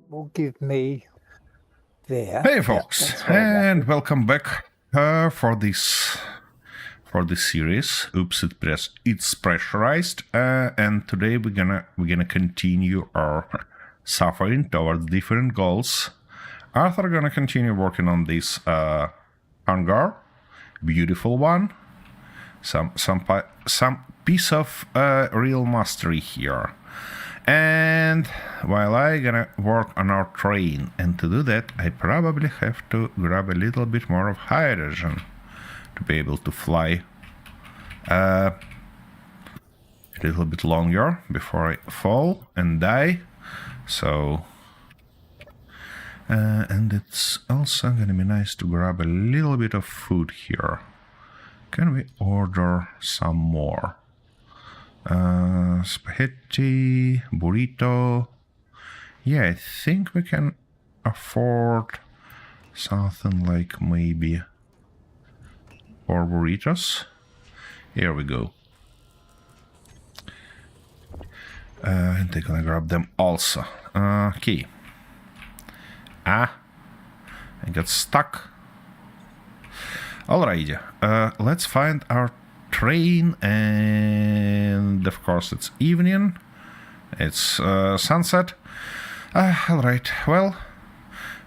will give me there. Hey Yeah, folks, that's what I and wanted. welcome back for this series. Oops, it's pressurized, and today we're gonna continue our suffering towards different goals. Arthur gonna continue working on this hangar, beautiful one. Some piece of real mastery here. And while I gonna work on our train, and to do that I probably have to grab a little bit more of hydrogen to be able to fly a little bit longer before I fall and die. So and it's also gonna be nice to grab a little bit of food here. Can we order some more? Spaghetti, burrito. Yeah, I think we can afford something like maybe 4 burritos. Here we go. And I'm gonna grab them also. Okay. I got stuck. Alrighty. Let's find our train, and of course it's evening. It's sunset. Alright, well,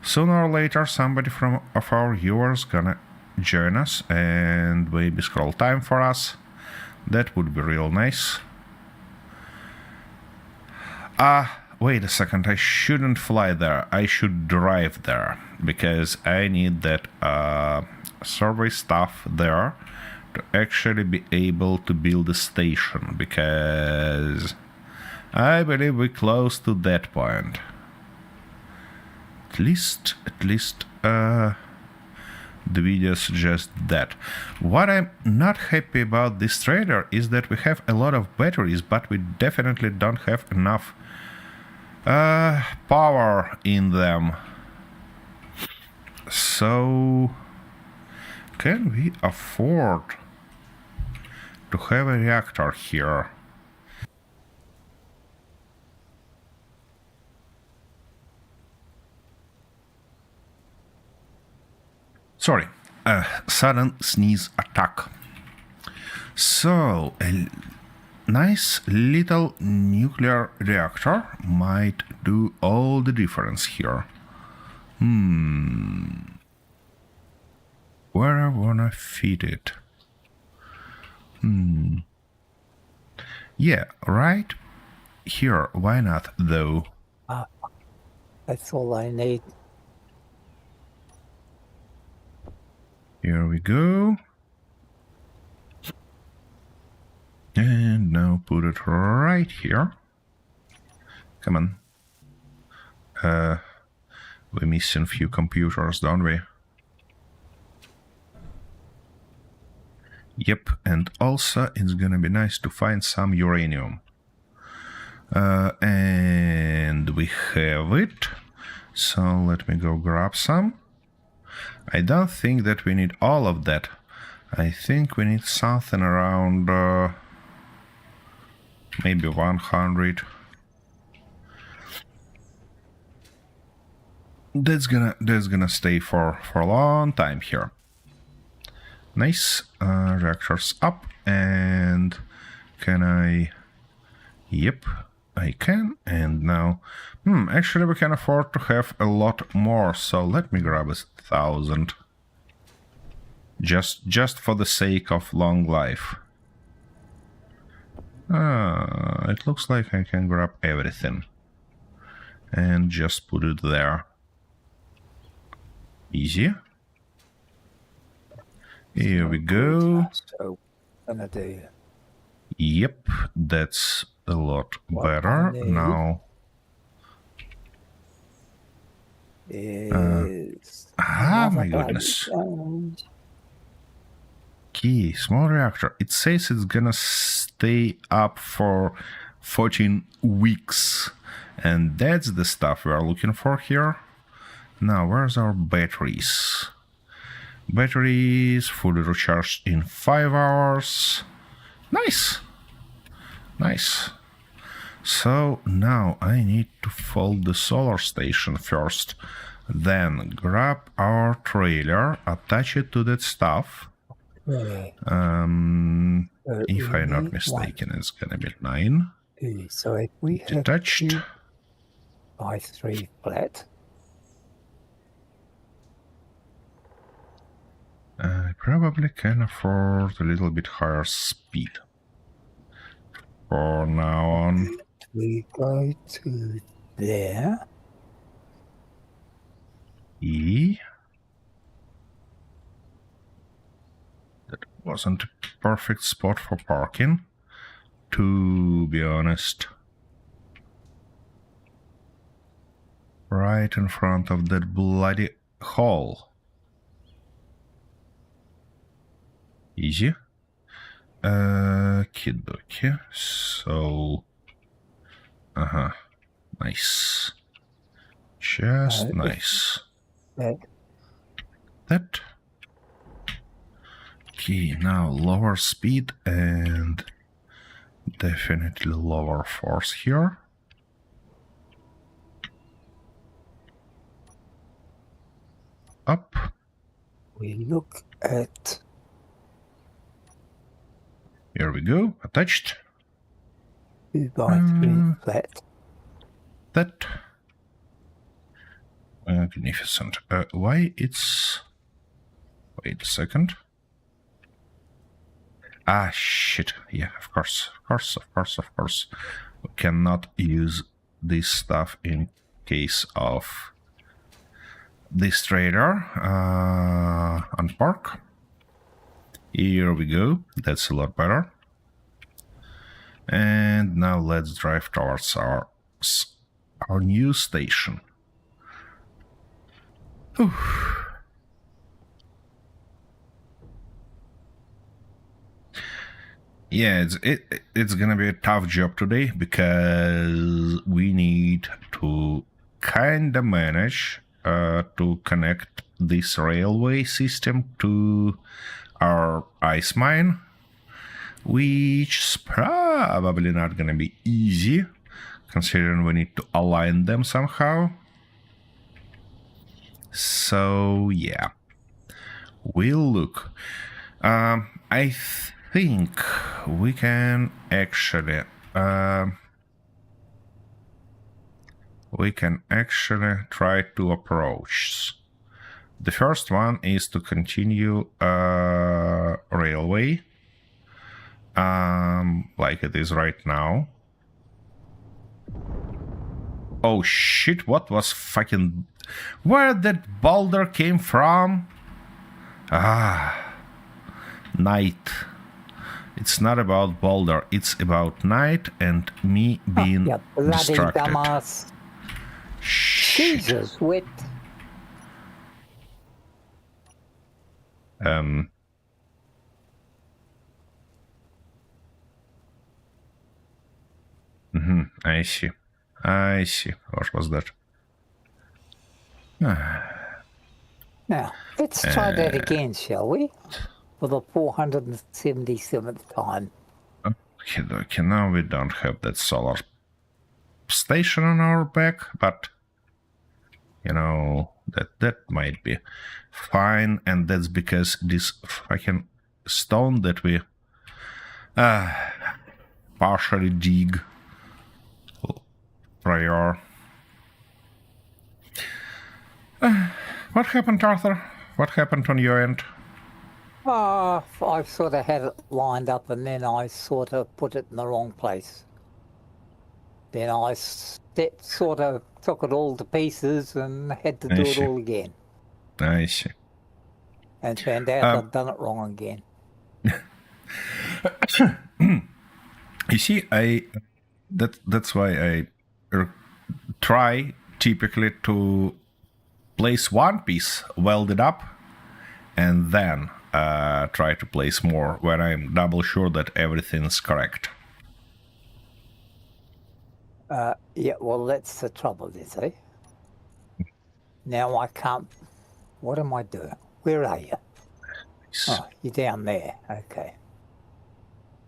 sooner or later somebody of our viewers gonna join us and maybe scroll time for us. That would be real nice. Wait a second, I shouldn't fly there, I should drive there, because I need that survey stuff there to actually be able to build a station, because I believe we're close to that point. At least the video suggests that. What I'm not happy about this trader is that we have a lot of batteries, but we definitely don't have enough power in them. So can we afford to have a reactor here? Sorry, a sudden sneeze attack. So, a nice little nuclear reactor might do all the difference here. Where I wanna fit it? Yeah, right here. Why not, though? That's all I need. Here we go. And now put it right here. Come on. We're missing a few computers, don't we? Yep, and also it's gonna be nice to find some uranium. And we have it. So let me go grab some. I don't think that we need all of that. I think we need something around maybe 100. That's gonna stay for a long time here. Nice. Reactors up, and can I? Yep, I can. And now, actually we can afford to have a lot more. So let me grab 1,000. Just for the sake of long life. It looks like I can grab everything and just put it there. Easy. Here we go. So, gonna do. Yep, that's a lot better. Now is my goodness. Key, small reactor. It says it's gonna stay up for 14 weeks. And that's the stuff we are looking for here. Now, where's our batteries? Batteries fully recharged in 5 hours. Nice. Nice. So now I need to fold the solar station first, then grab our trailer, attach it to that stuff. Yeah. If We I'm not need mistaken, it's gonna be 9. 2. So if we have Detached. 2 by 3 flat, I probably can afford a little bit higher speed. For now on. we go to there. E. That wasn't a perfect spot for parking, to be honest. Right in front of that bloody hole. Easy. Kidoki. So. Nice. Just nice. That. Okay, now lower speed and definitely lower force here. Up. We look at. Here we go. Attached. 2 by 3 flat. That. Magnificent. Why it's... Wait a second. Ah, shit. Yeah, of course. We cannot use this stuff in case of this trailer on park. Here we go. That's a lot better. And now let's drive towards our new station. Whew. Yeah, it's gonna be a tough job today because we need to kinda manage to connect this railway system to our ice mine, which is probably not gonna be easy, considering we need to align them somehow. So yeah, we'll look. I think we can actually try two approaches. The first one is to continue railway like it is right now. Oh shit, what was fucking... Where that boulder came from? Ah, night. It's not about boulder, it's about night and me being bloody distracted. Dumbass. Shit. Jesus, wet. I see. What was that? Now, let's try that again, shall we? For the 477th time. Okay, now we don't have that solar station on our back, but you know, that might be fine, and that's because this fucking stone that we partially dig prior. What happened, Arthur? What happened on your end? I sort of had it lined up and then I sort of put it in the wrong place. Then I sort of took it all to pieces and had to do it all again. I see. And found out I'd done it wrong again. You see, that's why I try typically to place one piece welded up and then try to place more when I'm double sure that everything's correct. Yeah, well, that's the trouble, you see. Now I can't... What am I doing? Where are you? Nice. Oh, you're down there. Okay.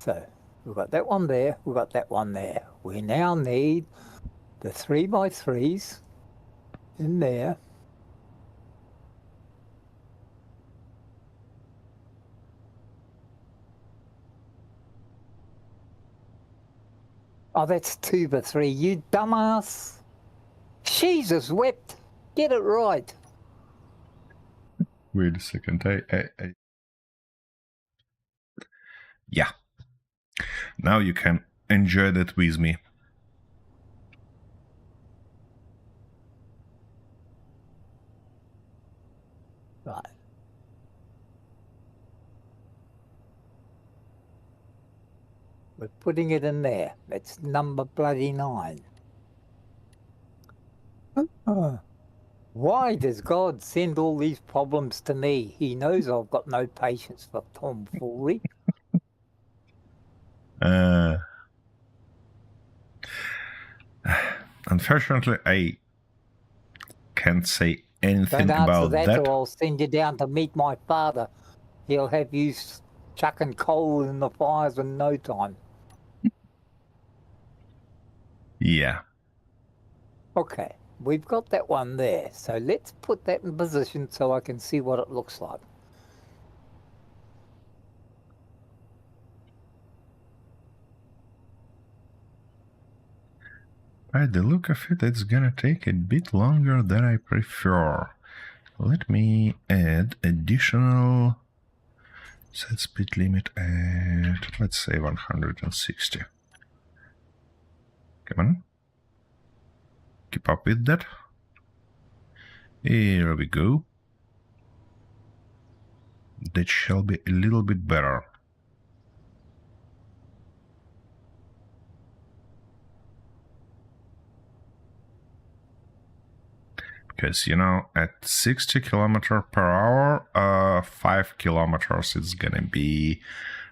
So, we've got that one there, we've got that one there. We now need the 3x3s in there. Oh, that's 2x3, you dumbass. Jesus wept. Get it right. Wait a second. Yeah. Now you can enjoy that with me. Right. We're putting it in there. It's number bloody 9. Why does God send all these problems to me? He knows I've got no patience for tomfoolery. Unfortunately, I can't say anything Don't answer about that, that. or I'll send you down to meet my father. He'll have you chucking coal in the fires in no time. Yeah. Okay, we've got that one there. So let's put that in position so I can see what it looks like. By the look of it, it's gonna take a bit longer than I prefer. Let me add additional set speed limit at, let's say, 160. Come on. Keep up with that. Here we go. That shall be a little bit better. Because, you know, at 60 kilometers per hour, 5 kilometers, it's gonna be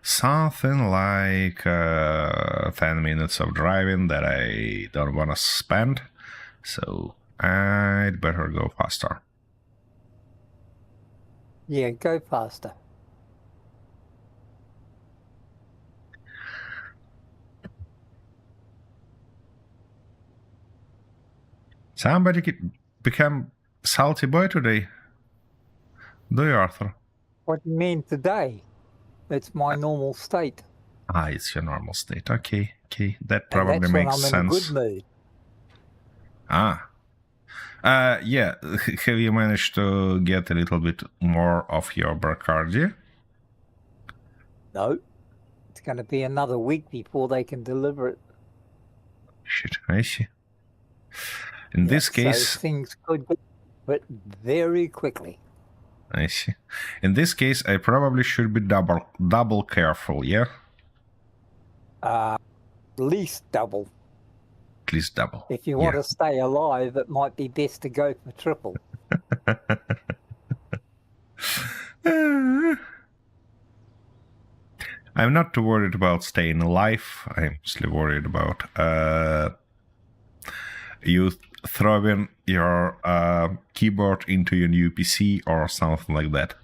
something like 10 minutes of driving that I don't want to spend. So I'd better go faster. Yeah, go faster. Somebody become salty boy today. Do you, Arthur? What do you mean today? It's my normal state. Ah, it's your normal state. Okay. That And probably that's when makes I'm sense. in a good mood. Ah. Yeah. Have you managed to get a little bit more of your Bacardi? No, it's going to be another week before they can deliver it. Shit, I see. In this case, so things could be, but very quickly. I see. In this case, I probably should be double careful, yeah? At least double. At least double. If you want to stay alive, it might be best to go for triple. I'm not too worried about staying alive. I'm mostly worried about you throwing your keyboard into your new PC or something like that.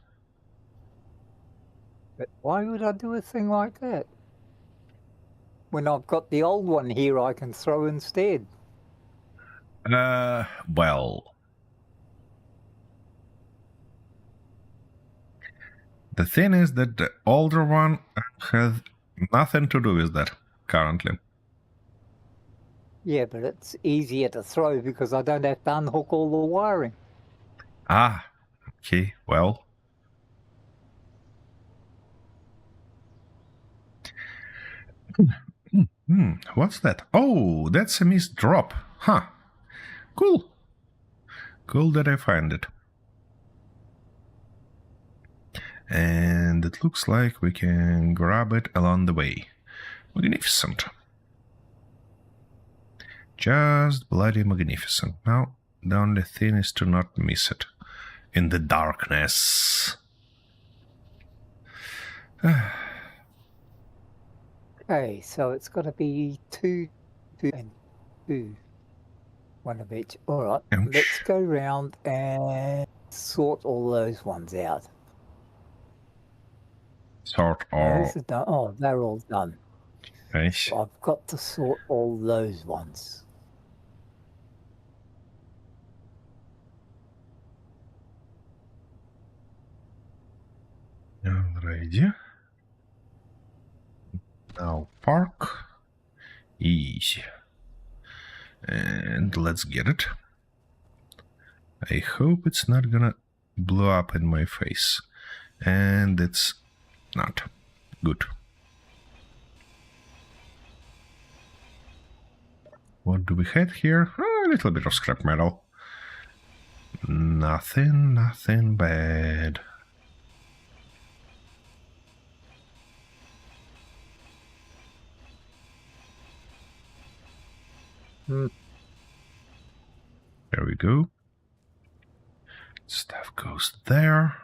But why would I do a thing like that? When I've got the old one here I can throw instead. Well, the thing is that the older one has nothing to do with that currently. Yeah, but it's easier to throw because I don't have to unhook all the wiring. Ah, okay, well. What's that? Oh, that's a missed drop. Huh. Cool. Cool that I find it. And it looks like we can grab it along the way. Magnificent. Just bloody magnificent. Now, the only thing is to not miss it in the darkness. Okay, so it's got to be 2 and 2. One of each. All right, Ouch. let's go round and sort all those ones out. Sort of. Those are done. Oh, they're all done. I see. I've got to sort all those ones. Alrighty. Now park. Easy. And let's get it. I hope it's not gonna blow up in my face. And it's not. Good. What do we have here? Oh, a little bit of scrap metal. Nothing bad. Hmm. There we go. Stuff goes there.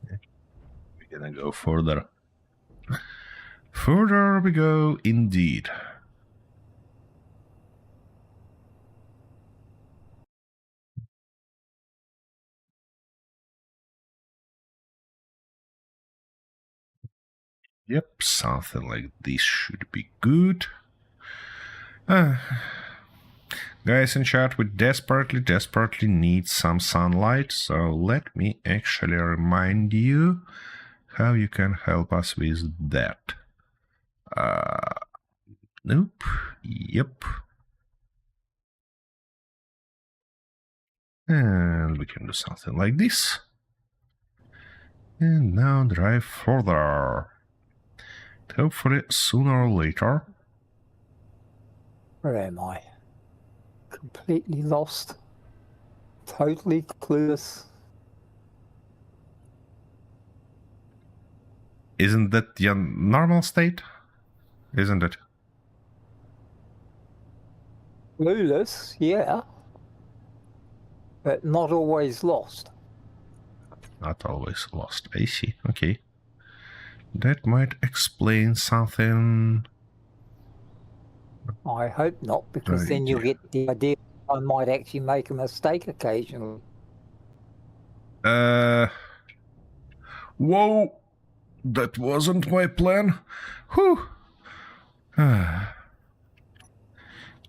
We're gonna go further. Further we go, indeed. Yep, something like this should be good. Guys in chat, we desperately need some sunlight, so let me actually remind you how you can help us with that. Nope. Yep. And we can do something like this. And now drive further. Hopefully sooner or later. Where am I? Completely lost. Totally clueless. Isn't that your normal state? Isn't it? Clueless, yeah. But not always lost. Not always lost. I see. Okay. That might explain something. I hope not, because then you'll get the idea I might actually make a mistake occasionally. Whoa! That wasn't my plan. Whew!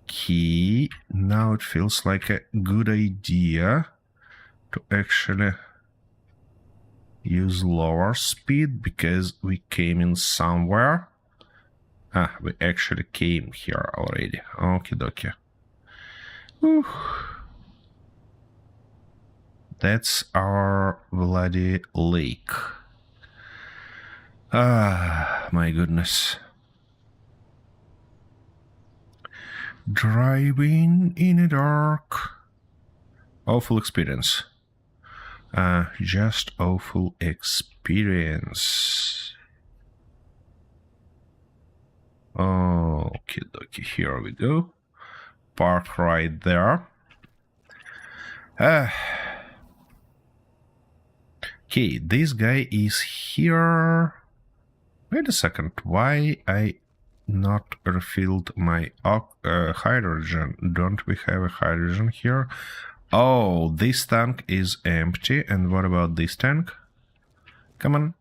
Key. Now it feels like a good idea to actually use lower speed because we came in somewhere. We actually came here already. Okie dokie. Whew. That's our bloody lake. My goodness. Driving in the dark. Awful experience. Just awful experience. Okie dokie, here we go. Park right there. Okay, this guy is here. Wait a second, why I not refilled my hydrogen? Don't we have a hydrogen here? Oh, this tank is empty. And what about this tank? Come on.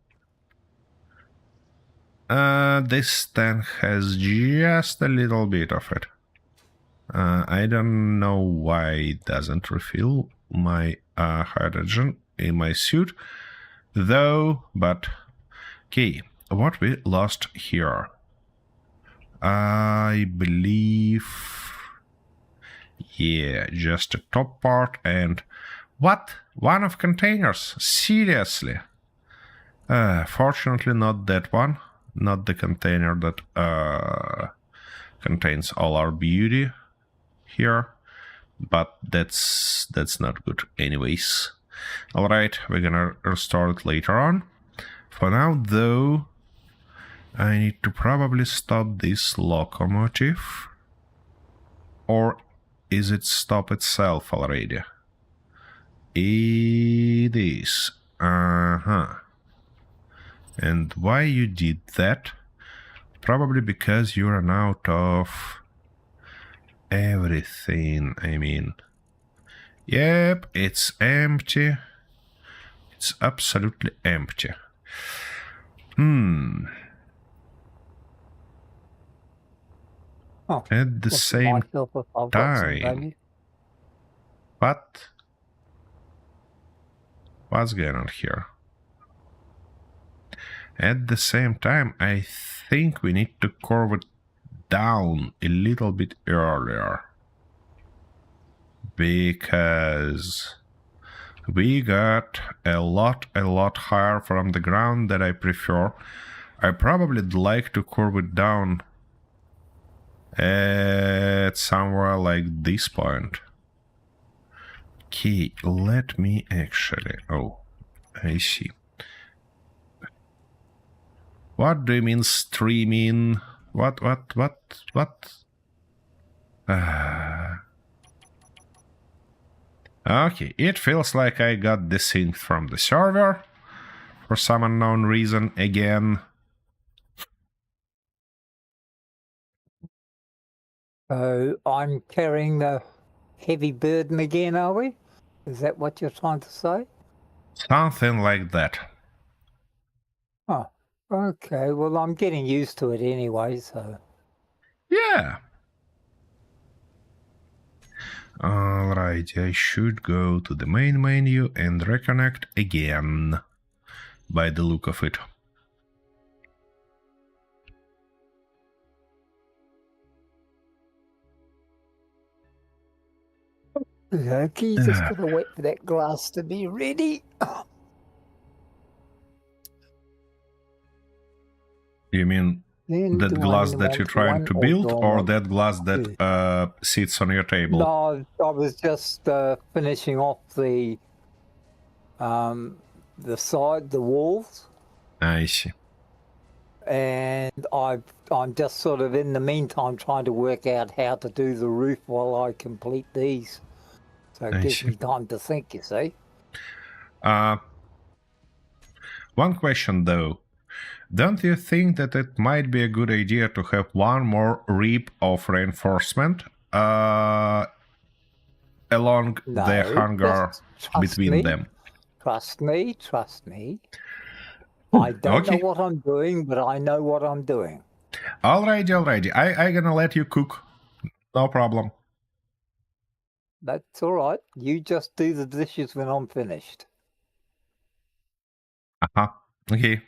This tank has just a little bit of it. I don't know why it doesn't refill my hydrogen in my suit, though, but okay, what we lost here? I believe, yeah, just the top part and what? One of containers? Seriously? Fortunately not that one, not the container that contains all our beauty here, but that's not good anyways. All right, we're gonna restore it later on. For now though, I need to probably stop this locomotive, or is it stop itself already? It is. And why you did that? Probably because you ran out of everything, I mean. Yep, it's empty. It's absolutely empty. Oh, at the well, it same might help if I've got some time. value. But what's going on here? At the same time, I think we need to curve it down a little bit earlier. Because we got a lot higher from the ground that I prefer. I probably like to curve it down at somewhere like this point. Okay, let me actually... Oh, I see. What do you mean streaming? What? Okay, it feels like I got desynced from the server for some unknown reason again. So I'm carrying the heavy burden again, are we? Is that what you're trying to say? Something like that. Oh, okay. Well, I'm getting used to it anyway, so... Yeah. Alright, I should go to the main menu and reconnect again, by the look of it. Okay, just gotta wait for that glass to be ready. You mean Then that do I glass need that you're want trying one to or build, do I or want that glass that sits on your table? No, I was just finishing off the side, the walls, I see. and I'm just sort of in the meantime trying to work out how to do the roof while I complete these. So it I gives see. me time to think, you see. One question though. Don't you think that it might be a good idea to have one more rib of reinforcement along the No, hangar just trust between me. them? Trust me. Trust me. I don't know Okay. what I'm doing, but I know what I'm doing. Alrighty. I gonna let you cook. No problem. That's all right. You just do the dishes when I'm finished. Uh-huh. Okay.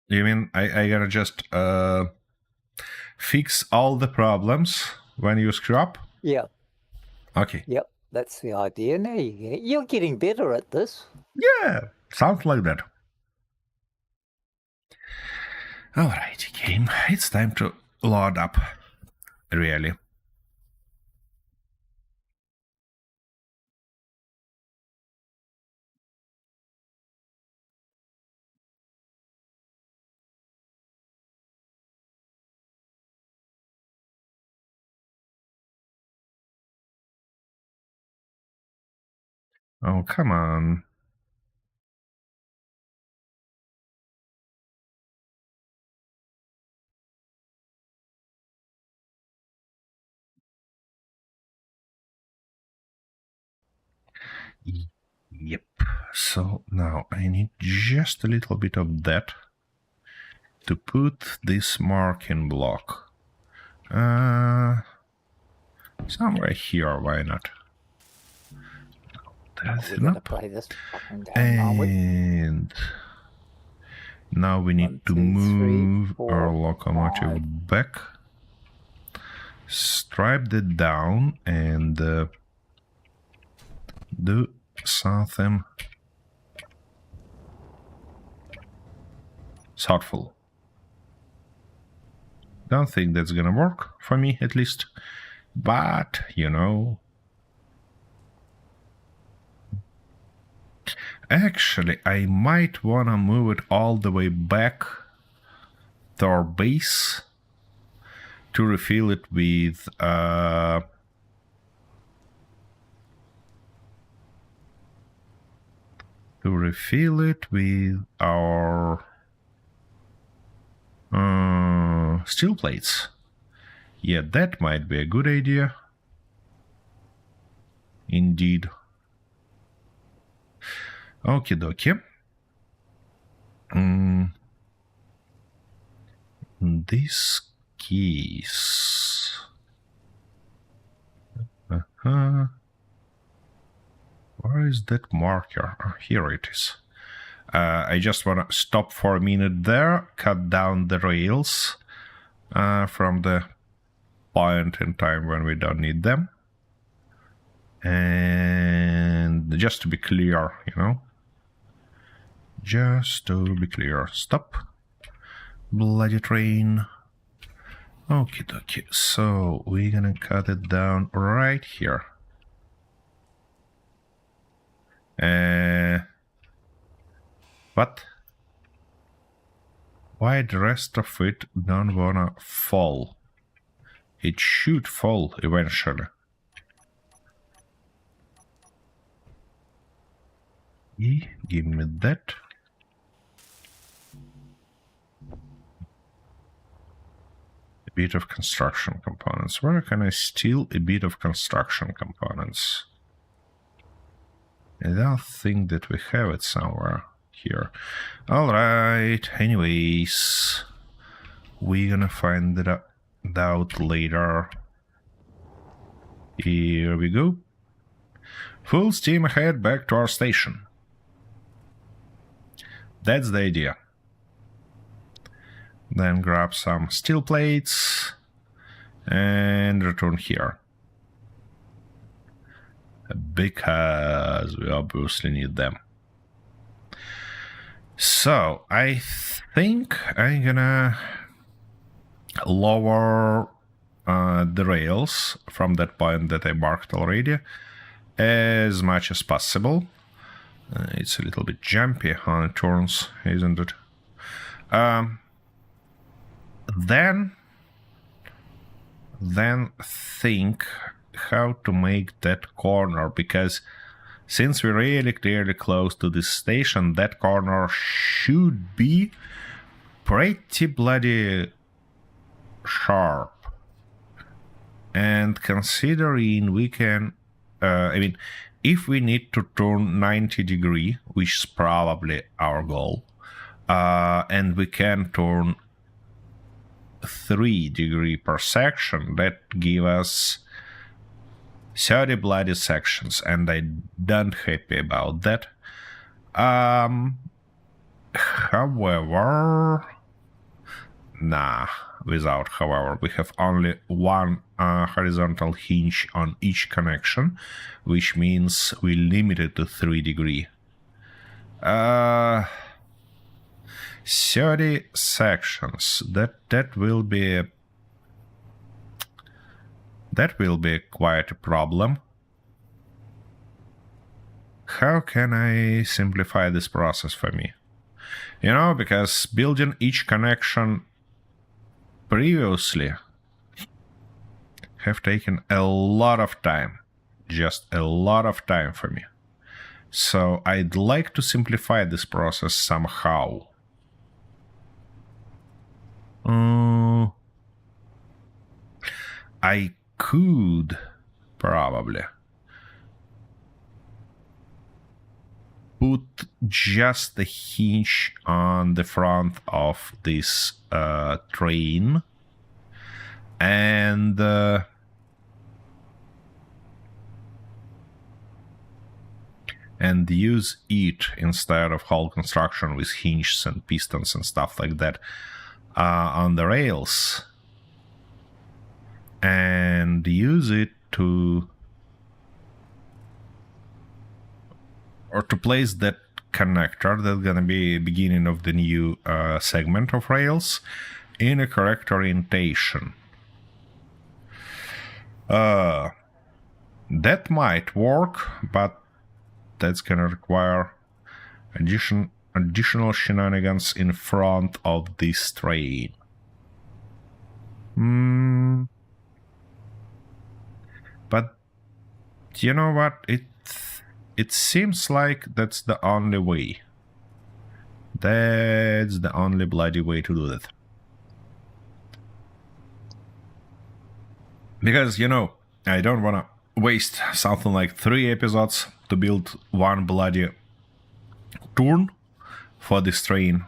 You mean I gotta just fix all the problems when you screw up? Yeah. Okay. Yep. That's the idea. Now you're getting better at this. Yeah, sounds like that. Alrighty, game. It's time to load up. Really. Oh, come on. Yep. So now I need just a little bit of that to put this marking block. Somewhere here, why not? That's We're gonna enough. play this fucking game, aren't we? And now we need 1, to 2, 3, move 4, our 5. locomotive back, stripe that down, and do something thoughtful. Don't think that's gonna work, for me at least, but you know. Actually, I might wanna move it all the way back to our base to refill it with our steel plates. Yeah, that might be a good idea. Indeed. Okie dokie. these keys. Where is that marker? Oh, here it is. I just want to stop for a minute there, cut down the rails from the point in time when we don't need them. And just to be clear, just to be clear, stop. Bloody train. Okie dokie, so we're gonna cut it down right here. What? Why the rest of it don't wanna fall? It should fall eventually. Give me that. A bit of construction components. Where can I steal a bit of construction components? I don't think that we have it somewhere here. Alright, anyways. We're gonna find it out later. Here we go. Full steam ahead back to our station. That's the idea. Then grab some steel plates and return here. Because we obviously need them. So, I think I'm gonna lower the rails from that point that I marked already as much as possible. It's a little bit jumpy on turns, isn't it? Then think how to make that corner, because since we're really clearly close to this station, that corner should be pretty bloody sharp. And considering we can, if we need to turn 90 degree, which is probably our goal, and we can turn 3 degree per section, that give us 30 bloody sections, and I don't happy about that. However, without however, we have only one horizontal hinge on each connection, which means we limit it to 3 degree. 30 sections. That will be quite a problem. How can I simplify this process for me? Because building each connection previously have taken a lot of time, just a lot of time for me. So I'd like to simplify this process somehow. I could probably put just a hinge on the front of this train and use it instead of whole construction with hinges and pistons and stuff like that on the rails, and use it to place that connector that's gonna be beginning of the new segment of rails in a correct orientation. That might work, but that's gonna require additional shenanigans in front of this train. But you know what? It seems like that's the only way. That's the only bloody way to do that. Because, I don't want to waste something like 3 episodes to build one bloody turn for this train.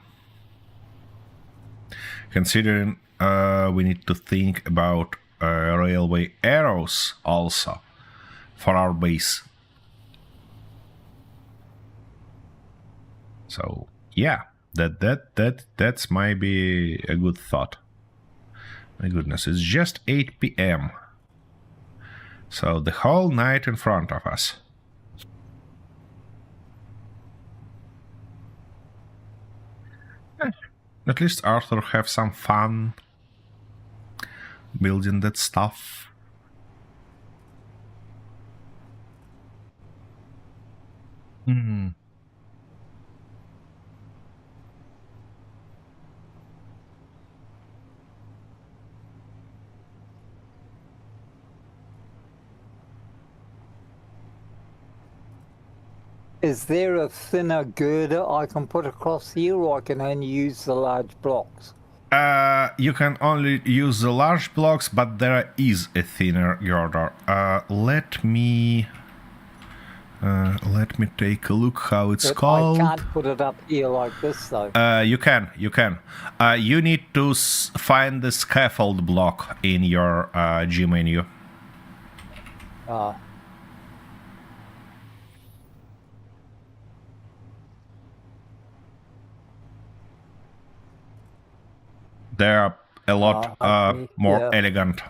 considering we need to think about railway arrows also for our base. So yeah, that's maybe a good thought. My goodness, it's just 8 p.m. So the whole night in front of us. At least Arthur have some fun building that stuff. Is there a thinner girder I can put across here, or I can only use the large blocks? You can only use the large blocks, but there is a thinner girder. Let me take a look how it's called. I can't put it up here like this, though. You can. You need to find the scaffold block in your G menu. They are a lot more elegant.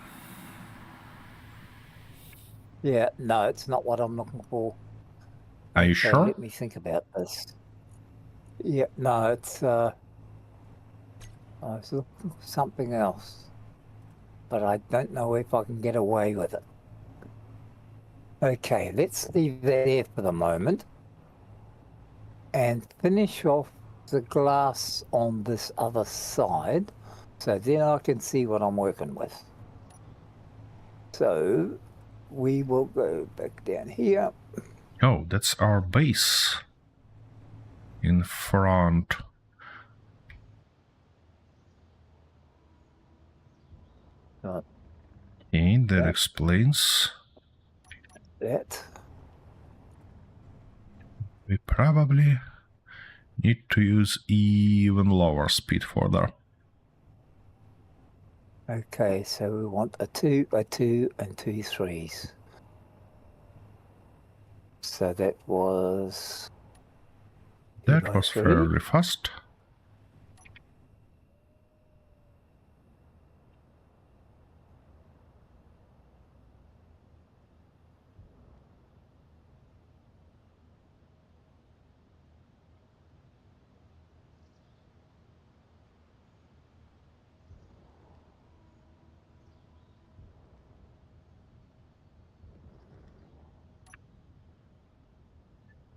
Yeah, no, it's not what I'm looking for. Are you sure? Let me think about this. Yeah, no, it's I was looking for something else, but I don't know if I can get away with it. Okay, let's leave that there for the moment and finish off the glass on this other side, so then I can see what I'm working with. So we will go back down here. Oh, that's our base in front. And that explains that. We probably need to use even lower speed further. Okay, so we want a 2, a 2, and 2 3s. So that was... That was fairly fast.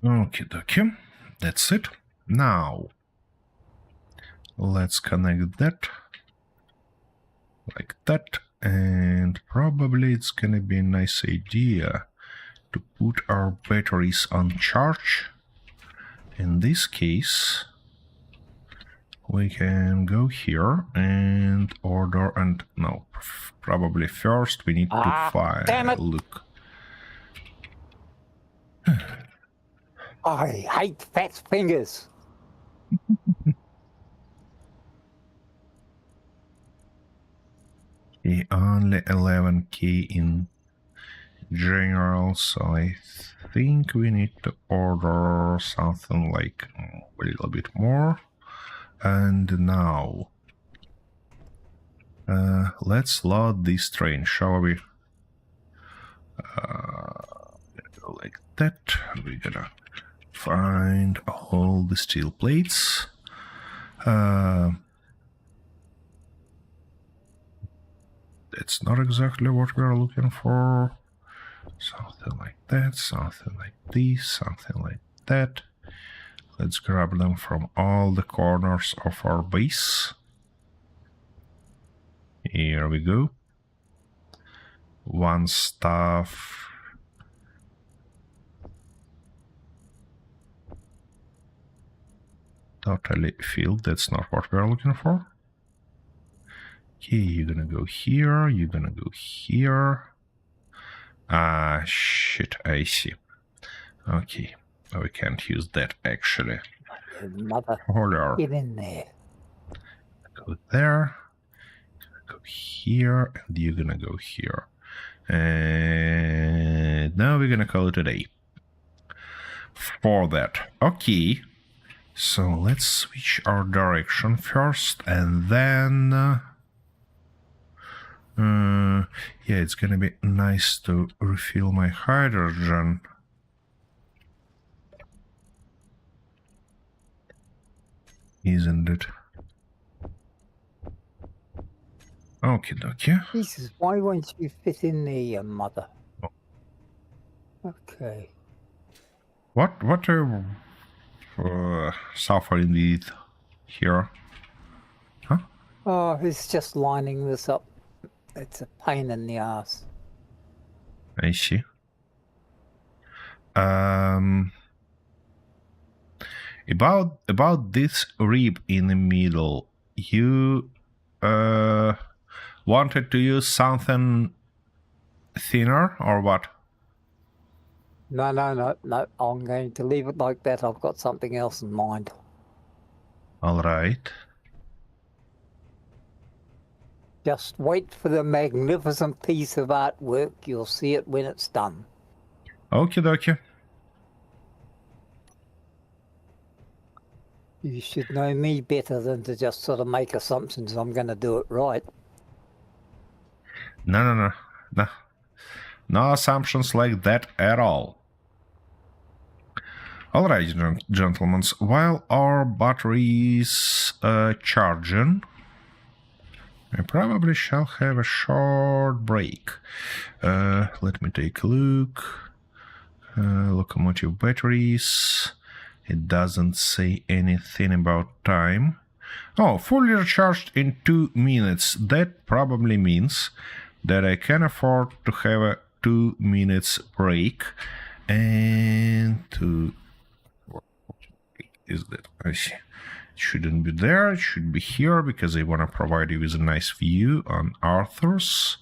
Okie dokie, that's it. Now, let's connect that like that, and probably it's gonna be a nice idea to put our batteries on charge. In this case, we can go here and order, and no, probably first we need to find, look. I hate fat fingers. Only 11k in general, so I think we need to order something like a little bit more. And now, let's load this train, shall we? Go like that. We're gonna find all the steel plates. That's not exactly what we are looking for. Something like that, something like this, something like that. Let's grab them from all the corners of our base. Here we go. One stuff. Totally filled. That's not what we're looking for. Okay, you're gonna go here, you're gonna go here. Ah, shit, I see. Okay, we can't use that actually. Mother, Hold on. get in there. go there, go here, and you're gonna go here. And now we're gonna call it a day for that. Okay, so let's switch our direction first, and then yeah, it's gonna be nice to refill my hydrogen. Isn't it? Okie dokie. Jesus, why won't you fit in there, mother? Oh. Okay. What suffering indeed here? Huh? Oh, it's just lining this up. It's a pain in the ass. I see. About this rib in the middle, you wanted to use something thinner or what? No, I'm going to leave it like that. I've got something else in mind. All right. Just wait for the magnificent piece of artwork. You'll see it when it's done. Okie dokie. You should know me better than to just sort of make assumptions I'm going to do it right. No. No assumptions like that at all. Alright, gentlemen, while our battery is charging, I probably shall have a short break. Let me take a look. Locomotive batteries. It doesn't say anything about time. Oh, fully recharged in 2 minutes. That probably means that I can afford to have a 2 minutes break. And to... What is that? I see. It shouldn't be there. It should be here because I want to provide you with a nice view on Arthur's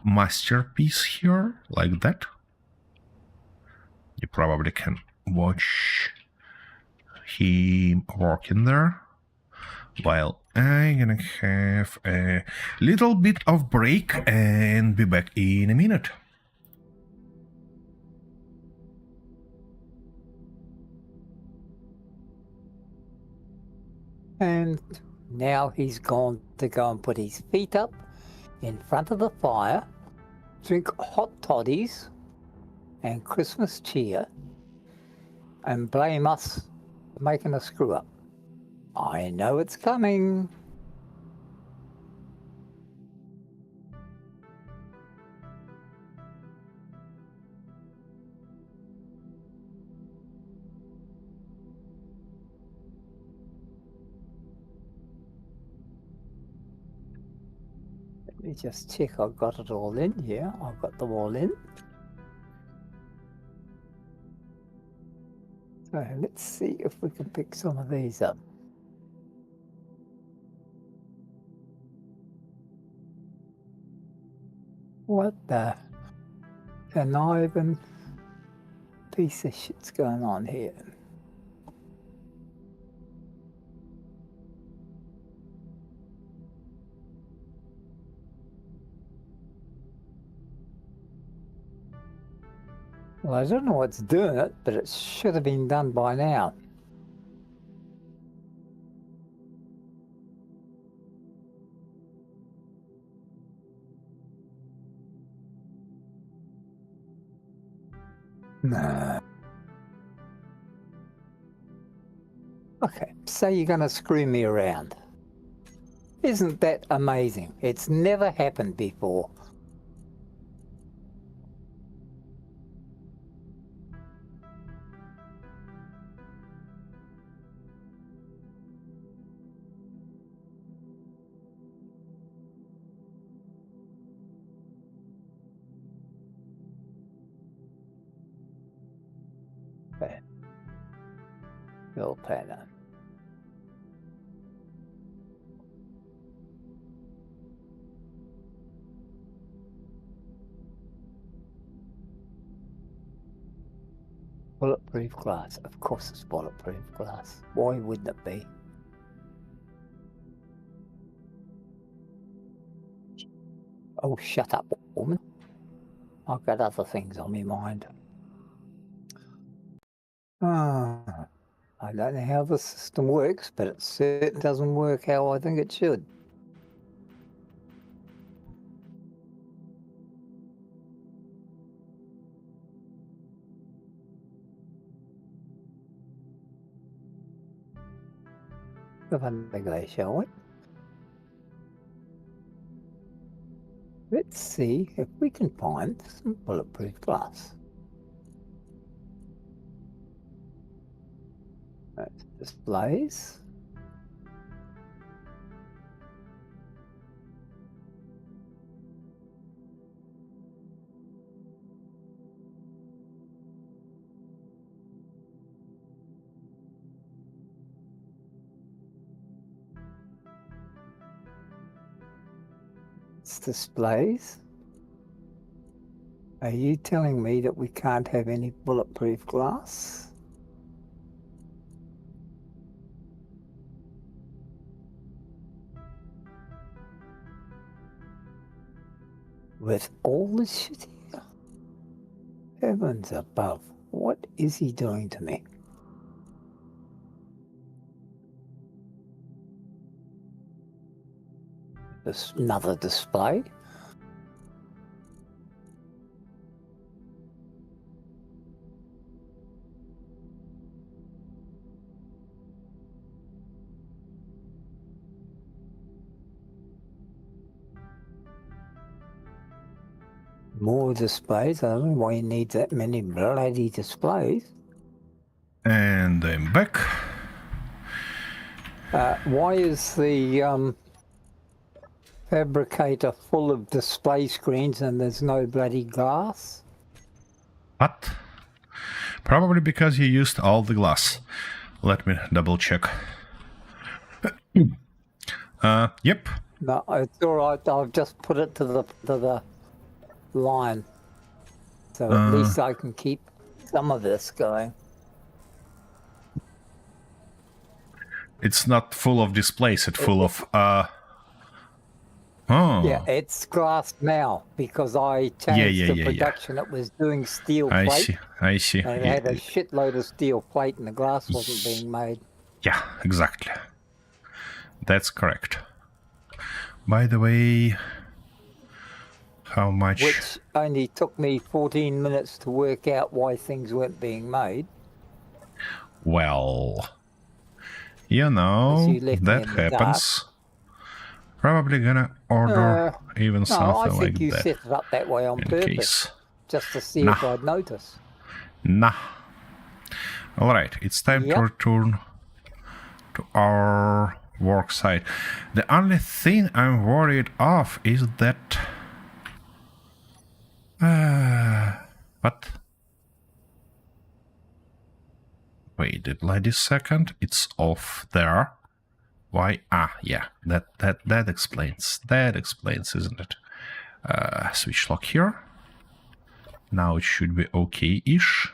masterpiece here, like that. You probably can watch him working there while I'm gonna have a little bit of break and be back in a minute. And now he's gone to go and put his feet up in front of the fire, drink hot toddies and Christmas cheer, and blame us for making a screw up. I know it's coming. Let me just check I've got it all in. Yeah, I've got them all in. So let's see if we can pick some of these up. What the conniving piece of shit's going on here? Well, I don't know what's doing it, but it should have been done by now. No. Okay, say you're going to screw me around. Isn't that amazing? It's never happened before. Okay. Bill pattern. Bulletproof glass. Of course it's bulletproof glass. Why wouldn't it be? Oh, shut up, woman. I've got other things on my mind. I don't know how the system works, but it certainly doesn't work how I think it should. Have a go, shall we? Let's see if we can find some bulletproof glass. That's displays. It's displays. Are you telling me that we can't have any bulletproof glass? With all this shit here? Heavens above, what is he doing to me? There's another display. More displays. I don't know why you need that many bloody displays. And I'm back. Why is the fabricator full of display screens and there's no bloody glass? What? Probably because you used all the glass. Let me double check. Yep. No, it's all right. I've just put it to the line, so at least I can keep some of this going. It's not full of displays. It's full of Yeah, it's glass now because I changed the production. Yeah. It was doing steel I plate. I see. And it had a shitload of steel plate and the glass wasn't being made. Yeah, exactly. That's correct. By the way, how much? Which only took me 14 minutes to work out why things weren't being made. Well, you know, that happens. Probably gonna order even something like that. I think you set it up that way on purpose, just to see if I'd notice. Nah. Alright, it's time to return to our work site. The only thing I'm worried of is that... what? Wait a bloody second, it's off there. Why? Yeah, that explains. That explains, isn't it? Switch lock here. Now it should be okay-ish.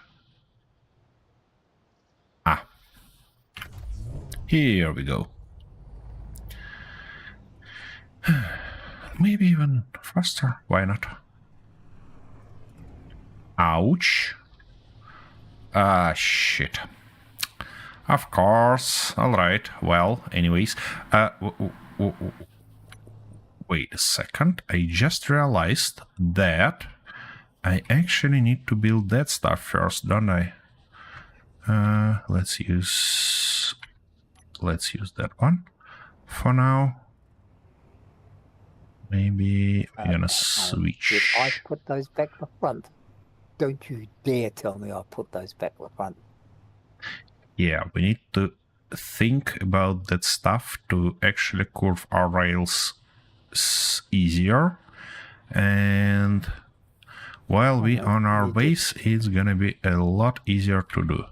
Here we go. Maybe even faster. Why not? Ouch. Shit. Of course. Alright. Well, anyways. Wait a second. I just realized that I actually need to build that stuff first, don't I? Let's use that one for now. Maybe I'm gonna switch. Did I put those back to front? Don't you dare tell me I put those back to front. Yeah, we need to think about that stuff to actually curve our rails easier. And while we on our base, it's gonna be a lot easier to do,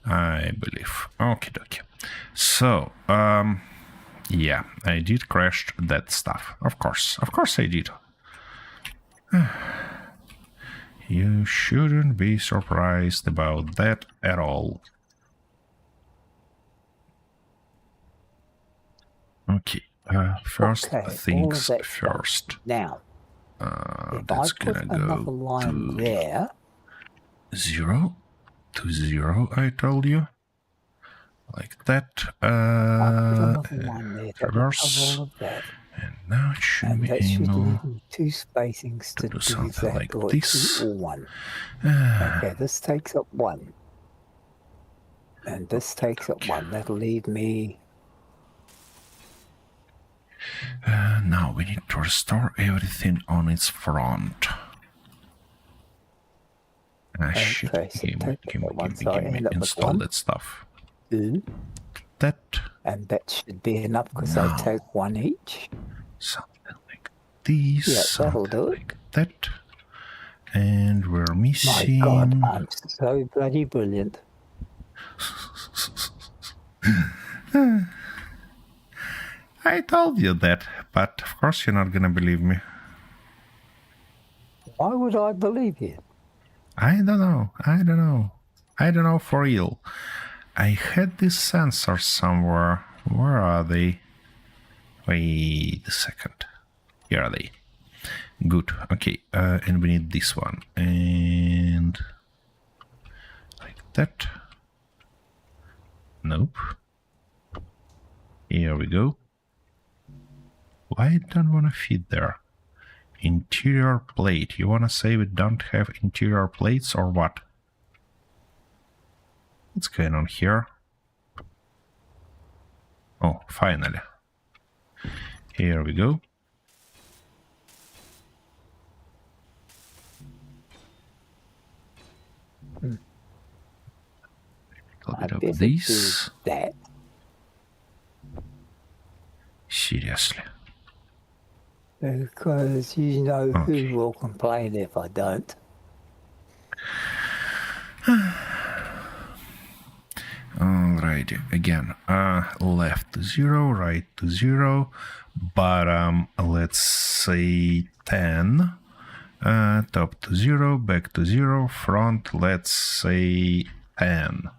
I believe. Okie dokie. So, yeah, I did crash that stuff. Of course I did. You shouldn't be surprised about that at all. Okay, First Okay, all of things that's first. done. Now, if That's I put gonna another go line to there, 0 to 0, I told you. Like that. I'll put another line there that will cover all Reverse. of that. And now it should And be that should able leave me two spacings to to do do something that, like or this. 2 or 1. Okay, this takes up 1. And this takes up 1. That'll leave me... Now we need to restore everything on its front. Shit. Okay, so take that one, so I end up with Install 1, that stuff. 2, That. and that should be enough because I take 1 each. Something like this. Yeah, that'll Something do it. like that. And we're missing... My God, I'm so bloody brilliant. I told you that, but of course you're not gonna believe me. Why would I believe you? I don't know. I don't know for real. I had these sensors somewhere. Where are they? Wait a second. Here are they. Good. Okay. And we need this one. And like that. Nope. Here we go. Why I don't want to feed there? Interior plate. You want to say we don't have interior plates or what? What's going on here? Oh, finally. Here we go. A little bit of this. That. Seriously. Because you know who will complain if I don't. Alrighty, again, left to 0, right to 0, bottom, let's say 10, top to 0, back to 0, front, let's say 10.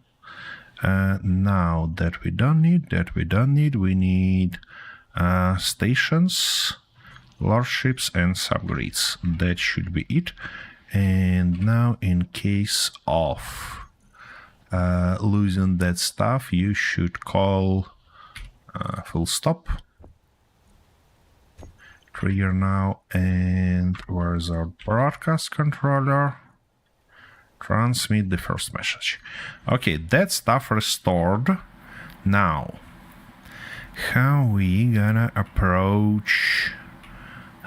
Now that we don't need, we need stations, large ships, and subgrids. That should be it. And now in case of losing that stuff, you should call full stop. Trigger now. And where's our broadcast controller? Transmit the first message. Okay, that stuff restored. Now, how we gonna approach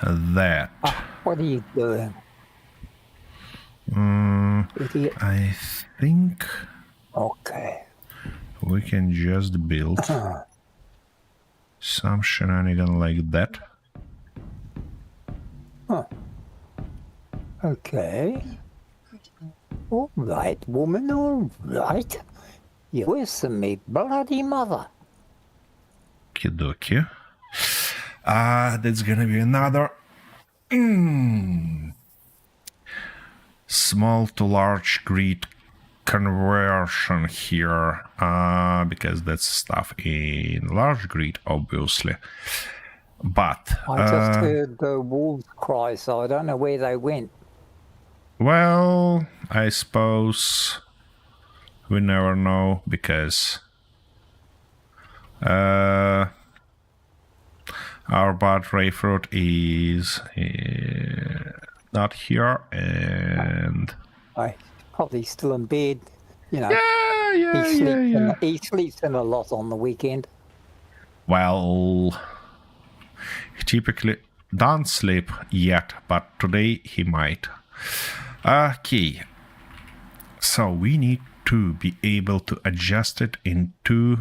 that? What are you doing? Idiot. I think Okay. we can just build some shenanigan like that. Huh. Okay. All right, woman, all right. You listen me, bloody mother. Kidoki. That's gonna be another small to large grid conversion here, because that's stuff in large grid, obviously. But I just heard the wolves cry, so I don't know where they went. well, I suppose we never know, because our bad ray fruit is not here, and Probably still in bed, you know. yeah. He sleeps in a lot on the weekend. Well, he typically don't sleep yet, but today he might. Okay, so we need to be able to adjust it in 2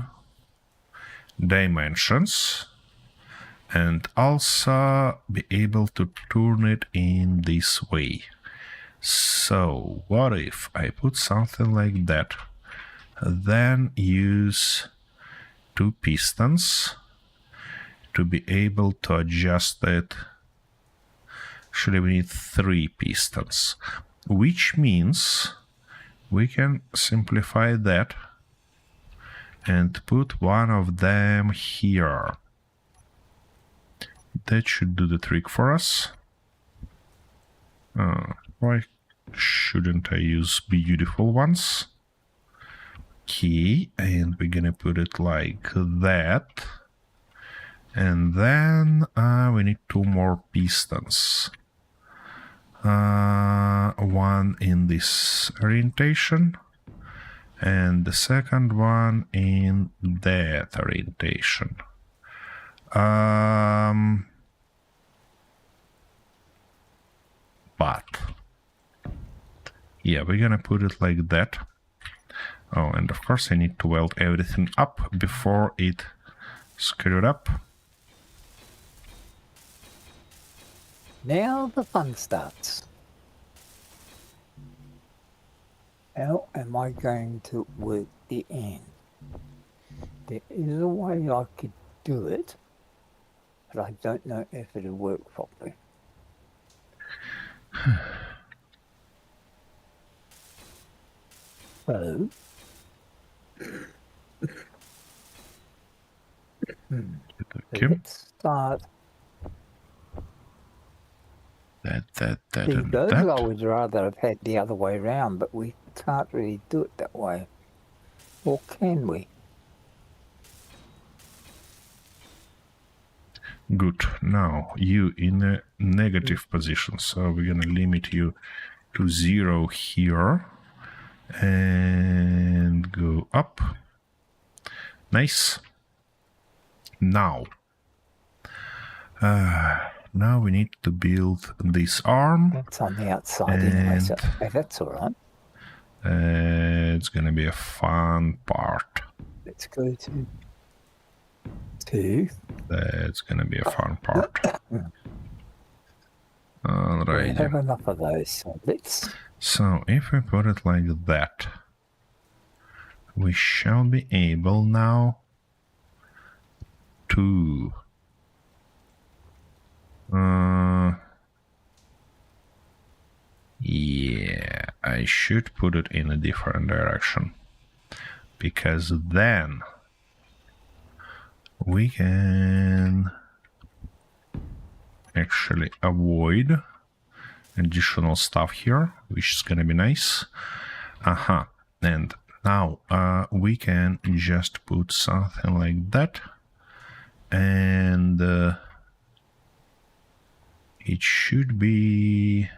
dimensions, and also be able to turn it in this way. So what if I put something like that, then use 2 pistons to be able to adjust it? Actually, we need 3 pistons, which means we can simplify that and put one of them here. That should do the trick for us. Why shouldn't I use beautiful ones? Okay, and we're gonna put it like that. And then we need 2 more pistons. One in this orientation, and the second one in that orientation. But yeah, we're gonna put it like that. Oh, and of course I need to weld everything up before it screwed up. Now the fun starts. How am I going to work the end? There is a way I could do it, but I don't know if it'll work properly. So, let's start. That, See, and those that. I would rather have had the other way around, but we can't really do it that way. Or can we? Good. Now you in a negative position, so we're gonna limit you to 0 here and go up. Nice. Now we need to build this arm. That's on the outside anyway, so that's all right. It's gonna be a fun part. Let's go to 2. That's gonna be a fun part. All We right. have enough of those, so let's... So if we put it like that, we shall be able now to yeah, I should put it in a different direction, because then we can actually avoid additional stuff here, which is gonna be nice. And now we can just put something like that, and it should be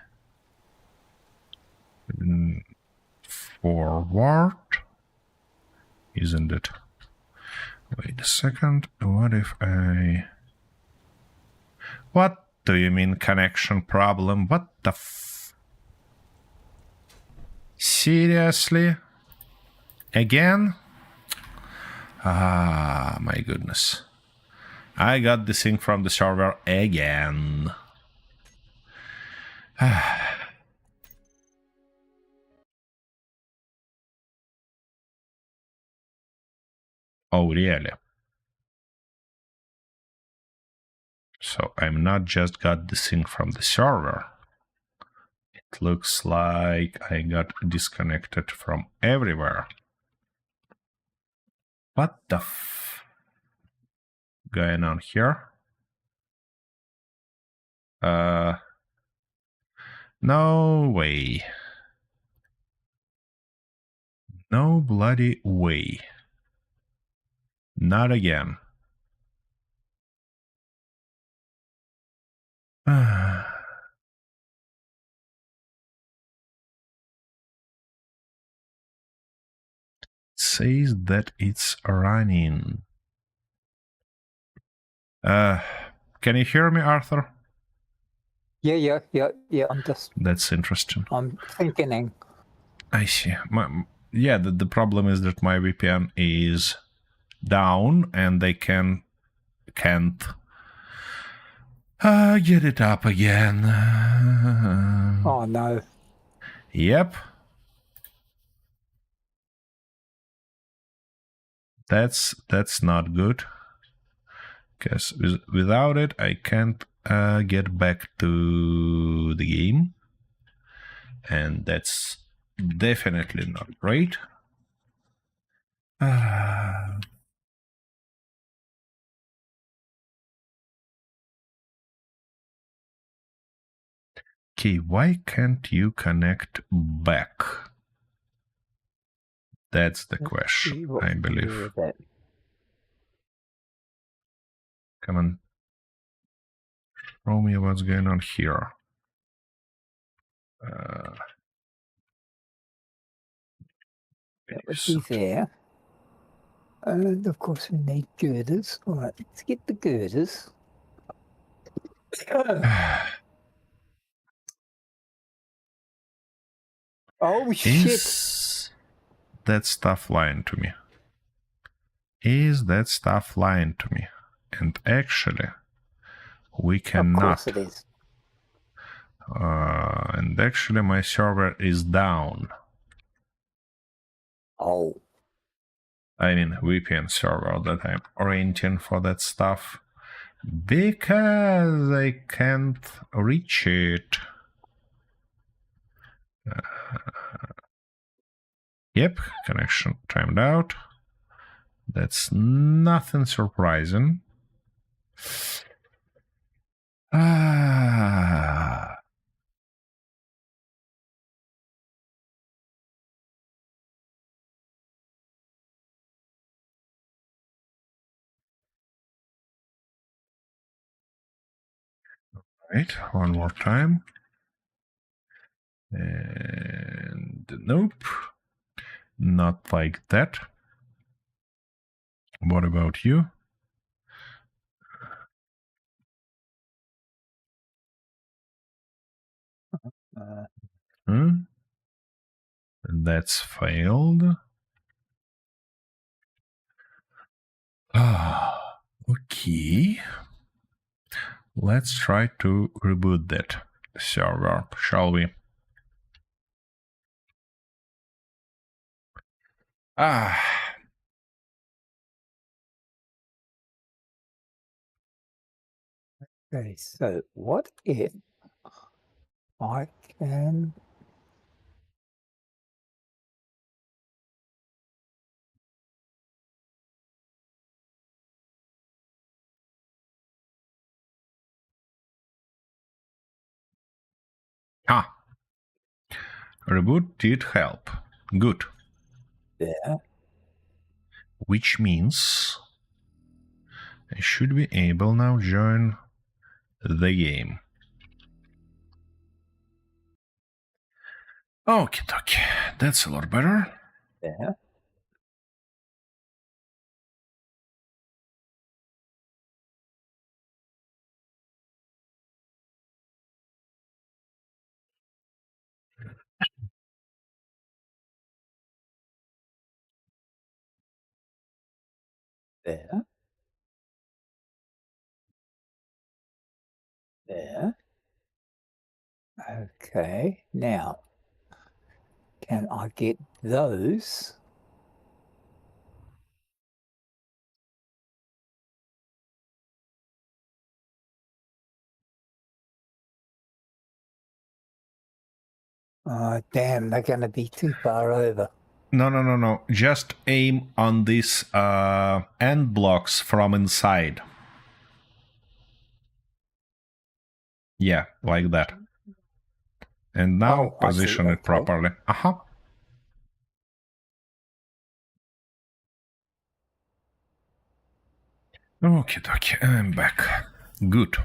forward, isn't it? Wait a second, what if I... What do you mean connection problem? What the Seriously? Again? Ah, my goodness. I got this thing from the server again. Oh, really? So I'm not just got this thing from the server. It looks like I got disconnected from everywhere. What the going on here? No way. No bloody way. Not again. It says that it's running. Can you hear me, Arthur? Yeah. I'm just... That's interesting. I'm thinking. I see. Yeah, the problem is that my VPN is down and they can't get it up again. Oh no. Yep. That's not good. Because without it, I can't get back to the game. And that's definitely not great. Okay, why can't you connect back? That's the question, I believe. Come on. Show me what's going on here. That would be there. And of course we need girders. All right, let's get the girders. Oh shit! Is that stuff lying to me? Is that stuff lying to me? And actually, we cannot. Of course it is. And actually, my server is down. Oh. I mean, VPN server that I'm renting for that stuff. Because I can't reach it. Yep, connection timed out. That's nothing surprising. Right, one more time. And nope, not like that. What about you? That's failed. Okay. Let's try to reboot that server, shall we? Okay, so what if I can... Reboot did help. Good. Yeah. Which means I should be able now join the game. Okay, that's a lot better. Yeah. There. There. Okay, now, can I get those? Oh, damn, they're going to be too far over. No. Just aim on these end blocks from inside. Yeah, like that. And now position it properly. Okay, I'm back. Good.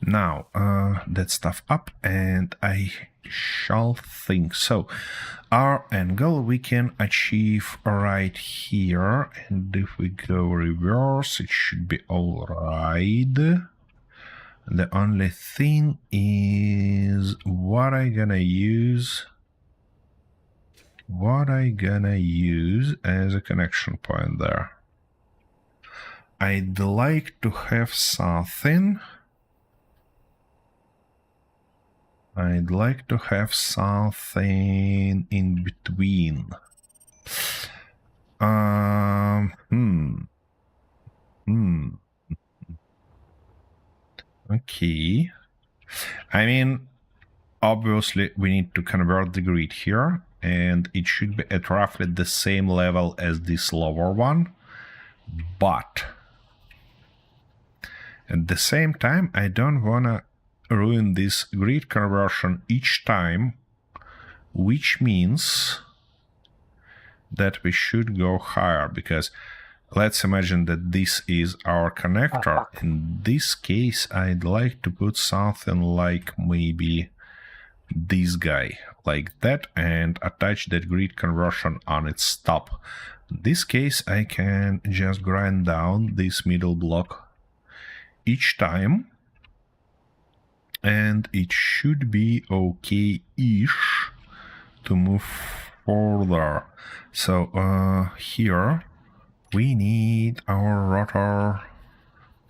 Now, that stuff up, and I shall think. So, our angle we can achieve right here, and if we go reverse, it should be all right. The only thing is what I gonna use as a connection point there. I'd like to have something. In between. Okay. I mean, obviously, we need to convert the grid here, and it should be at roughly the same level as this lower one. But at the same time, I don't wanna ruin this grid conversion each time, which means that we should go higher, because let's imagine that this is our connector. In this case, I'd like to put something like maybe this guy, like that, and attach that grid conversion on its top. In this case, I can just grind down this middle block each time, and it should be okay-ish to move further. So here we need our rotor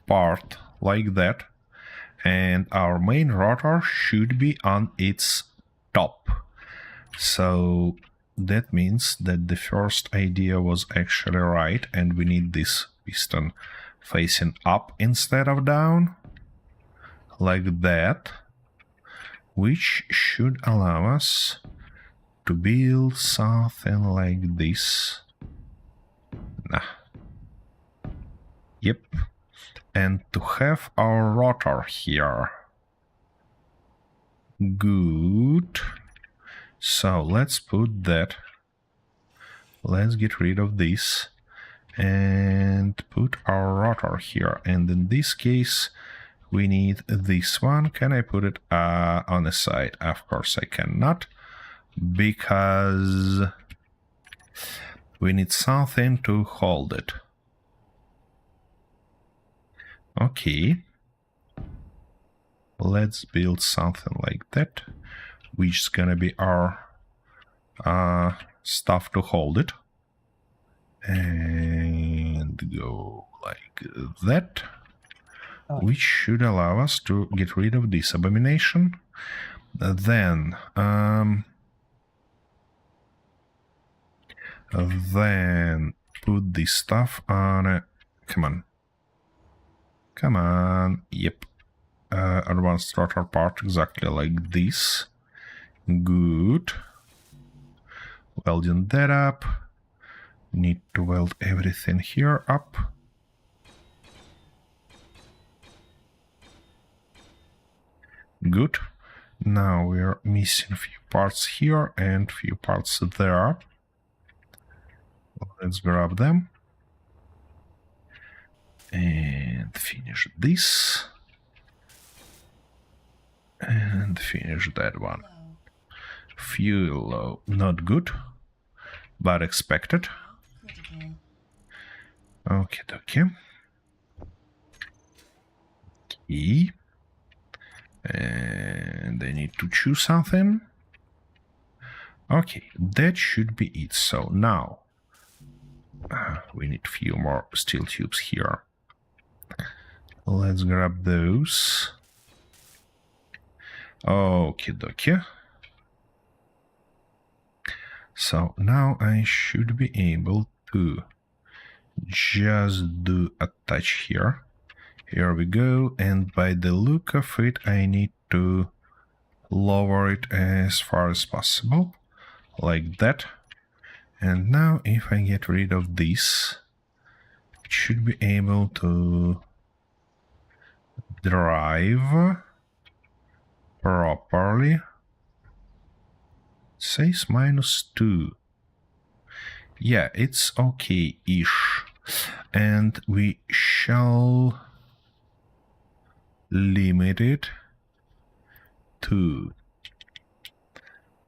part like that, and our main rotor should be on its top. So that means that the first idea was actually right, and we need this piston facing up instead of down, like that, which should allow us to build something like this. Yep. And to have our rotor here. Good. So let's put that. Let's get rid of this and put our rotor here. And in this case, we need this one. Can I put it on the side? Of course I cannot, because we need something to hold it. Okay, let's build something like that, which is gonna be our stuff to hold it, and go like that, which should allow us to get rid of this abomination. Then put this stuff on a, come on, yep, advanced rotor part, exactly like this. Good. Welding that up. Need to weld everything here up. Good. Now we are missing a few parts here and few parts there. Let's grab them and finish this and finish that one. Fuel low, not good, but expected. Okay, okay. Okay. And I need to choose something. Okay, that should be it. So now we need a few more steel tubes here. Let's grab those. Okay, dokie. So now I should be able to just do a touch here. Here we go, and by the look of it, I need to lower it as far as possible, like that. And now if I get rid of this, it should be able to drive properly. It says -2. Yeah, it's okay-ish. And we shall limit it to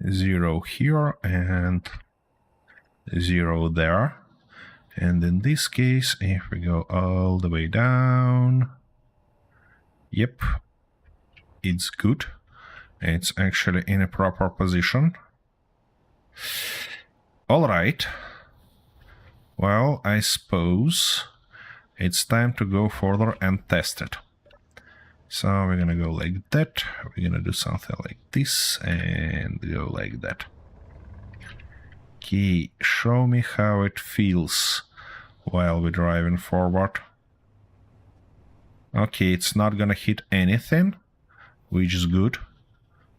0 here and 0 there. And in this case, if we go all the way down, yep, it's good. It's actually in a proper position. All right. Well, I suppose it's time to go further and test it. So we're gonna go like that. We're gonna do something like this and go like that. Okay, show me how it feels while we're driving forward. Okay, it's not gonna hit anything, which is good,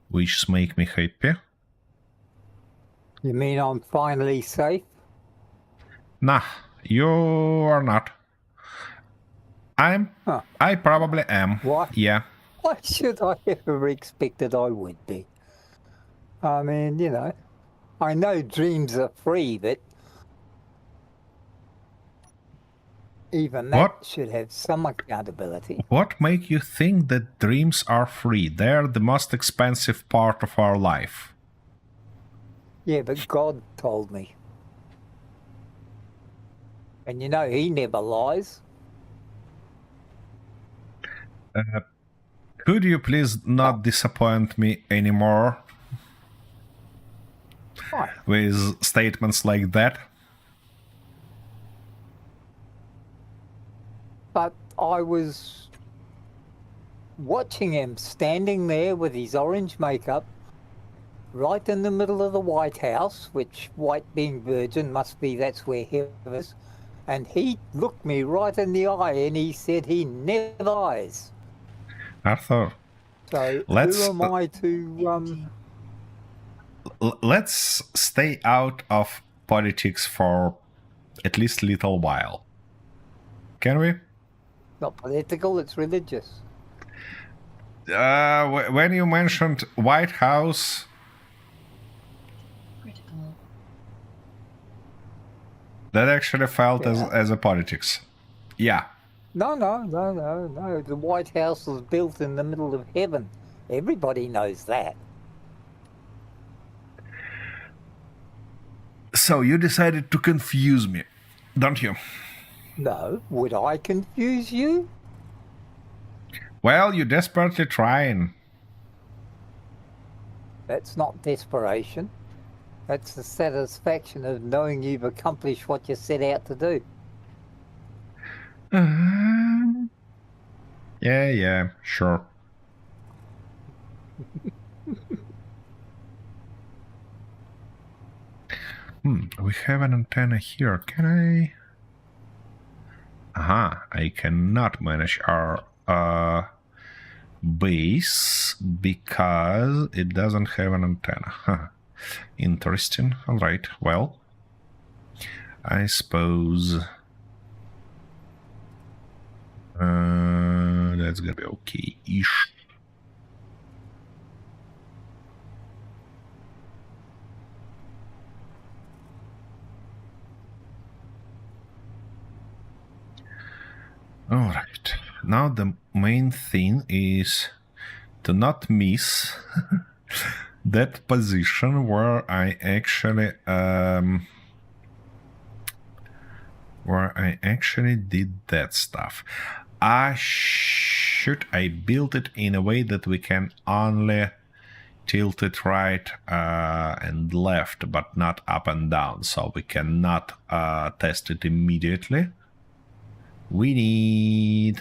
which makes me happy. You mean I'm finally safe? Nah, you are not. I probably am. What? Yeah. Why should I ever expected I would be? I mean, you know, I know dreams are free, but even that What should have some accountability. what make you think that dreams are free? They're the most expensive part of our life. Yeah, but God told me. And you know, he never lies. Could you please Oh, not disappoint me anymore why? with statements like that? But I was watching him standing there with his orange makeup right in the middle of the White House, which, white being virgin, must be that's where heaven is. And he looked me right in the eye and he said he never lies. Arthur, So who let's am I to let's stay out of politics for at least a little while. Can we? not political, it's religious. When you mentioned White House, Critical. that actually felt Yeah. as a politics. Yeah. No. The White House was built in the middle of heaven. Everybody knows that. So you decided to confuse me, don't you? No, would I confuse you? Well, you're desperately trying. That's not desperation. That's the satisfaction of knowing you've accomplished what you set out to do. Yeah, sure. We have an antenna here. Can I? Aha, I cannot manage our base because it doesn't have an antenna. Huh. Interesting. All right. Well, I suppose that's gonna be okay-ish. All right. Now the main thing is to not miss that position where I actually did that stuff. I built it in a way that we can only tilt it right and left, but not up and down, so we cannot test it immediately. We need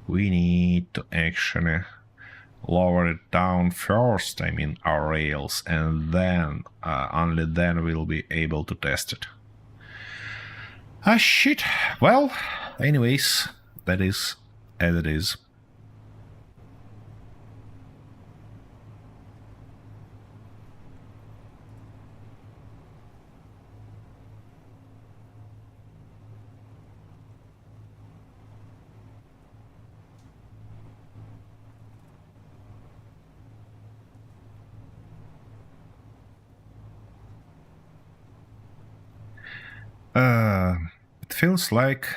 we need to actually lower it down first, I mean our rails, and then only then we'll be able to test it. Ah, shit. Well, anyways, that is as it is. It feels like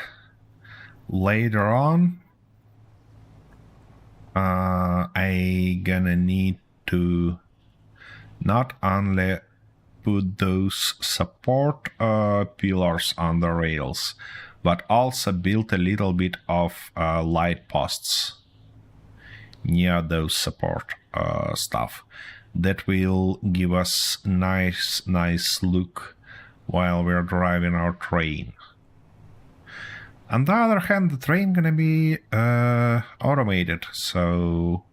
later on I gonna need to not only put those support pillars on the rails, but also build a little bit of light posts near those support stuff. That will give us nice look while we're driving our train. On the other hand, the train gonna be automated, so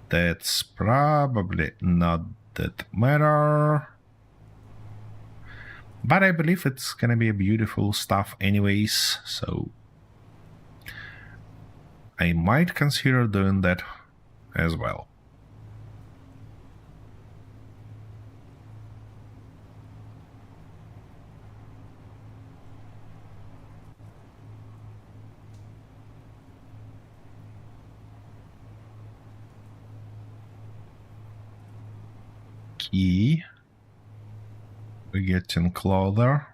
that's probably not that matter. But I believe it's gonna be a beautiful stuff anyways, so I might consider doing that as well. Okay. We're getting closer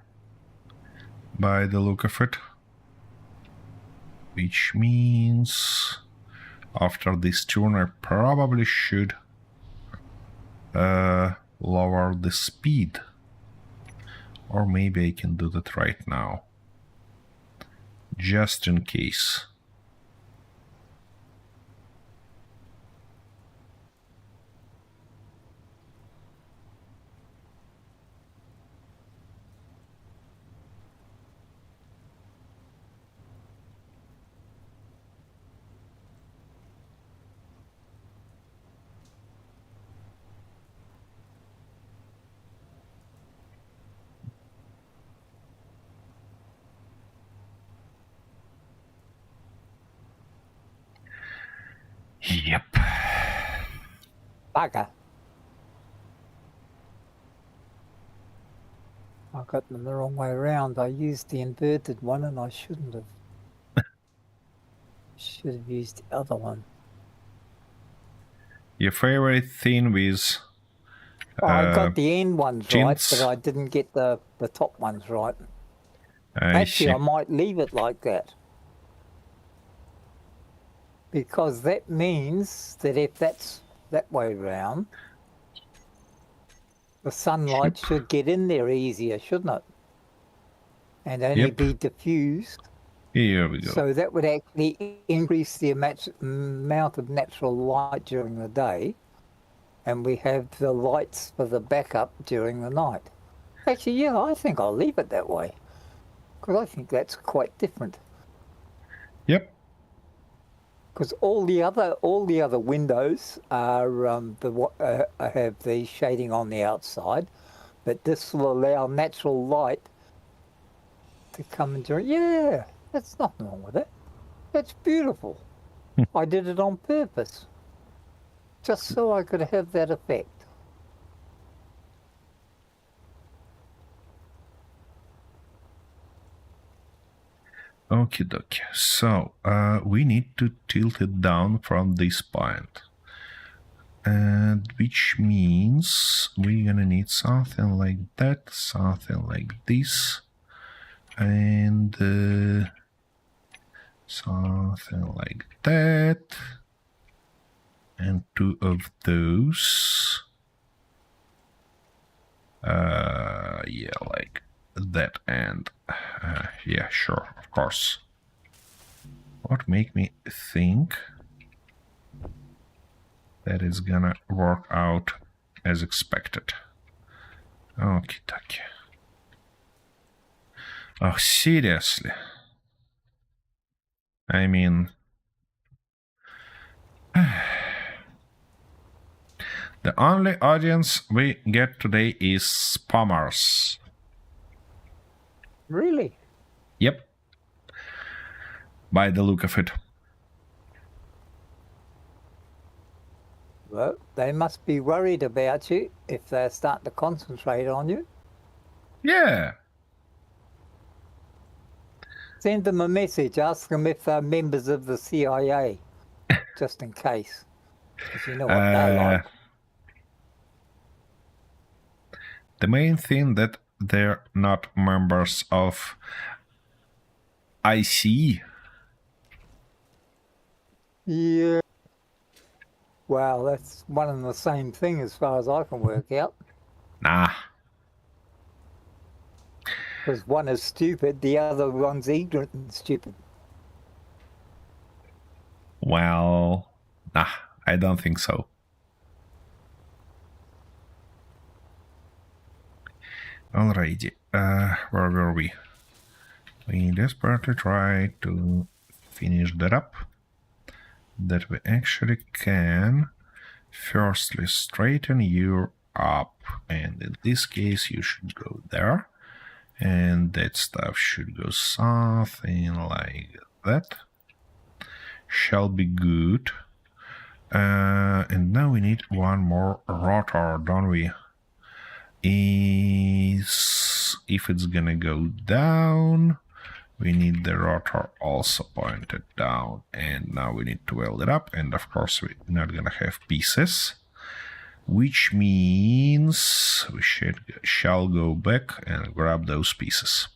by the look of it. Which means after this turn I probably should lower the speed. Or maybe I can do that right now. Just in case. Yep. Bugger. I got them the wrong way around. I used the inverted one and I shouldn't have. Should have used the other one. Your favorite thing with I got the end ones tints? right, but I didn't get the top ones right. I see. Actually, I might leave it like that. Because that means that if that's that way round, the sunlight should get in there easier, shouldn't it? And only Yep. be diffused. Here we go. So that would actually increase the amount of natural light during the day. And we have the lights for the backup during the night. Actually, yeah, I think I'll leave it that way. Because I think that's quite different. Yep. Because all the other windows are have the shading on the outside, but this will allow natural light to come into it. Yeah, that's nothing wrong with it. That's beautiful. I did it on purpose, just so I could have that effect. Okie dokie. So we need to tilt it down from this point. And which means we're gonna need something like that, something like this, and something like that, and two of those. Yeah, like that, and yeah, sure, of course. What make me think that is gonna work out as expected? Okay, dokie. Oh, seriously? I mean, the only audience we get today is spammers. Really? Yep. By the look of it. Well, they must be worried about you if they're starting to concentrate on you. Yeah. Send them a message, ask them if they're members of the CIA, just in case. Because you know what they're like. The main thing that they're not members of ICE. Yeah. Well, that's one and the same thing as far as I can work out. Nah. Because one is stupid, the other one's ignorant and stupid. Well, nah, I don't think so. Alrighty, where were we? We desperately try to finish that up. That we actually can firstly straighten you up, and in this case you should go there, and that stuff should go something like that. Shall be good. And now we need one more rotor, don't we? If it's gonna go down, we need the rotor also pointed down, and now we need to weld it up, and of course we're not gonna have pieces. which means we shall go back and grab those pieces.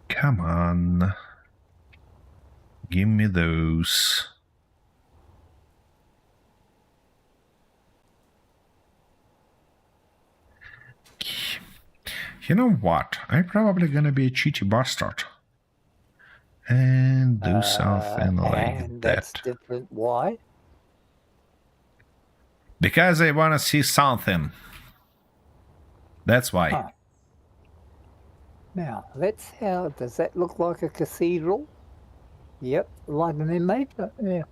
Come on. Give me those. You know what? I'm probably gonna be a cheaty bastard. And do something like and that. that's different. Why? Because I wanna see something. That's why. Huh. Now, does that look like a cathedral? Yep, like an inmate. Yeah. Yeah,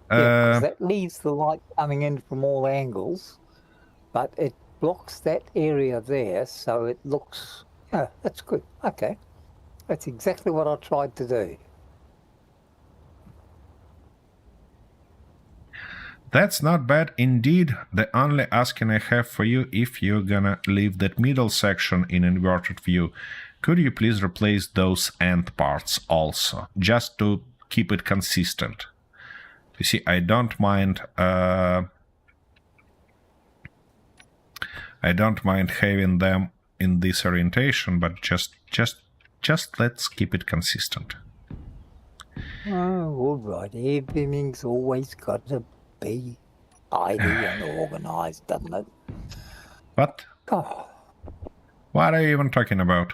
because that leaves the light coming in from all angles, but it blocks that area there, so it looks... Oh, that's good. Okay. That's exactly what I tried to do. That's not bad indeed. The only asking I have for you, if you're gonna leave that middle section in inverted view, could you please replace those end parts also, just to keep it consistent? You see, I don't mind having them in this orientation, but just let's keep it consistent. Oh, all right. Everything's always got to be tidy and organised, doesn't it? What? Oh. What are you even talking about?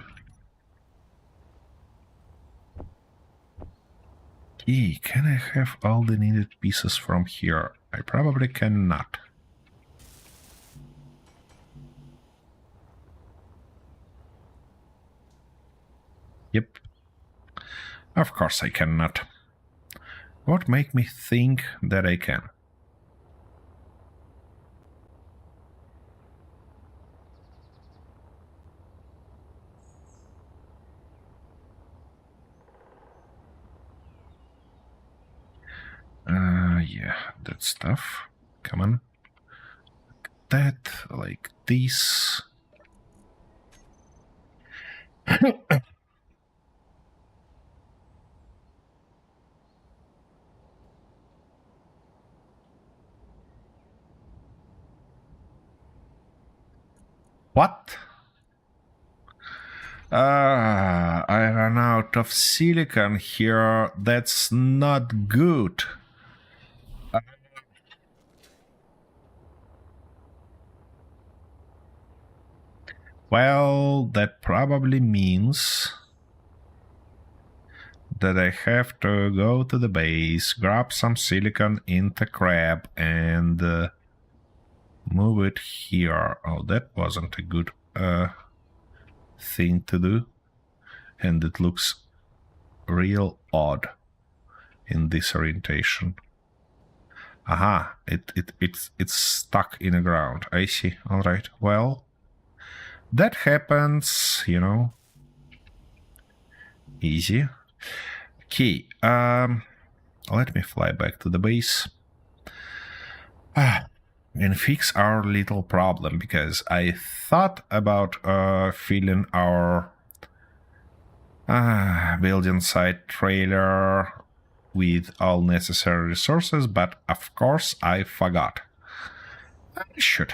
Can I have all the needed pieces from here? I probably cannot. Yep. Of course I cannot. What make me think that I can? Yeah, that stuff. Come on. Like that, like this. What? I ran out of silicon here. That's not good. Well, that probably means that I have to go to the base, grab some silicon in the crab, and move it here. Oh, that wasn't a good thing to do. And it looks real odd in this orientation. Aha, it's stuck in the ground. I see. All right. Well, that happens, you know. Easy. Okay. Let me fly back to the base. And fix our little problem, because I thought about filling our building site trailer with all necessary resources, but of course I forgot. I should.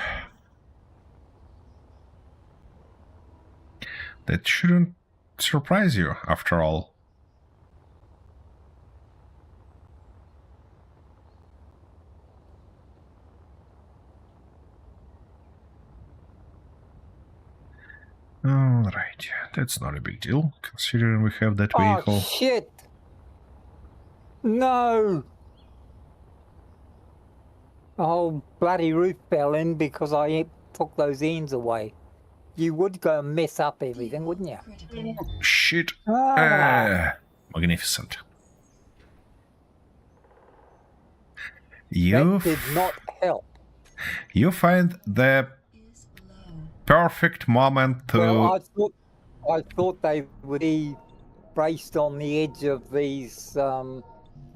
That shouldn't surprise you, after all. Alright, that's not a big deal, considering we have that vehicle. Oh, shit! No! The whole bloody roof fell in because I took those ends away. You would go and mess up everything, wouldn't you? Shit. Magnificent. That did not help. You find the perfect moment to... Well, I thought they would be braced on the edge of these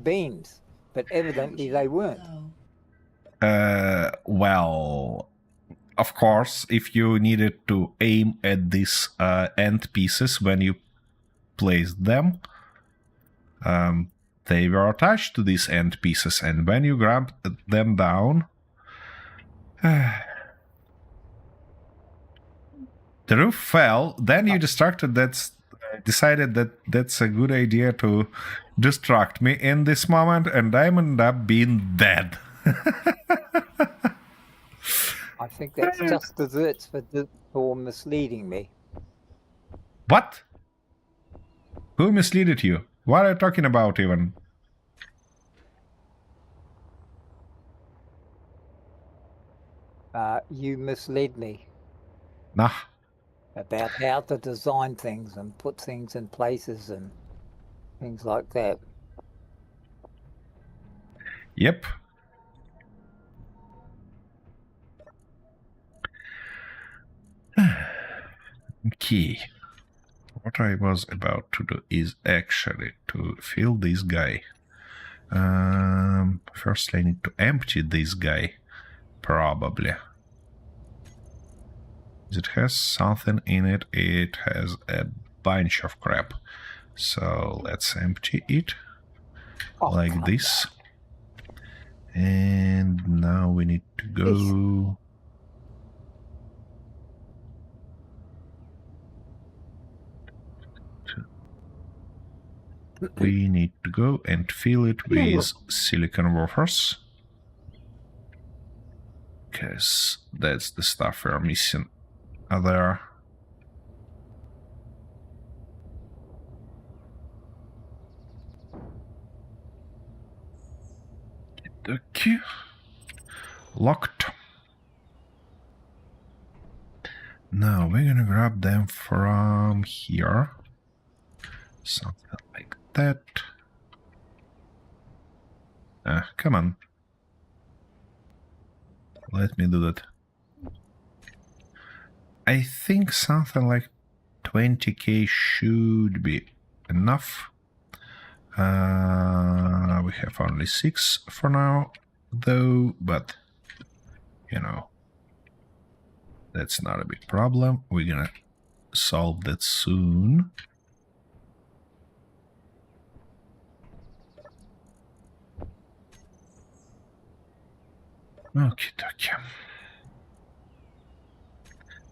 beams, but evidently they weren't. Well, of course, if you needed to aim at these end pieces when you placed them, they were attached to these end pieces, and when you grabbed them down, the roof fell. Then you decided that that's a good idea to distract me in this moment, and I ended up being dead. I think that's just desserts for misleading me. What? Who misleaded you? What are you talking about even? You misled me Nah. about how to design things and put things in places and things like that. Yep. Okay. What I was about to do is actually to fill this guy. First I need to empty this guy, probably. It has something in it. It has a bunch of crap. So let's empty it like this. And now we need to go... We need to go and fill it with silicon wafers. Because that's the stuff we're missing there. Okay. Locked. Now we're gonna grab them from here. Something like that. Come on. Let me do that. I think something like 20k should be enough. We have only 6 for now, though, but, you know, that's not a big problem. We're gonna solve that soon. Okay,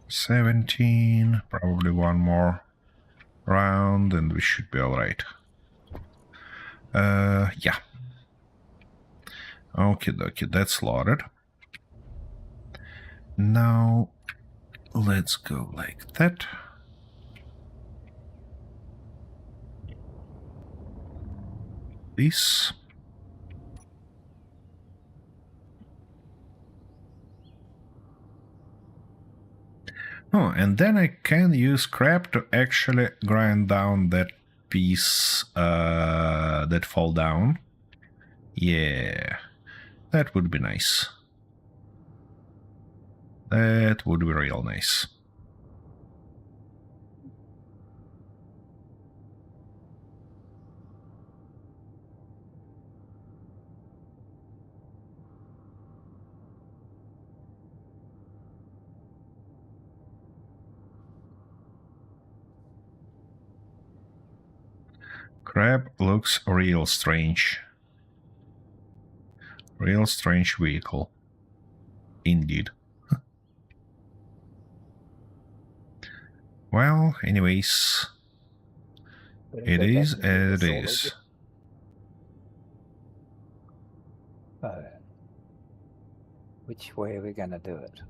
17, probably one more round, and we should be alright. Yeah. Okay, that's loaded. Now, let's go like that. This. Oh, and then I can use scrap to actually grind down that piece that fall down. Yeah, that would be nice. That would be real nice. Crab looks real strange. Real strange vehicle. Indeed. Well, anyways, it is as it is. Which way are we going to do it?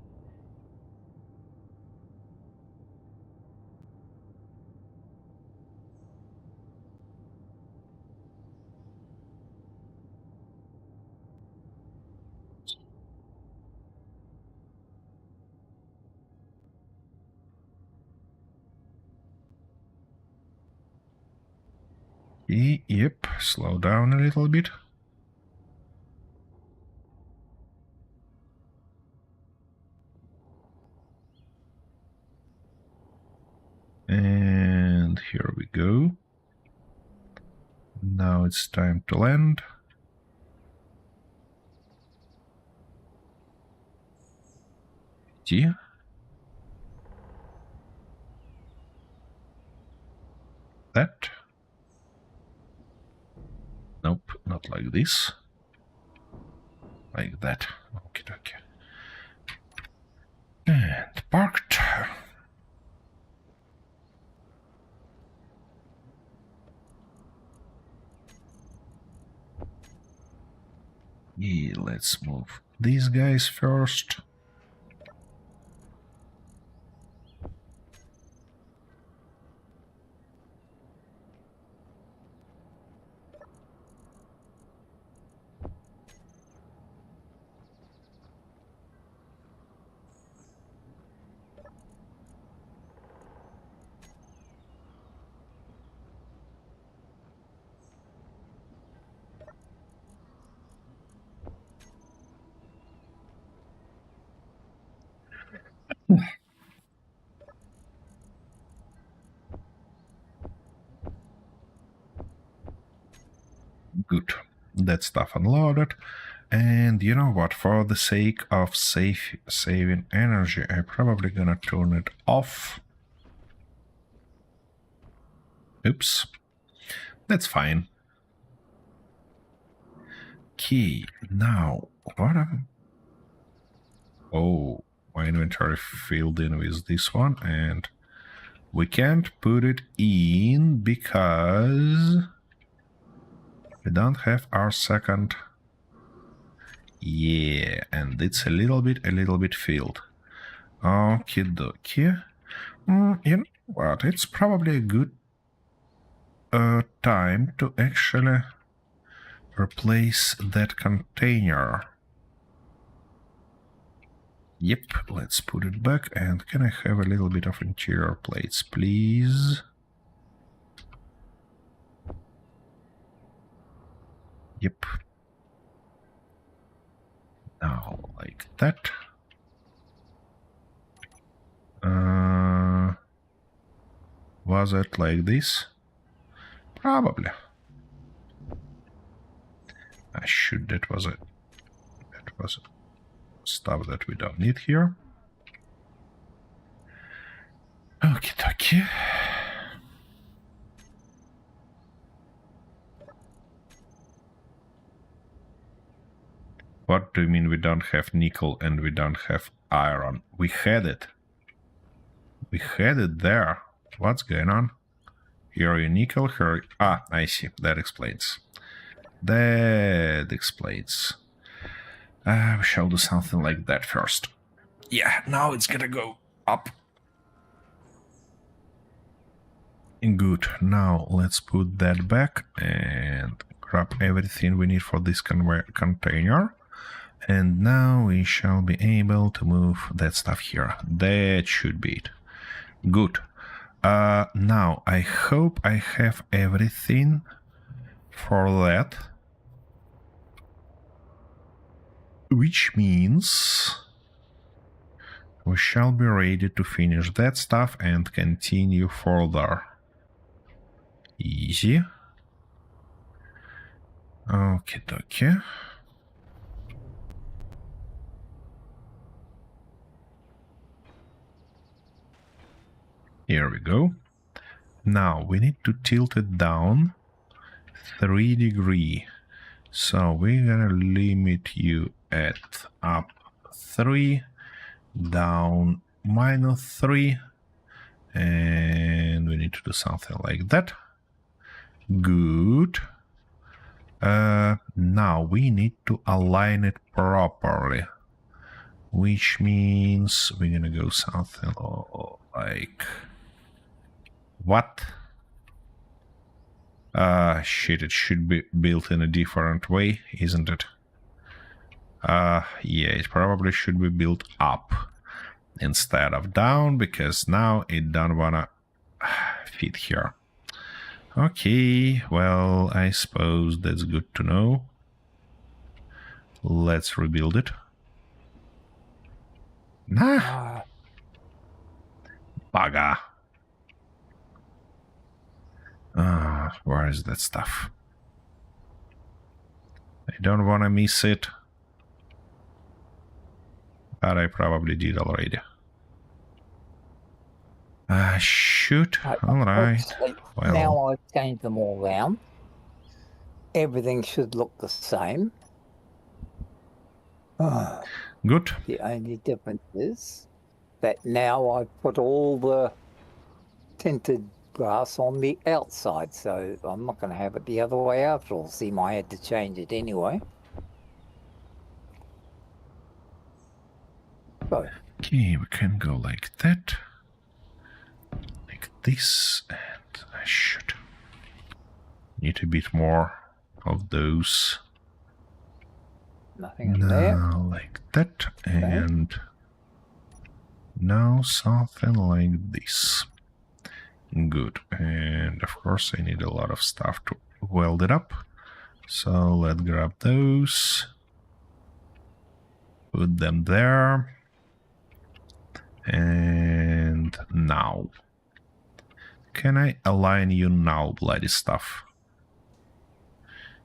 Yep, slow down a little bit. And here we go. Now it's time to land. See? That? Nope, not like this. Like that. Okay, okay. And parked. Yeah, let's move these guys first. Good. That stuff unloaded. And you know what? For the sake of saving energy, I'm probably gonna turn it off. Oops. That's fine. Okay, now what am... Oh, my inventory filled in with this one, and we can't put it in because we don't have our second. Yeah, and it's a little bit filled. Okie dokie. You know what? It's probably a good time to actually replace that container. Yep, let's put it back. And can I have a little bit of interior plates, please? Yep. Now, like that. Was it like this? Probably. That was it. That was stuff that we don't need here. Okie dokie. What do you mean we don't have nickel and we don't have iron? We had it. We had it there. What's going on? Here are your nickel, here... Ah, I see. That explains. That explains. We shall do something like that first. Yeah, now it's gonna go up. Good. Now let's put that back and grab everything we need for this container. And now we shall be able to move that stuff here. That should be it. Good. Now I hope I have everything for that. Which means we shall be ready to finish that stuff and continue further. Easy. Okay, dokie. Here we go. Now we need to tilt it down 3 degrees. So we're gonna limit you at up 3, down -3, and we need to do something like that. Good. Now we need to align it properly, which means we're gonna go something like... What? Shit, it should be built in a different way, isn't it? Yeah, it probably should be built up instead of down, because now it don't wanna fit here. Okay, well, I suppose that's good to know. Let's rebuild it. Nah. Bugger. Where is that stuff? I don't want to miss it. But I probably did already. Shoot. Alright. Well, Now I've changed them all round. Everything should look the same. good. The only difference is that now I've put all the tinted brass on the outside, so I'm not going to have it the other way after all. See, I had to change it anyway. So, Okay, we can go like that. Like this. And I should need a bit more of those. nothing in there. Now like that. And now something like this. Good. And of course I need a lot of stuff to weld it up. So let's grab those. Put them there. And now. Can I align you now, bloody stuff?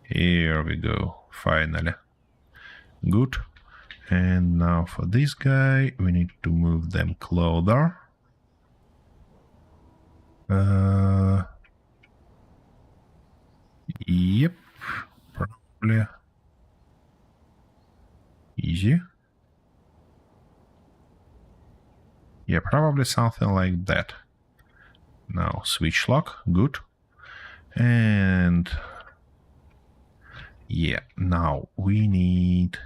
Here we go. Finally. Good. And now for this guy, we need to move them closer. Yep. Probably. Easy. Yeah, probably something like that. Now, switch lock. Good. And yeah, now we need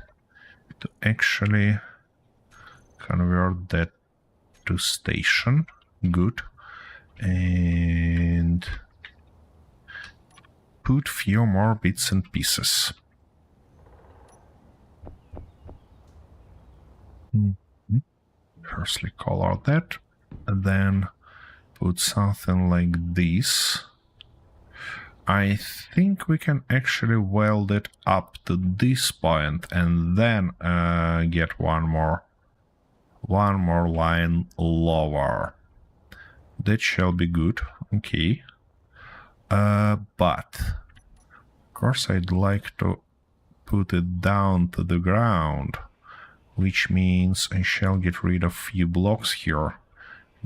to actually convert that to station. Good. And put few more bits and pieces. Firstly color that, and then put something like this. I think we can actually weld it up to this point and then get one more line lower. That shall be good. Okay. But of course I'd like to put it down to the ground, which means I shall get rid of few blocks here,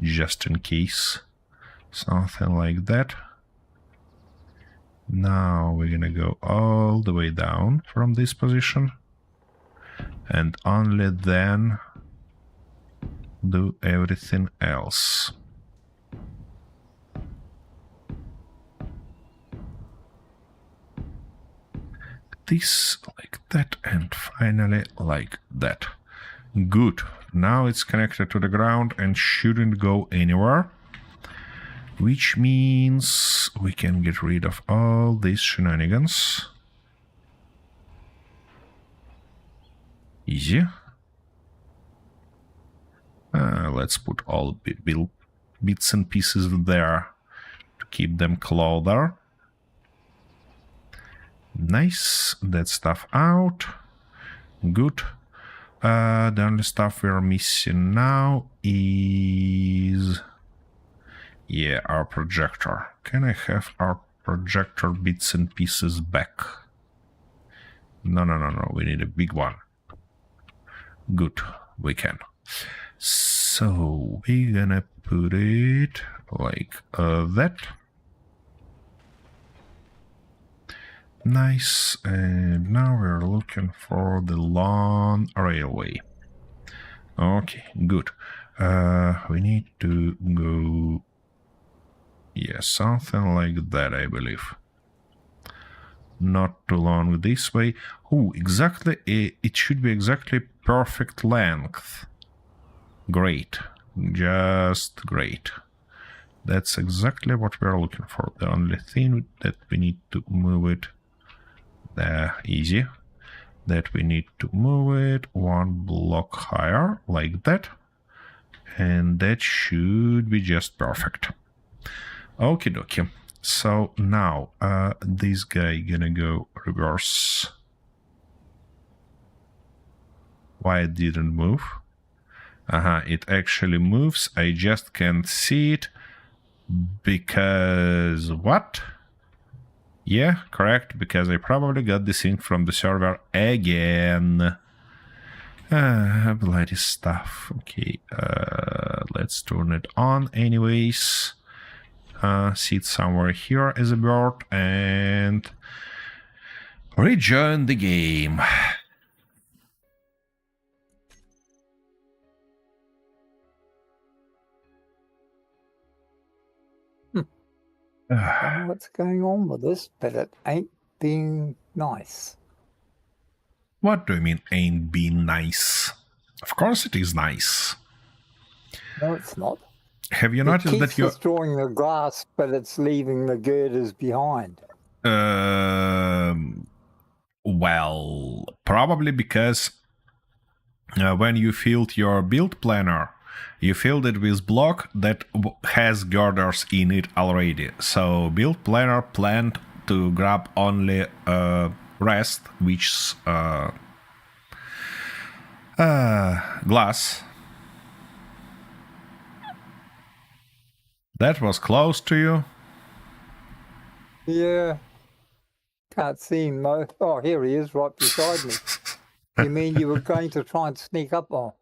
just in case. Something like that. Now we're gonna go all the way down from this position, and only then do everything else. This like that, and finally like that. Good. Now it's connected to the ground and shouldn't go anywhere, which means we can get rid of all these shenanigans. Easy. Let's put all bits and pieces there to keep them closer. Nice. That stuff out. Good. The only stuff we're missing now is... yeah, our projector. Can I have our projector bits and pieces back? No. We need a big one. Good. We can. So we're gonna put it like that. Nice. And now we're looking for the long railway. Okay, good. We need to go... yeah, something like that, I believe. Not too long this way. Oh, exactly. It should be exactly perfect length. Great. Just great. That's exactly what we're looking for. The only thing that we need to move it easy. That we need to move it one block higher, like that. And that should be just perfect. Okie dokie. So now this guy gonna go reverse. Why it didn't move? It actually moves. I just can't see it because what? Yeah, correct, because I probably got the sync from the server again. Bloody stuff. Okay, let's turn it on anyways. Sit somewhere here as a bird and rejoin the game. I don't know what's going on with this, but it ain't being nice. What do you mean ain't being nice? Of course it is nice. No, it's not. Have you It noticed keeps that you... destroying the glass, but it's leaving the girders behind. Well, probably because when you filled your build planner, you filled it with block that has girders in it already. So build planner planned to grab only rest, which is glass. That was close to you. Yeah. Can't see him though. Oh, here he is, right beside me. You mean you were going to try and sneak up on?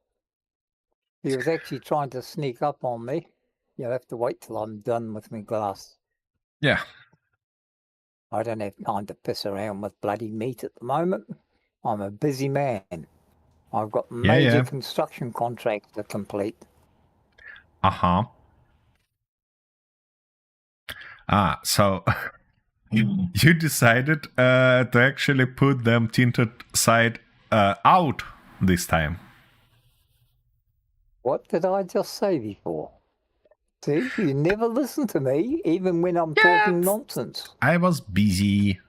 He was actually trying to sneak up on me. You'll have to wait till I'm done with my glass. Yeah. I don't have time to piss around with bloody meat at the moment. I'm a busy man. I've got major construction contracts to complete. So you decided to actually put them tinted side out this time. What did I just say before? See, you never listen to me, even when I'm talking nonsense. I was busy.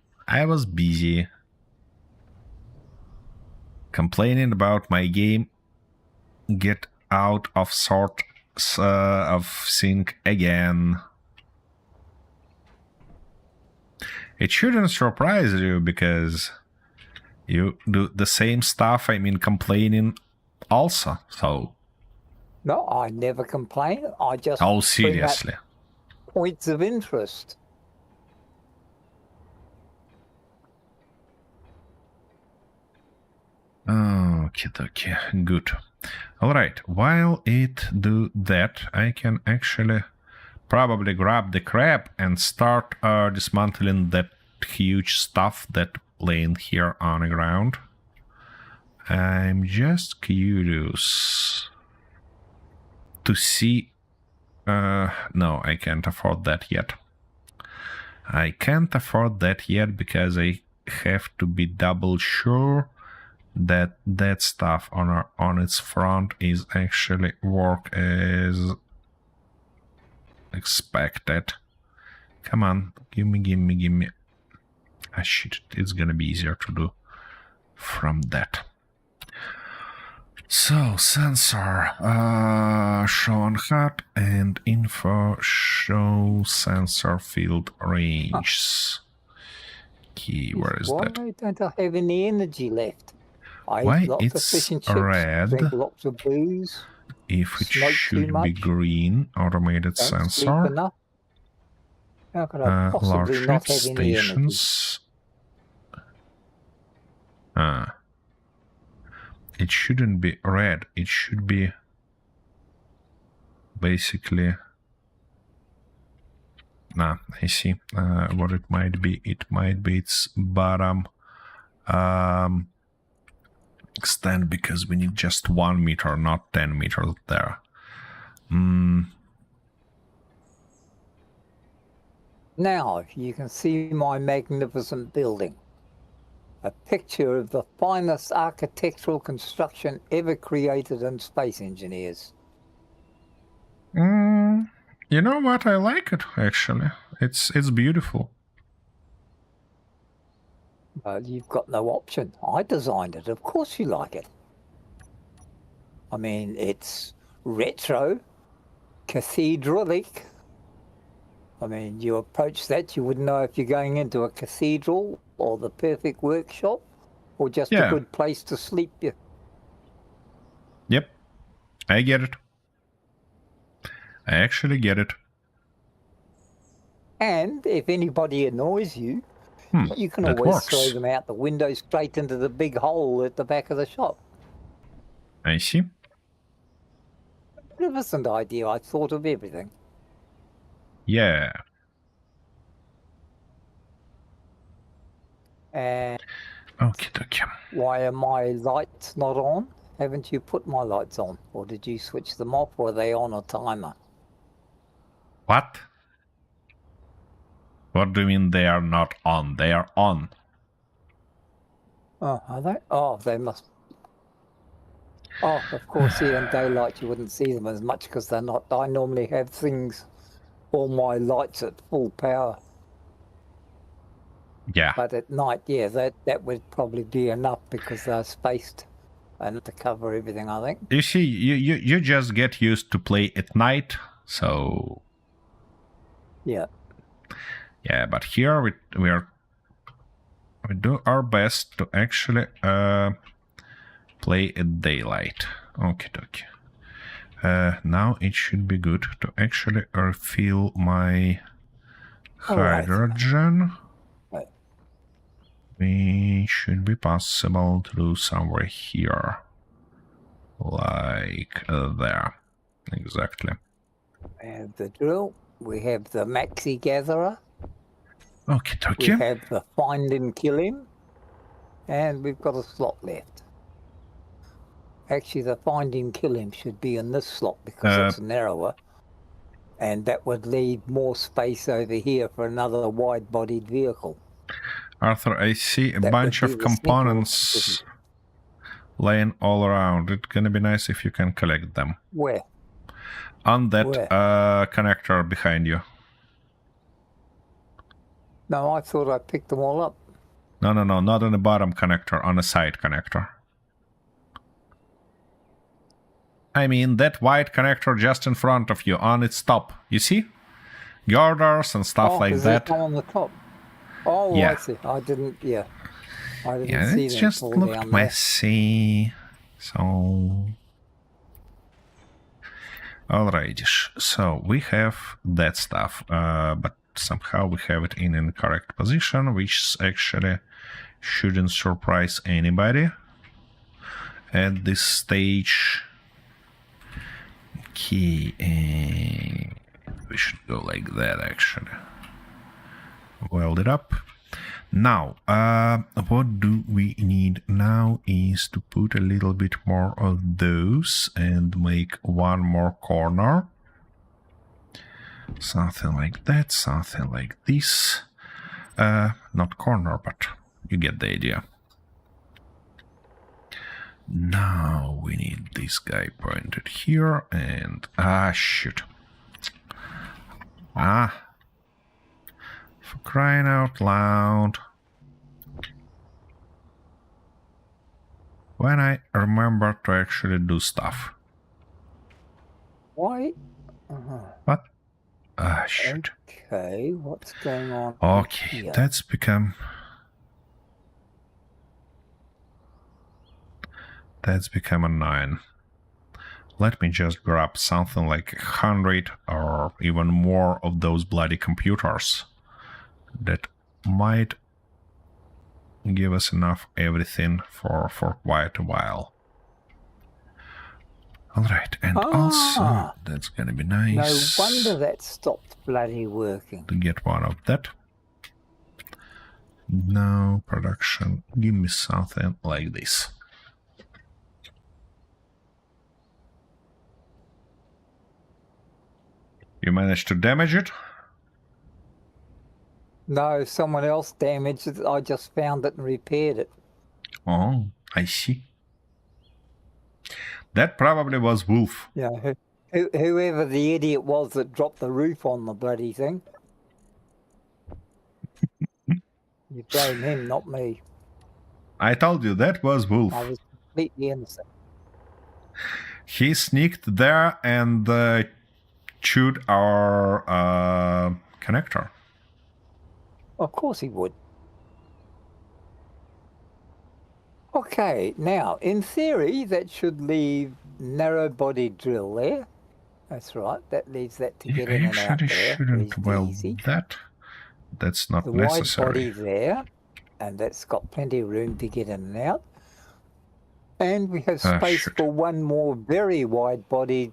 Complaining about my game. Get out of sort of sync again. It shouldn't surprise you because you do the same stuff. I mean, complaining also. So. No, I never complain. I just seriously. Bring up points of interest. Okay, good. All right. While it do that, I can actually probably grab the crab and start dismantling that huge stuff that laying here on the ground. I'm just curious to see. No, I can't afford that yet. Because I have to be double sure that that stuff on its front is actually work as expected. Come on, give me. Ah shit, it's gonna be easier to do from that. So sensor show on HUD and info show sensor field range. Okay, where is that? Why don't I have any energy left? Why eat lots of it's fish and chips, red? drink lots of booze. If it should be green, automated sensor. How could I possibly not have any stations. It shouldn't be red. It should be basically. Nah, I see. What it might be. It might be its bottom extent because we need just 1 meter, not 10 meters there. Now you can see my magnificent building. A picture of the finest architectural construction ever created in Space Engineers. You know what? I like it actually. It's beautiful. But you've got no option. I designed it. Of course you like it. I mean, it's retro, cathedralic. I mean, you approach that, you wouldn't know if you're going into a cathedral or the perfect workshop or just a good place to sleep. Yep, I get it. I actually get it. And if anybody annoys you, you can always throw them out the window straight into the big hole at the back of the shop. I see. Magnificent idea. I thought of everything. Yeah. And Okie dokie. why are my lights not on? Haven't you put my lights on? Or did you switch them off? Or are they on a timer? What? What do you mean they are not on? They are on. Oh, are they? Oh, they must. Oh, of course, here in daylight you wouldn't see them as much because they're not. I normally have all my lights at full power. Yeah. But at night, yeah, that would probably be enough because they're spaced and to cover everything, I think. You see, you just get used to play at night, so Yeah. yeah. But here we do our best to actually play at daylight. Okie dokie. Now it should be good to actually refill my hydrogen. Right. We should be possible to do somewhere here. Like there. Exactly. We have the drill. We have the maxi gatherer. Okie We dokie. have the find and kill him. And we've got a slot left. Actually, the find and kill him should be in this slot because it's narrower. And that would leave more space over here for another wide-bodied vehicle. Arthur, I see a That bunch would be of the components laying all around. It's gonna be nice if you can collect them. Where? On that Where? connector behind you. No, I thought I picked them all up. No, not on the bottom connector, on the side connector. I mean, that white connector just in front of you, on its top. You see? Girders and stuff like that. On the top. Oh, Yeah. I see. I didn't, I didn't Yeah, see it them just fall looked down there. messy. So... Alrighty, so we have that stuff, but somehow we have it in incorrect position, which actually shouldn't surprise anybody at this stage. Okay, we should go like that actually. Weld it up. Now, what do we need now is to put a little bit more of those and make one more corner. Something like that, something like this. Not corner, but you get the idea. Now we need this guy pointed here and... shoot. For crying out loud. When I remember to actually do stuff. Why? What? Shoot. Okay, what's going on? Okay, here? that's become annoying. Let me just grab something like 100 or even more of those bloody computers. That might give us enough everything for quite a while. Alright, and also, that's gonna be nice. No wonder that stopped bloody working. To get one of that. Now, production, give me something like this. You managed to damage it? No, someone else damaged it. I just found it and repaired it. Oh, I see. That probably was Wolf. Yeah, whoever the idiot was that dropped the roof on the bloody thing. You blame him, not me. I told you that was Wolf. I was completely innocent. He sneaked there and chewed our connector. Of course he would. Okay, now, in theory, that should leave narrow-bodied drill there. That's right, that leaves that to get in and out Actually there. shouldn't weld Easy. that. That's not The necessary. wide body there, and that's got plenty of room to get in and out. And we have space shoot. for one more very wide-bodied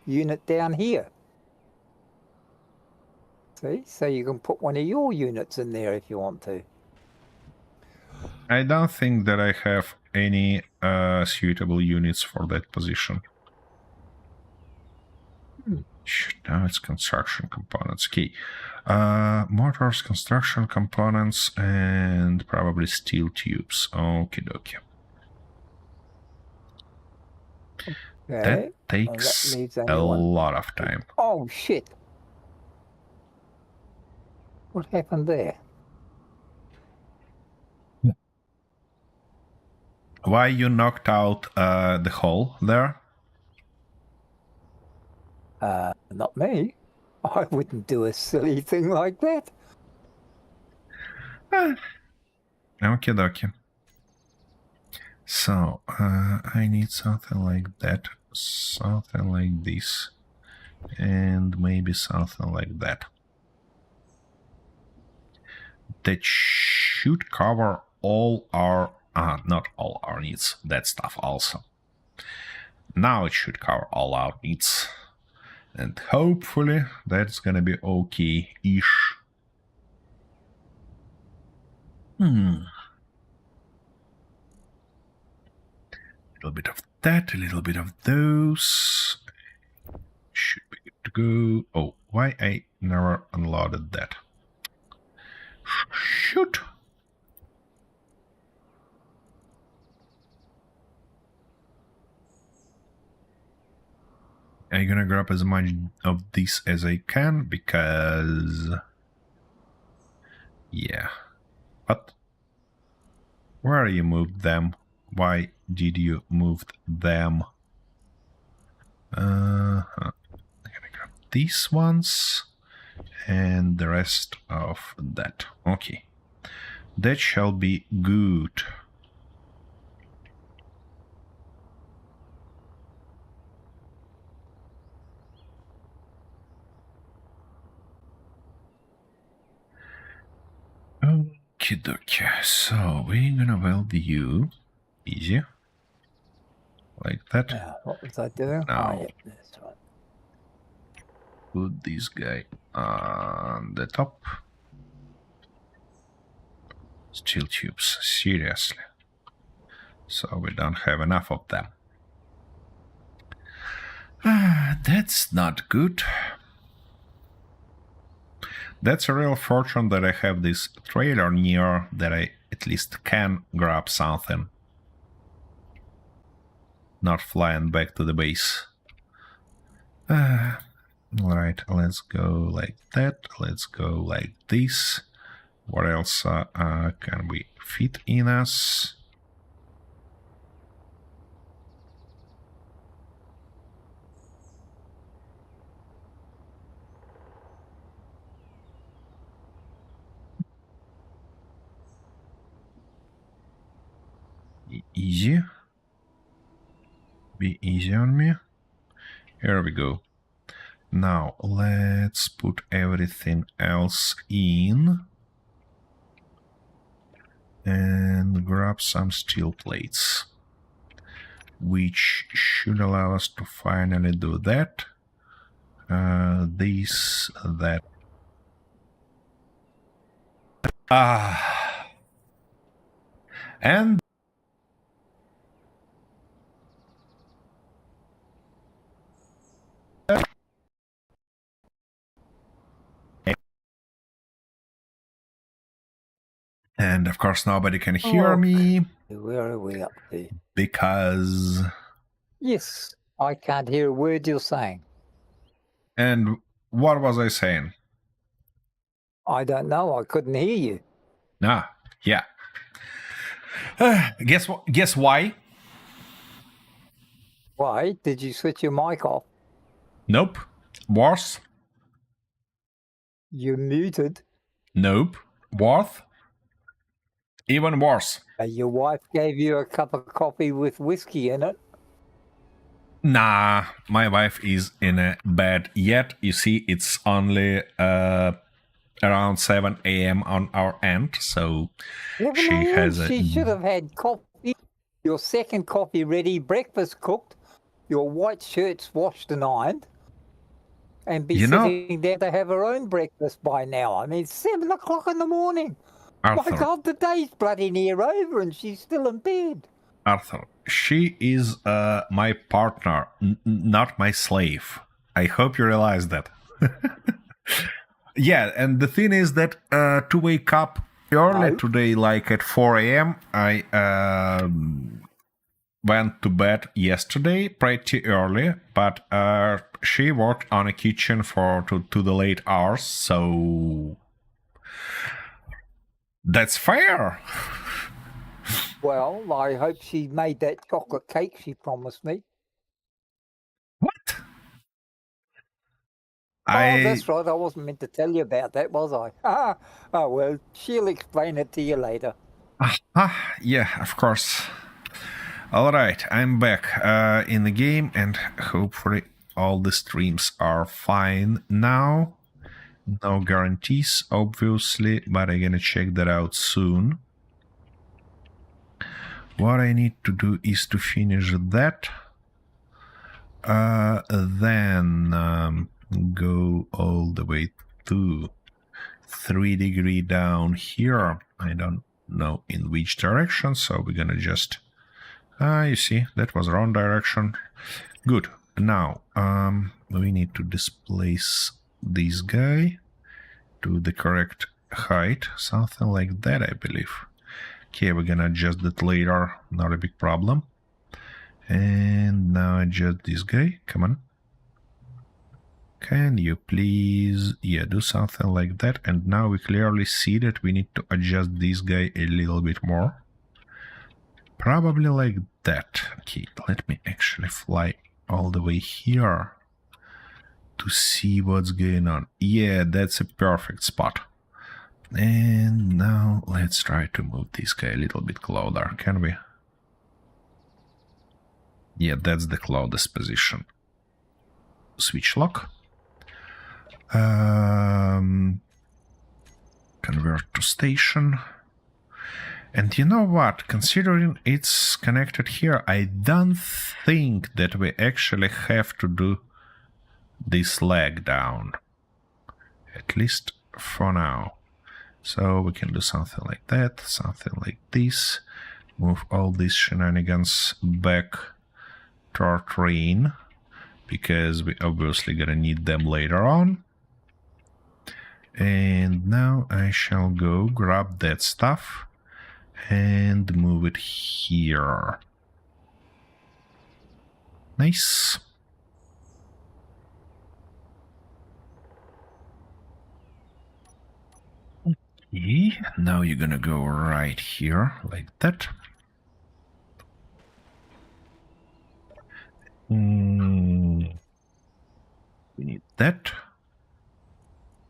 unit down here. See? So you can put one of your units in there if you want to. I don't think that I have any suitable units for that position. Shoot, now it's construction components. Okay. Motors, construction components, and probably steel tubes. Okie dokie. Okay. That takes that leaves a only one. lot of time. Oh, shit. What happened there? Why you knocked out the hole there? Not me. I wouldn't do a silly thing like that. Okie dokie. So, I need something like that, something like this, and maybe something like that. That should cover all our, not all our needs, that stuff also. Now it should cover all our needs. And hopefully that's gonna be okay-ish. A little bit of that, a little bit of those. Should be good to go. Oh, why I never unloaded that? Shoot! I'm gonna grab as much of this as I can because... yeah. But where you moved them? Why did you move them? I'm gonna grab these ones and the rest of that. Okay. That shall be good. Okie dokie. So we're gonna weld you. Easy. Like that. Now, what was I doing? Now. Oh, yeah, that's right. Put this guy on the top. Steel tubes, seriously. So we don't have enough of them. That's not good. That's a real fortune that I have this trailer near, that I at least can grab something. Not flying back to the base. Alright, let's go like that. Let's go like this. What else can we fit in us? Easy. Be easy on me. Here we go. Now let's put everything else in and grab some steel plates, which should allow us to finally do that. This, that. And of course nobody can hear me. Where are we up to? Because... yes, I can't hear a word you're saying. And what was I saying? I don't know. I couldn't hear you. Yeah. Guess why? Why? Did you switch your mic off? Nope. Worse? You're muted. Nope. Worse? Even worse. Your wife gave you a cup of coffee with whiskey in it. Nah, my wife is in a bed yet. You see, it's only around 7 a.m. on our end, so she has a... She should have had coffee. your second coffee ready, breakfast cooked, your white shirts washed and ironed, and be You know, sitting there to have her own breakfast by now. I mean, it's 7 o'clock in the morning. My Arthur, God, the day's bloody near over and she's still in bed. Arthur, she is my partner, not my slave. I hope you realize that. Yeah, and the thing is that to wake up early No. today, like at 4 a.m., I went to bed yesterday pretty early, but she worked on a kitchen to the late hours, so that's fair. Well, I hope she made that chocolate cake she promised me. What? Oh, that's right. I wasn't meant to tell you about that, was I? Oh, well, she'll explain it to you later. Yeah, of course. All right, I'm back in the game, and hopefully all the streams are fine now. No guarantees, obviously, but I'm gonna check that out soon. What I need to do is to finish that. Then go all the way to 3 degrees down here. I don't know in which direction, so we're gonna just... you see, that was wrong direction. Good. Now, we need to displace this guy to the correct height. Something like that, I believe. Okay, we're gonna adjust that later. Not a big problem. And now adjust this guy. Come on. Can you please, yeah, do something like that? And now we clearly see that we need to adjust this guy a little bit more. Probably like that. Okay, let me actually fly all the way here to see what's going on. Yeah, that's a perfect spot. And now let's try to move this guy a little bit closer, can we? Yeah, that's the closest position. Switch lock. Convert to station. And you know what? Considering it's connected here, I don't think that we actually have to do this leg down. At least for now. So we can do something like that, something like this. Move all these shenanigans back to our train, because we obviously gonna need them later on. And now I shall go grab that stuff and move it here. Nice. Okay, now you're gonna go right here, like that. We need that.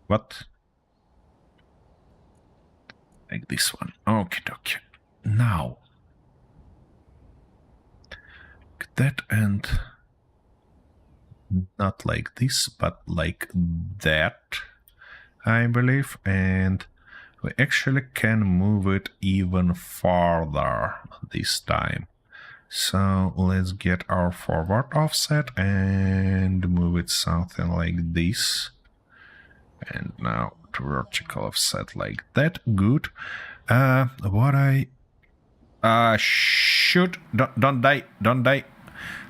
What? Like this one. Okay, okay. Now. That, and not like this, but like that, I believe. And we actually can move it even farther this time. So let's get our forward offset and move it something like this. And now to vertical offset like that. Good. What I shoot, don't die.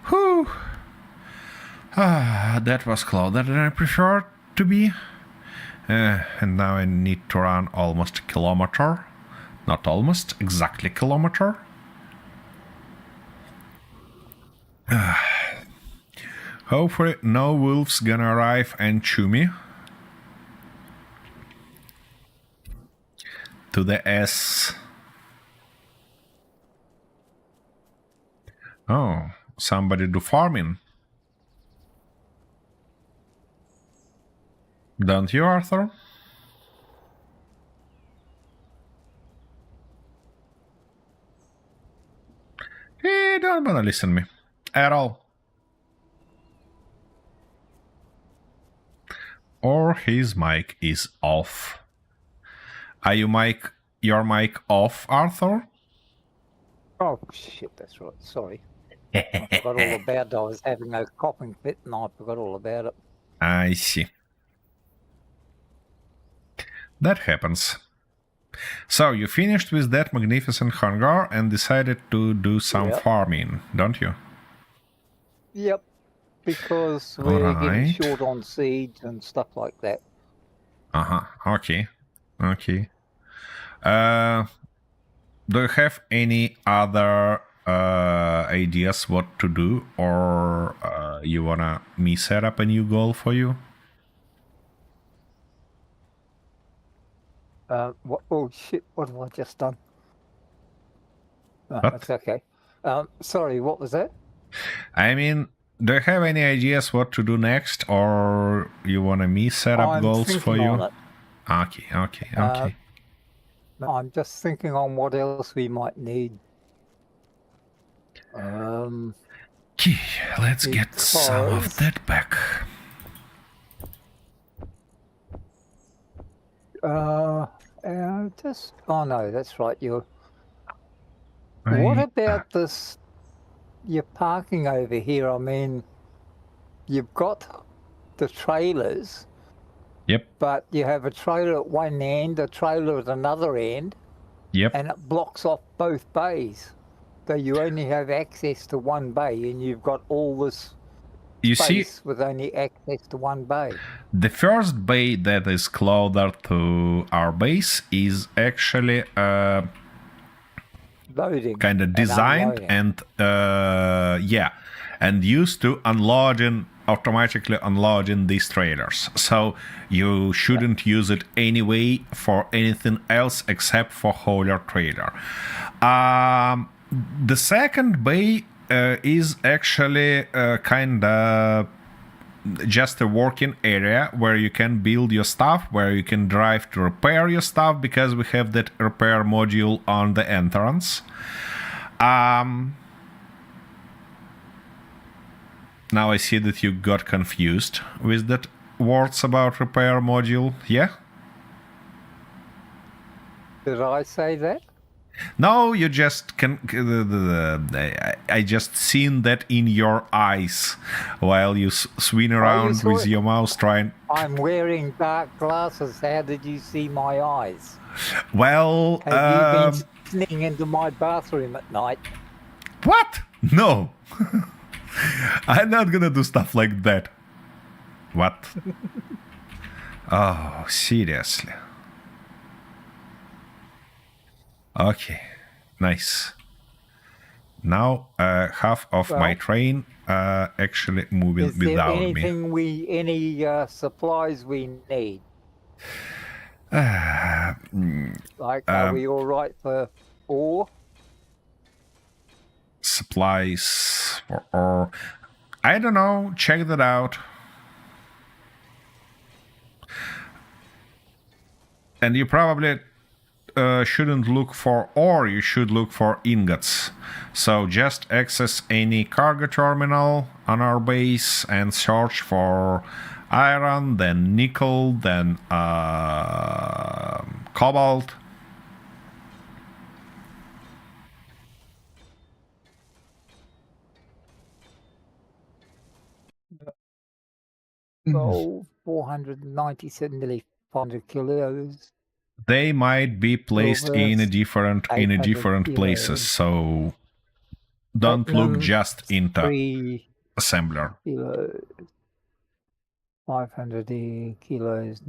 Whew. That was closer than I preferred to be. And now I need to run almost a kilometer. Not almost, exactly a kilometer. Hopefully no wolves gonna arrive and chew me. To the S. Oh, somebody do farming. Don't you, Arthur? He don't wanna listen to me at all. Or his mic is off. Are your mic off, Arthur? Oh, shit, that's right. Sorry. I forgot all about it. I was having a coughing fit and I forgot all about it. I see. That happens. So you finished with that magnificent hangar and decided to do some Yep. farming, don't you? Yep. Because we're getting Alright. short on seeds and stuff like that. Uh-huh. Okay. Okay. Do you have any other ideas what to do, or you wanna me set up a new goal for you? What? Oh, shit, what have I just done? Oh, What? that's okay. Sorry, what was that? I mean, do you have any ideas what to do next, or you wanna me set up I'm goals for thinking you? on it. Okay, okay, Uh, okay. I'm just thinking on what else we might need. Okay, let's get some of Because- that back. Just, oh no, that's right. What I- about this? You're parking over here. I mean, you've got the trailers, Yep, but you have a trailer at one end, a trailer at another end, yep. and it blocks off both bays. So you only have access to one bay, and you've got all this You see, space with only access to one bay. the first bay that is closer to our base is actually Loading. kind of and designed unloading. and used to automatically unloading these trailers. So you shouldn't use it anyway for anything else except for hauler trailer. The second bay is actually kind of just a working area where you can build your stuff, where you can drive to repair your stuff, because we have that repair module on the entrance. Now I see that you got confused with that words about repair module. Yeah? Did I say that? No, you just can. I just seen that in your eyes while you swing around saw with it. your mouse trying. I'm wearing dark glasses. How did you see my eyes? Well, Have you been sneaking into my bathroom at night? what? No. I'm not gonna do stuff like that. What? Oh, seriously. Okay, nice. Now half of my train actually moving Is there without me. anything any supplies we need? Like, are we all right for ore? Supplies or I don't know. Check that out. And you probably shouldn't look for ore, you should look for ingots. So just access any cargo terminal on our base and search for iron, then nickel, then cobalt. Oh, 497, nearly 500 kilos. They might be placed Over in a different 800 places, kilos. so don't look Platinum, just into 3 assembler. kilos. 500 kilos.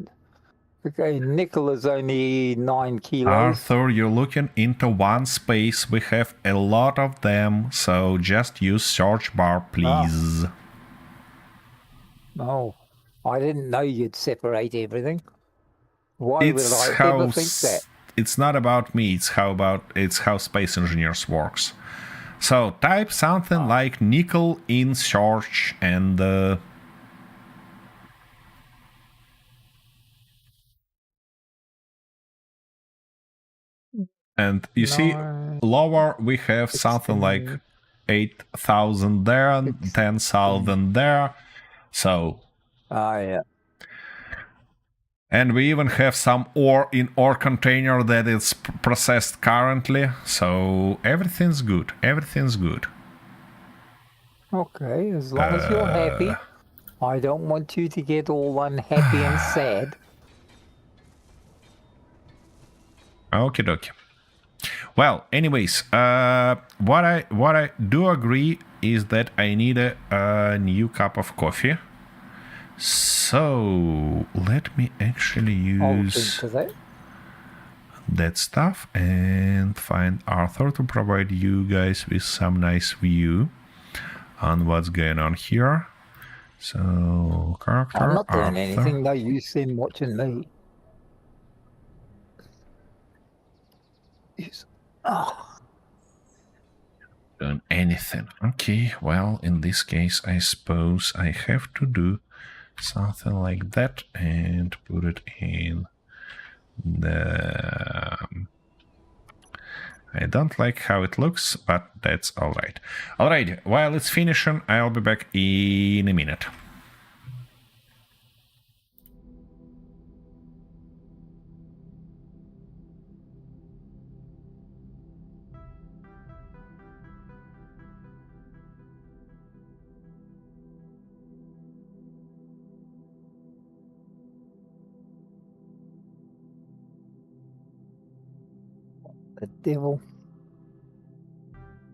Okay, nickel is only 9 kilos. Arthur, you're looking into one space. We have a lot of them, so just use search bar, please. Oh, I didn't know you'd separate everything. Why would I ever think that? It's not about me. It's how Space Engineers works. So type something like nickel in search and. And you see, lower we have something like 8,000 there, 10,000 there. So. Yeah. And we even have some ore in ore container that is processed currently. So everything's good. Everything's good. Okay, as long as you're happy. I don't want you to get all unhappy and sad. Okie dokie. Well, anyways, what I do agree is that I need a new cup of coffee. So let me actually I'll use think of that. that stuff and find Arthur to provide you guys with some nice view on what's going on here. So character I'm not doing Arthur. anything. No use in watching me. Yes. Oh, Done anything. Okay, well, in this case, I suppose I have to do something like that and put it in the... I don't like how it looks, but that's alright. Alright, while it's finishing, I'll be back in a minute. the devil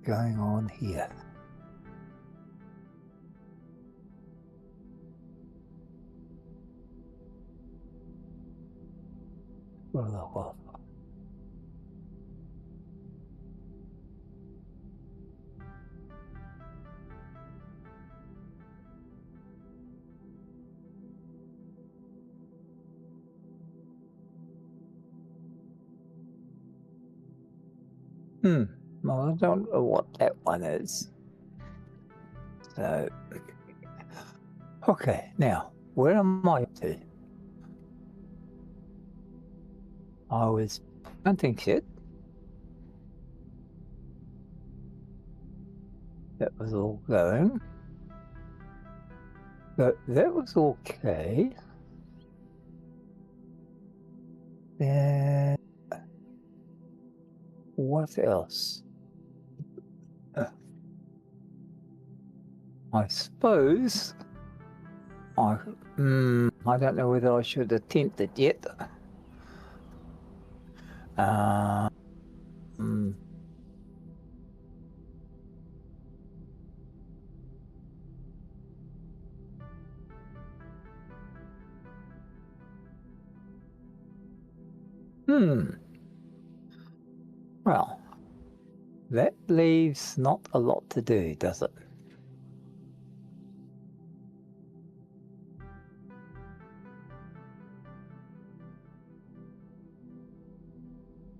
going on here. Well, well, I don't know what that one is. So, okay, now, where am I to? I was planting shit. That was all going. But that was okay. Then, what else? I suppose I don't know whether I should attempt it yet. Well, that leaves not a lot to do, does it?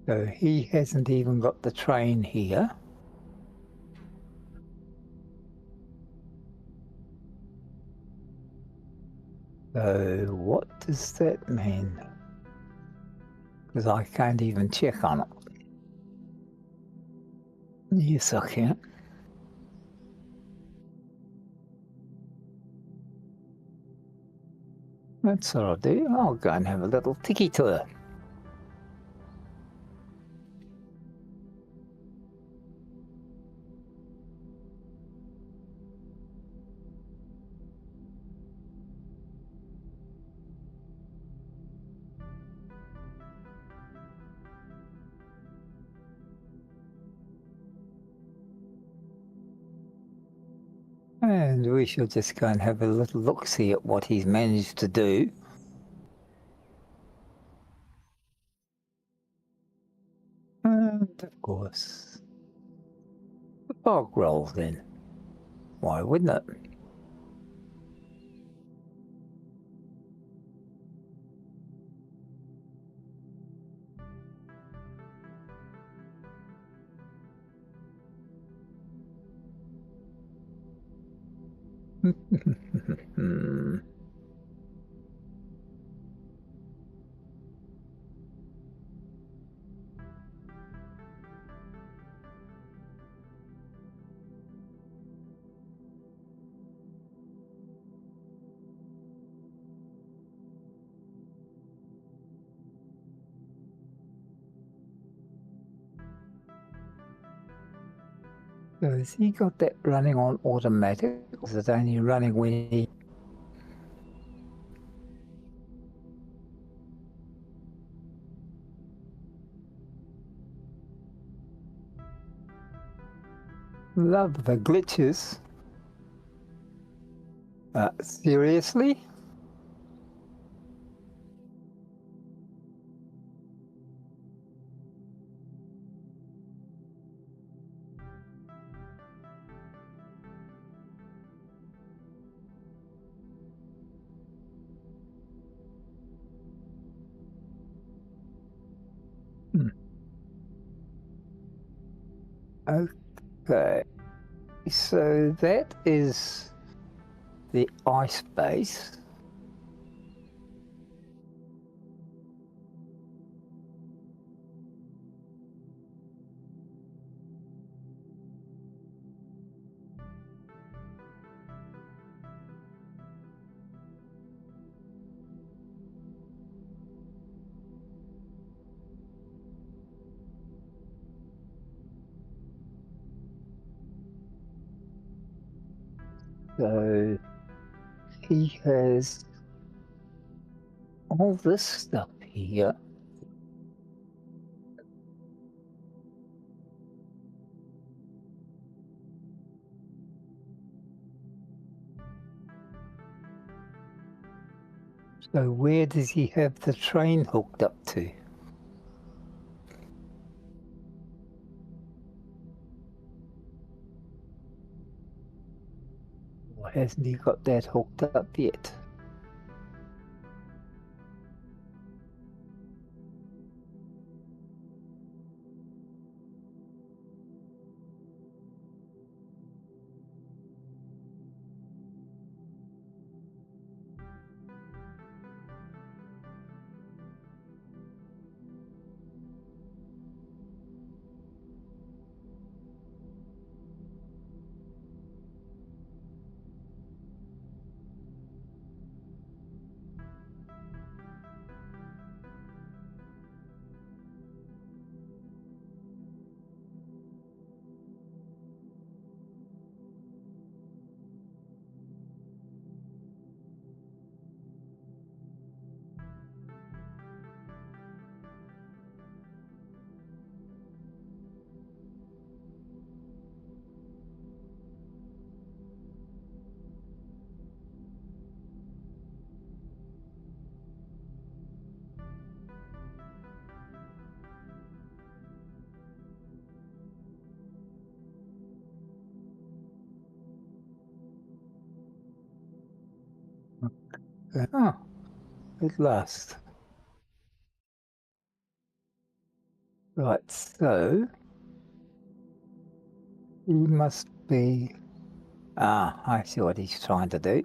So he hasn't even got the train here. So what does that mean? Because I can't even check on it. Yes, I can. That's what I'll do. I'll go and have a little tiki tour. And we shall just go and have a little look-see at what he's managed to do. And of course, the bog roll then. Why wouldn't it? So has he got that running on automatic? Or is it only running when he... Love the glitches. Seriously? Okay. So that is the ice base. So he has all this stuff here. So where does he have the train hooked up to? Or hasn't he got that hooked up yet? Oh, at last. Right, so he must be... Ah, I see what he's trying to do.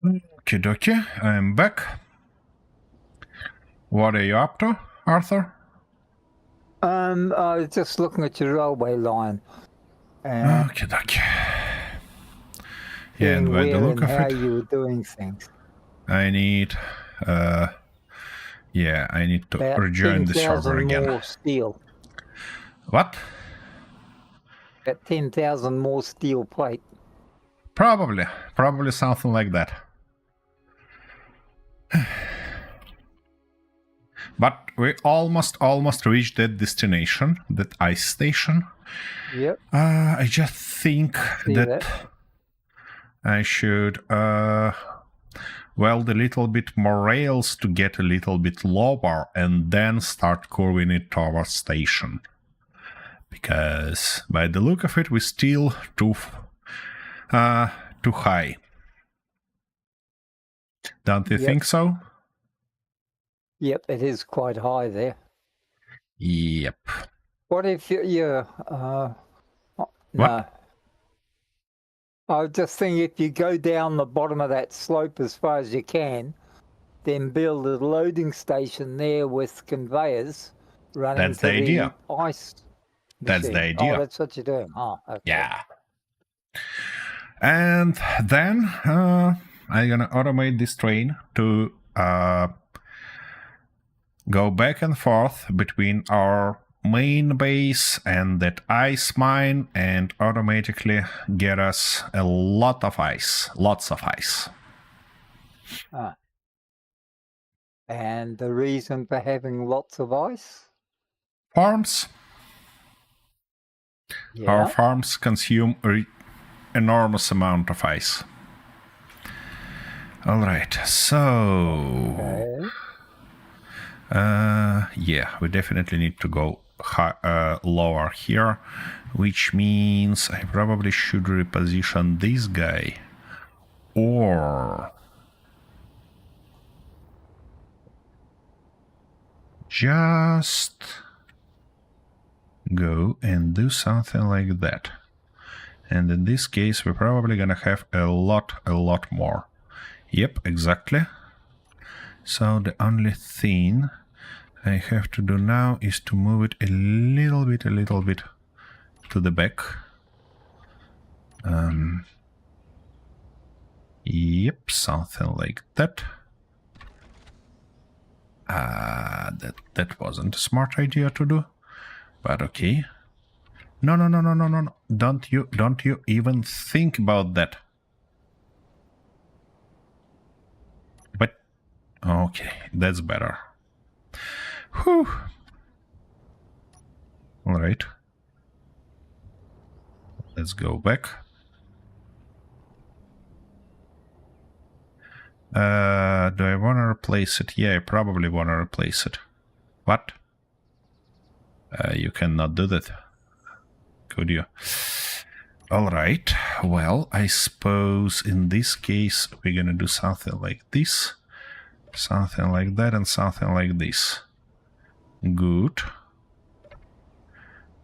Okie dokie, I'm back. What are you up to, Arthur? I was just looking at your railway line and Okie dokie. Yeah, seeing and by the where look and of how it, you were doing things. I need... yeah, I need to About rejoin the server 10,000 again. more steel. What? About 10,000 more steel plate. Probably something like that. But we almost reached that destination, that ice station. Yep, I just think see that. I should weld a little bit more rails to get a little bit lower and then start curving it towards station. Because by the look of it, we're still too high. Don't you think so? Yep, it is quite high there. Yep. What if you're... no. What? I was just thinking if you go down the bottom of that slope as far as you can, then build a loading station there with conveyors running That's to the idea. ice That's machine. the idea. Oh, that's what you're doing. Oh, okay. Yeah. And then I'm gonna automate this train to go back and forth between our main base and that ice mine and automatically get us a lot of ice. Lots of ice. And the reason for having lots of ice? Farms. Yeah. Our farms consume an enormous amount of ice. All right, so yeah, we definitely need to go lower here, which means I probably should reposition this guy, or just go and do something like that. And in this case, we're probably gonna have a lot more. Yep, exactly. So the only thing I have to do now is to move it a little bit to the back. Yep, something like that. That wasn't a smart idea to do, but okay. No. Don't you even think about that. But okay, that's better. Whew. All right. Let's go back. Do I want to replace it? Yeah, I probably want to replace it. What? You cannot do that. Could you? All right. Well, I suppose in this case, we're going to do something like this. Something like that and something like this. Good.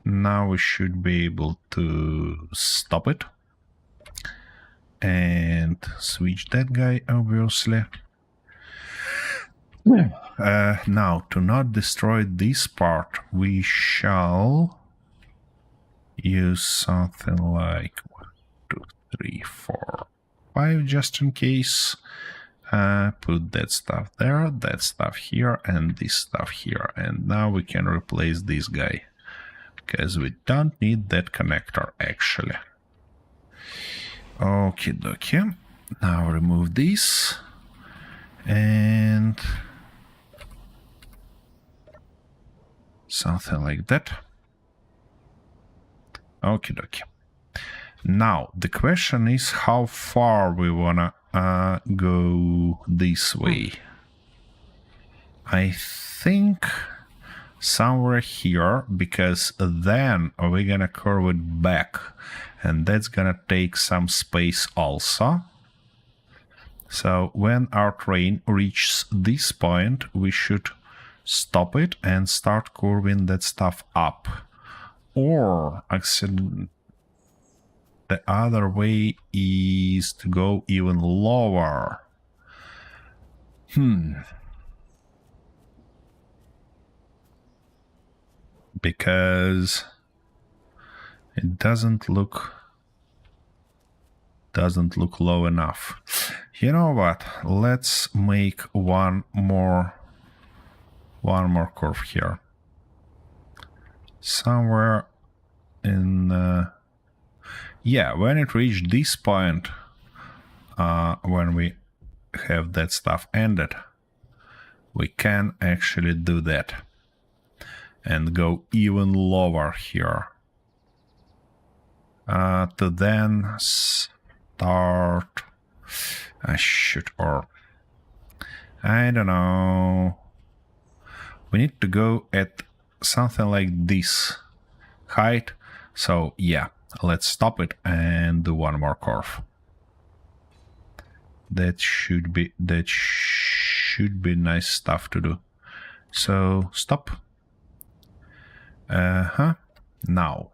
Now we should be able to stop it. And switch that guy, obviously. Now, to not destroy this part, we shall use something like 1, 2, 3, 4, 5, just in case. Put that stuff there, that stuff here, and this stuff here. And now we can replace this guy, because we don't need that connector, actually. Okie dokie. Now remove this. And something like that. Okie dokie. Now, the question is how far we wanna go this way. I think somewhere here, because then we're gonna curve it back, and that's gonna take some space also. So when our train reaches this point, we should stop it and start curving that stuff up. Or actually, the other way is to go even lower. Because it doesn't look low enough. You know what? Let's make one more curve here. Somewhere in yeah, when it reached this point, when we have that stuff ended, we can actually do that and go even lower here. To then start or I don't know. We need to go at something like this height. So yeah, let's stop it and do one more curve. That should be nice stuff to do. So stop. Now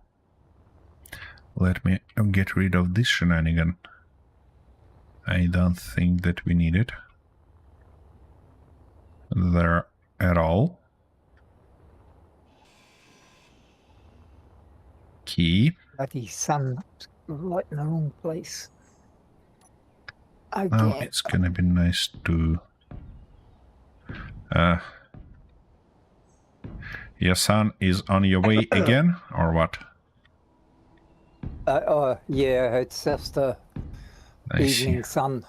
let me get rid of this shenanigan. I don't think that we need it there at all. Key. Bloody sun right in the wrong place. Now Again. it's gonna be nice to... Your son is on your way again, or what? Yeah, it's just the I see. evening sun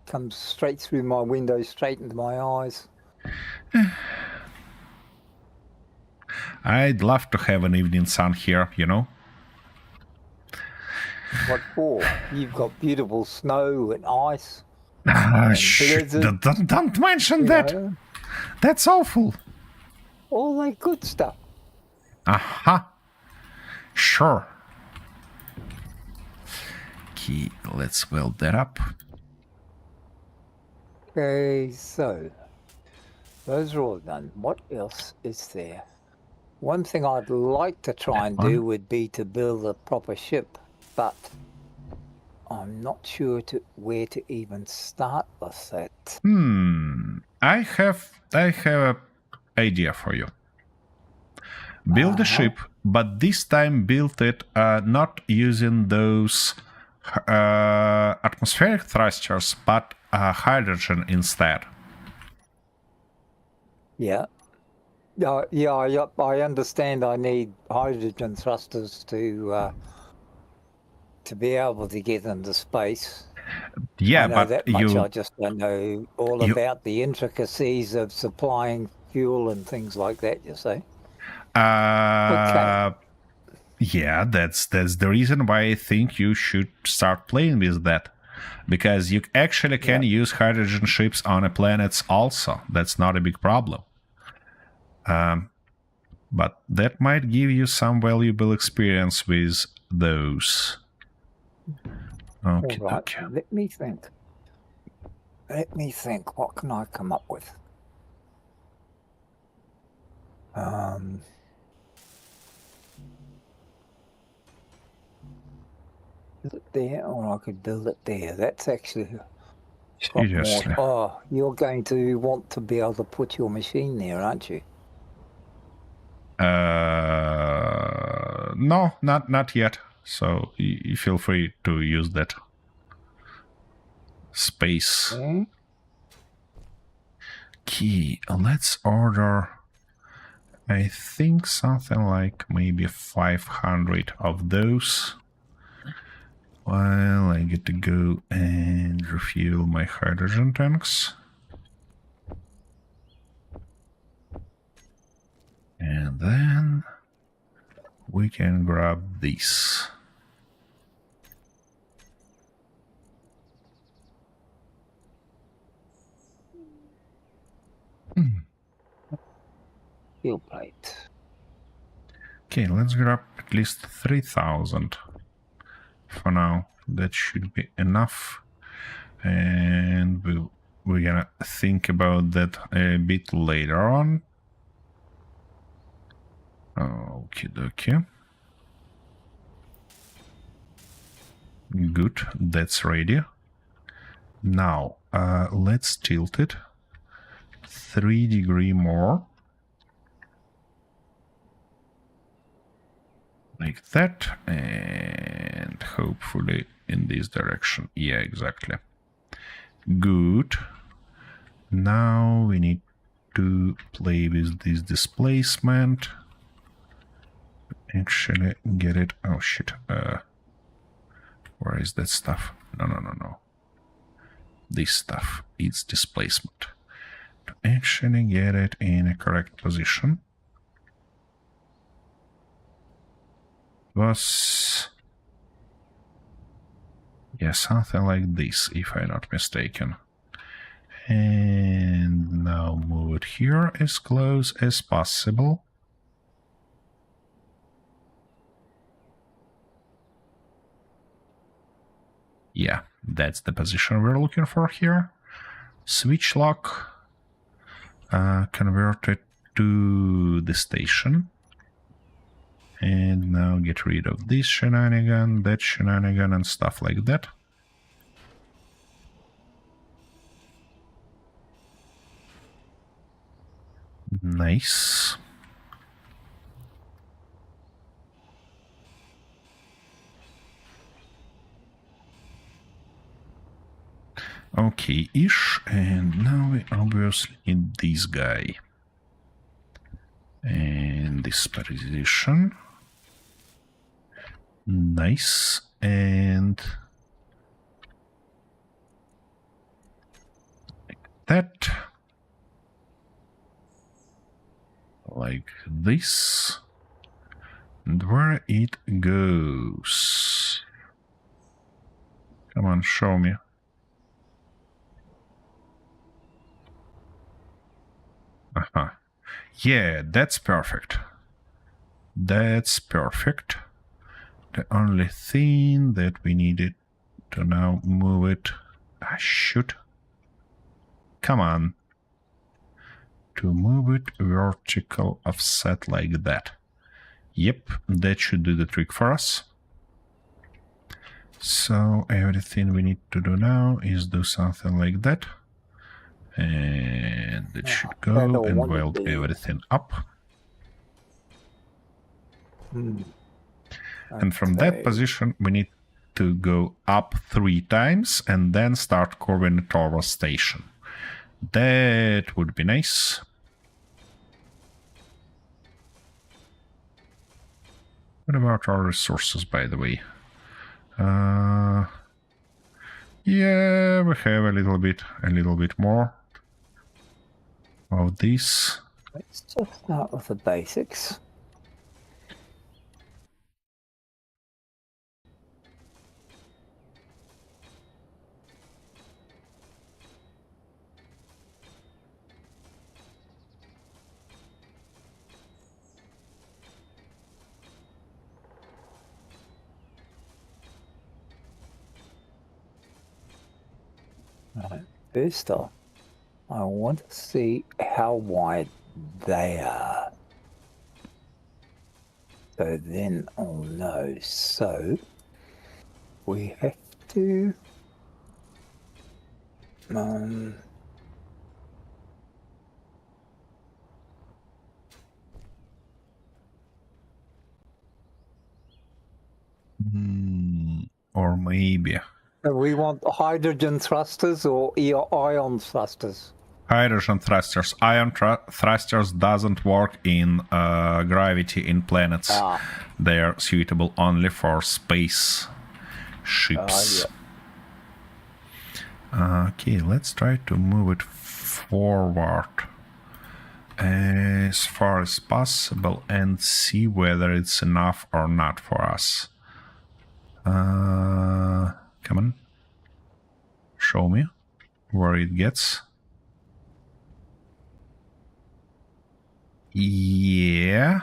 comes straight through my window, straight into my eyes. I'd love to have an evening sun here, you know? What for? You've got beautiful snow and ice. Ah, And shh, blizzard, don't mention you that. know, That's awful. all that good stuff. Aha. Sure. Okay, let's weld that up. Okay, so those are all done. What else is there? One thing I'd like to try and do would be to build a proper ship, but I'm not sure where to even start with that. I have a idea for you. Build a ship, but this time build it not using those atmospheric thrusters, but hydrogen instead. Yeah. I understand I need hydrogen thrusters to be able to get into space. Yeah, I know but that much. I just don't know all about the intricacies of supplying fuel and things like that, you see. Okay. Yeah, that's the reason why I think you should start playing with that. Because you actually can use hydrogen ships on a planets also. That's not a big problem. But that might give you some valuable experience with those. Okay, All right. okay. Let me think. What can I come up with? Is it there, or I could build it there? That's actually got more. Seriously. Oh, you're going to want to be able to put your machine there, aren't you? No, not yet. So you feel free to use that space. Okay. Key. Let's order. I think something like maybe 500 of those. While I get to go and refuel my hydrogen tanks. And then we can grab this. Steel plate. Okay, let's grab at least 3,000 for now. That should be enough. And we're gonna think about that a bit later on. Okie dokie. Good, that's ready. Now, let's tilt it 3 degrees more. Like that, and hopefully in this direction. Yeah, exactly. Good. Now we need to play with this displacement. Actually get it. Oh shit. Where is that stuff? No. This stuff. It's displacement. To actually get it in a correct position. Was... yeah, something like this, if I'm not mistaken. And now move it here as close as possible. Yeah, that's the position we're looking for here. Switch lock. Convert it to the station. And now get rid of this shenanigan, that shenanigan, and stuff like that. Nice. Okay-ish, and now we obviously need this guy. And this position. Nice. And like that. Like this. And where it goes. Come on, show me. Uh-huh. Yeah, that's perfect. That's perfect. The only thing that we needed to now move it... Ah, shoot. Come on. To move it vertical offset like that. Yep, that should do the trick for us. So everything we need to do now is do something like that. And it should go and weld everything up. And from that position, we need to go up 3 times and then start curving towards station. That would be nice. What about our resources, by the way? Yeah, we have a little bit more of this. Let's just start with the basics. Right. First off, I want to see how wide they are. So then I'll know. So we have to Or maybe so we want hydrogen thrusters or ion thrusters. hydrogen thrusters. Ion thrusters doesn't work in gravity in planets. They're suitable only for space ships. Yeah. Okay, let's try to move it forward as far as possible and see whether it's enough or not for us. Come on. Show me where it gets. Yeah,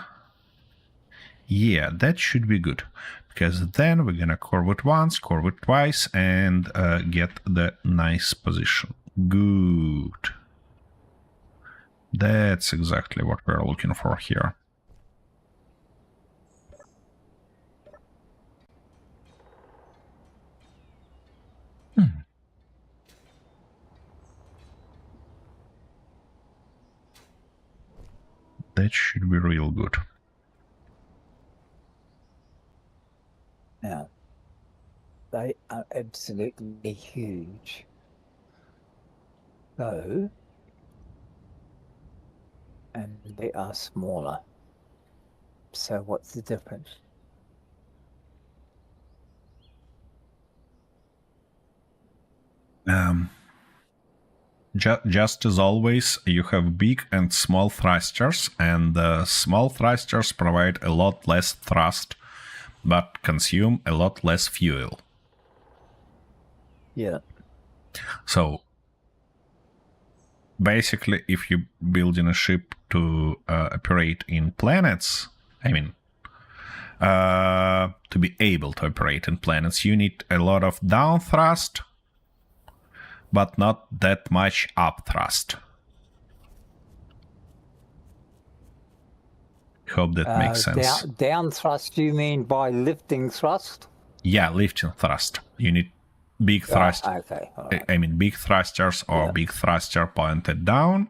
that should be good. Because then we're gonna curve it once, curve it twice, and get the nice position. Good. That's exactly what we're looking for here. That should be real good. Now, they are absolutely huge. So, and they are smaller. So what's the difference? Just as always, you have big and small thrusters, and small thrusters provide a lot less thrust, but consume a lot less fuel. Yeah. So, basically, if you're building a ship to operate in planets, to be able to operate in planets, you need a lot of down thrust, but not that much up thrust. Hope that makes sense. Down thrust, you mean by lifting thrust? Yeah, lifting thrust. You need big thrust. Okay. Right. Big thrusters or big thruster pointed down.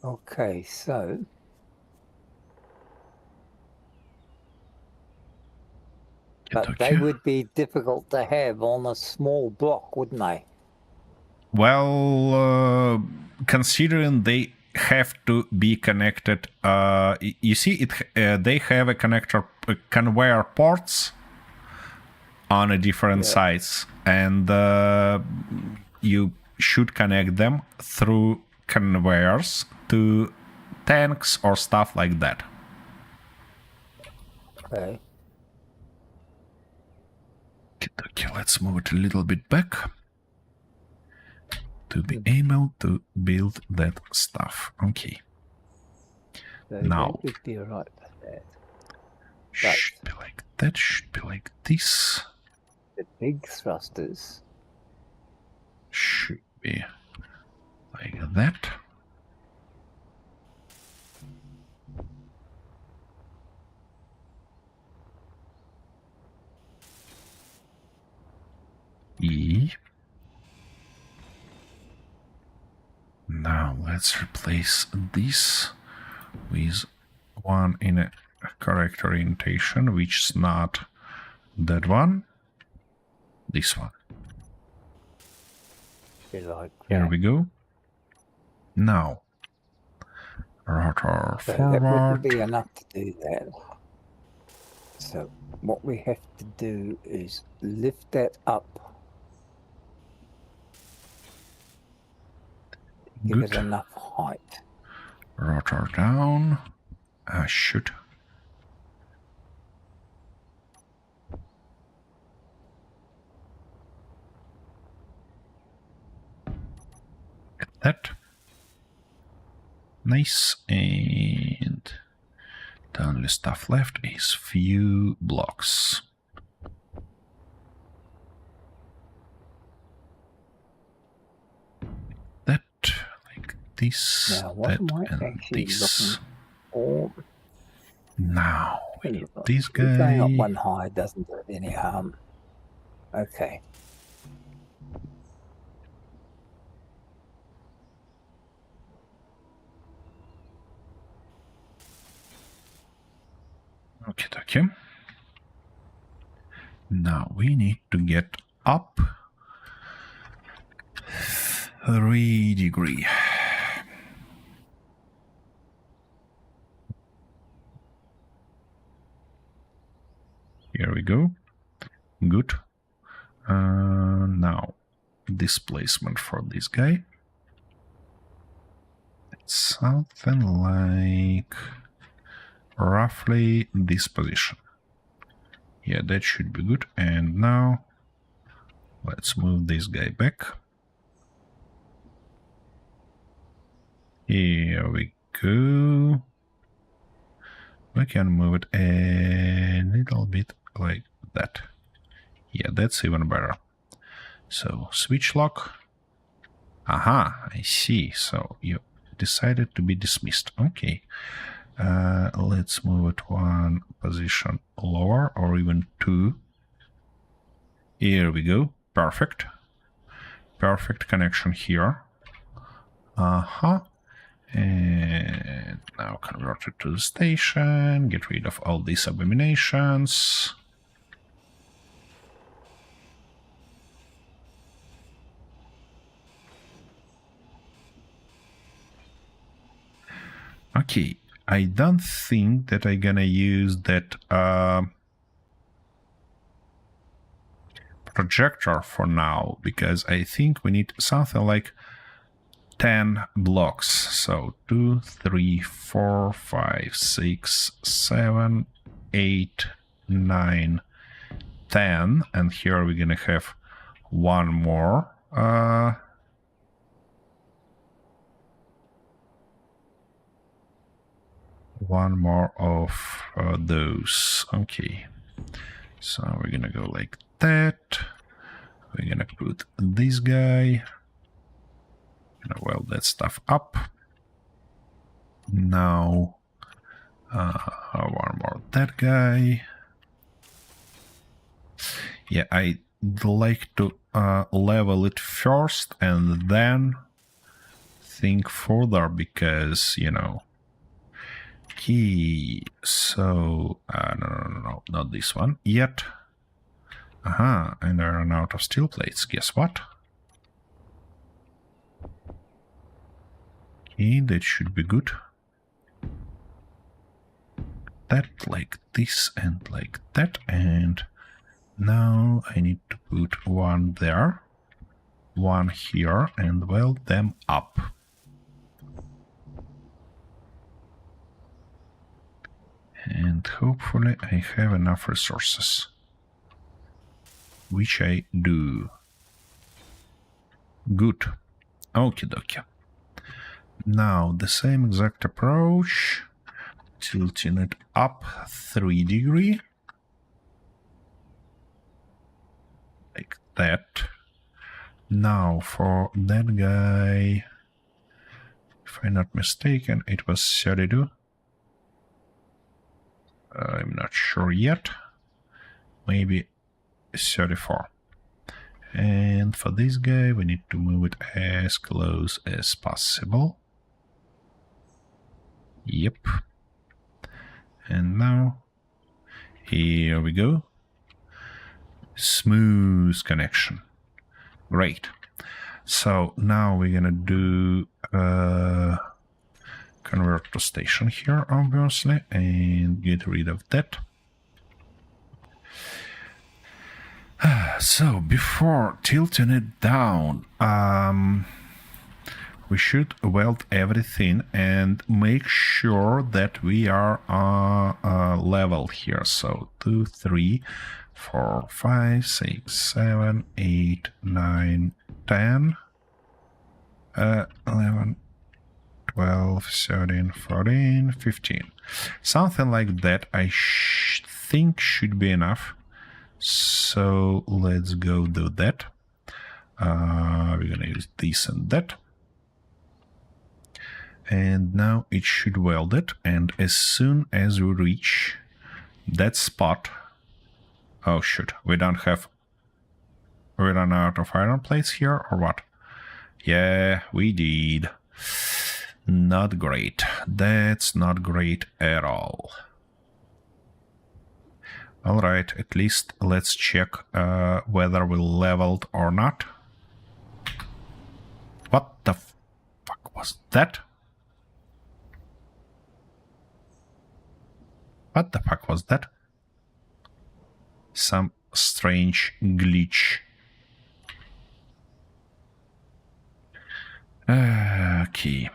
Okay, so But they would be difficult to have on a small block, wouldn't they? Well, considering they have to be connected, you see, they have a conveyor ports on a different sides, and you should connect them through conveyors to tanks or stuff like that. Okay. Okay, let's move it a little bit back to be able to build that stuff. Okay. So Now that would be right for that. Should be like that, should be like this. The big thrusters. Should be like that. E. Now let's replace this with one in a correct orientation, which is not that one. This one. Like Here we go. Now, rotor so forward. that wouldn't be enough to do that. So what we have to do is lift that up. Give Good. it enough height. Rotor down. Shoot. Get that. Nice. And the only stuff left is few blocks. That, like this, Now, what that, am I and actually this. looking for? Now, we need this Going up guy. one high doesn't do it any harm. Okay. Okay. Now we need to get up 3 degrees. Here we go. Good. Now displacement for this guy. It's something like roughly this position. Yeah, that should be good. And now let's move this guy back. Here we go. We can move it a little bit like that. Yeah, that's even better. So switch lock. Aha, I see. So you decided to be dismissed. Okay. Let's move it one position lower, or even 2. Here we go. Perfect. Perfect connection here. And now convert it to the station. Get rid of all these abominations. Okay. I don't think that I'm gonna use that projector for now, because I think we need something like 10 blocks. So 2, 3, 4, 5, 6, 7, 8, 9, 10. And here we're gonna have one more. One more of those. Okay. So we're gonna go like that. We're gonna put this guy. Gonna weld that stuff up. Now, one more that guy. Yeah, I'd like to level it first and then think further, because, you know. Okay, so no, not this one yet. Aha, and I ran out of steel plates. Guess what? Okay, that should be good. That like this and like that, and now I need to put one there, one here, and weld them up. And hopefully I have enough resources. Which I do. Good. Okie dokie. Now the same exact approach. Tilting it up 3 degrees. Like that. Now for that guy, if I'm not mistaken, it was 32. I'm not sure yet. Maybe 34. And for this guy, we need to move it as close as possible. Yep. And now, here we go. Smooth connection. Great. So now we're gonna do convert to station here, obviously, and get rid of that. So before tilting it down, we should weld everything and make sure that we are level here. So 2, 3, 4, 5, 6, 7, 8, 9, 10, 11, 12, 13, 14, 15. Something like that I think should be enough. So let's go do that. We're gonna use this and that. And now it should weld it, and as soon as we reach that spot... Oh shoot, we ran out of iron plates here, or what? Yeah, we did. Not great. That's not great at all. Alright, at least let's check whether we leveled or not. What the fuck was that? What the fuck was that? Some strange glitch. Okay.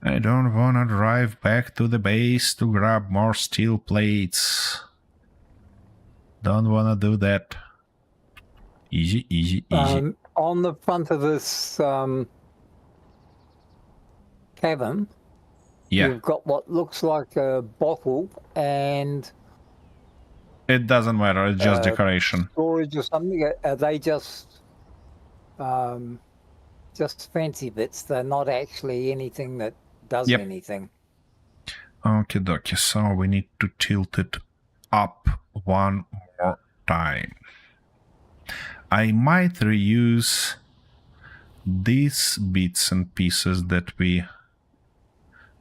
I don't wanna drive back to the base to grab more steel plates. Don't wanna do that. Easy, easy, easy. On the front of this cabin, Yeah, you've got what looks like a bottle and it doesn't matter. It's just decoration. storage or something. Are they just fancy bits? They're not actually anything that does Yep. anything. Okie dokie, so we need to tilt it up one more time. I might reuse these bits and pieces that we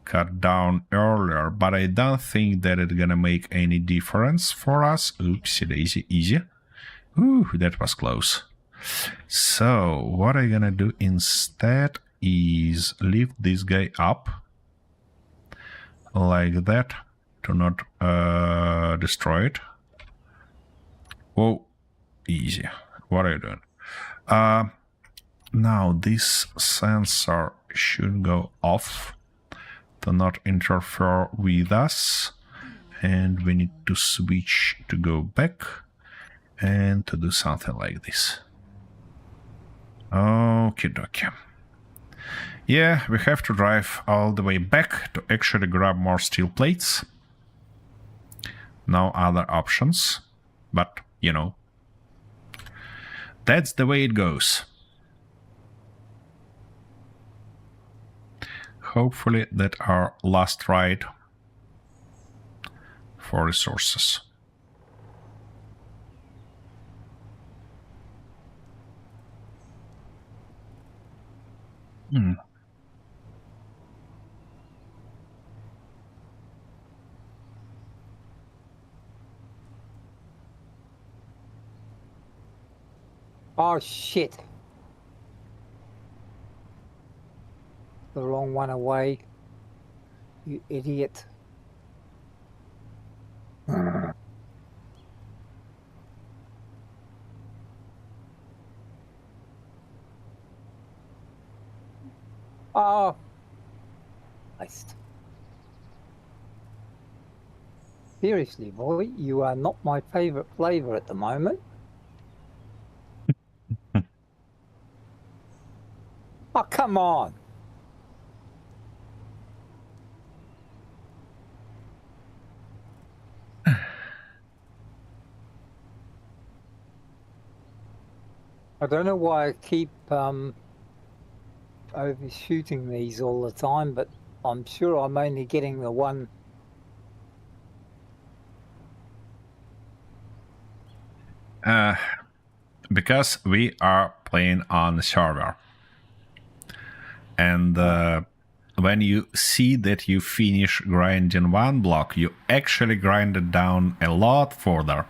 cut down earlier, but I don't think that it's gonna make any difference for us. Oopsie daisy, easy. Ooh, that was close. So what I'm gonna do instead is lift this guy up like that to not destroy it. Whoa, easy. What are you doing? Now this sensor should go off to not interfere with us, and we need to switch to go back and to do something like this. Okie dokie. Yeah, we have to drive all the way back to actually grab more steel plates. No other options, but you know, that's the way it goes. Hopefully that our last ride for resources. Hmm. Oh shit. The wrong one away. You idiot. Oh, Christ. Seriously, boy, you are not my favorite flavor at the moment. Oh, come on. I don't know why I keep overshooting these all the time, but I'm sure I'm only getting the one. Because we are playing on the server. And when you see that you finish grinding one block, you actually grind it down a lot further.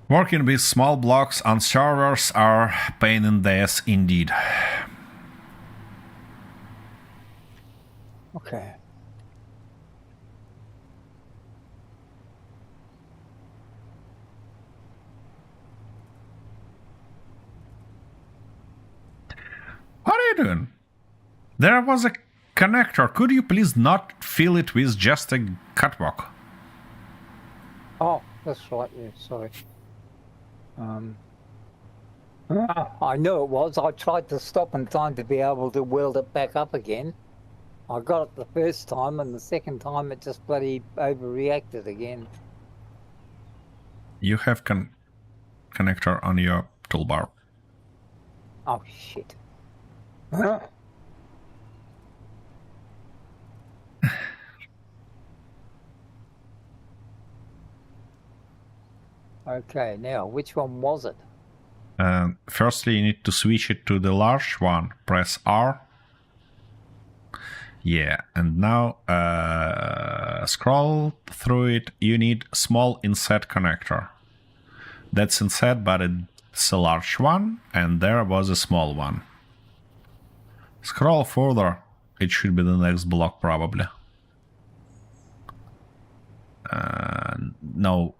Working with small blocks on servers are pain in the ass indeed. Okay. What are you doing? There was a connector. Could you please not fill it with just a catwalk? Oh, that's right. Yeah, sorry. I knew it was. I tried to stop in time to be able to weld it back up again. I got it the first time, and the second time it just bloody overreacted again. You have connector on your toolbar. Oh, shit. Okay, now, which one was it? Firstly, you need to switch it to the large one. Press R. Yeah, and now scroll through it. You need small inset connector. That's inset, but it's a large one, and there was a small one. Scroll further. It should be the next block, probably. No.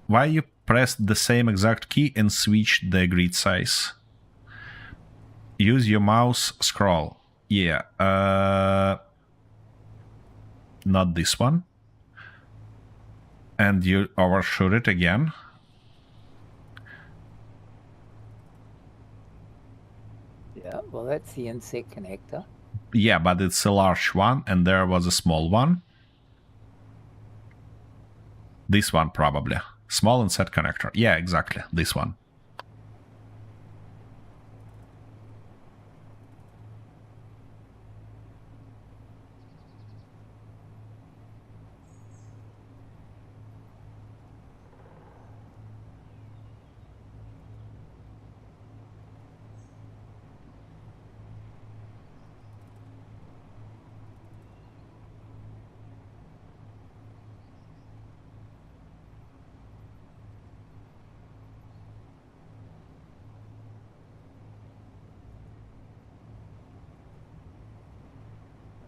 Why you press the same exact key and switch the grid size? Use your mouse scroll. Yeah. Not this one. And you overshoot it again. Yeah, well, that's the inset connector. Yeah, but it's a large one, and there was a small one. This one, probably. Small inset connector. Yeah, exactly. This one.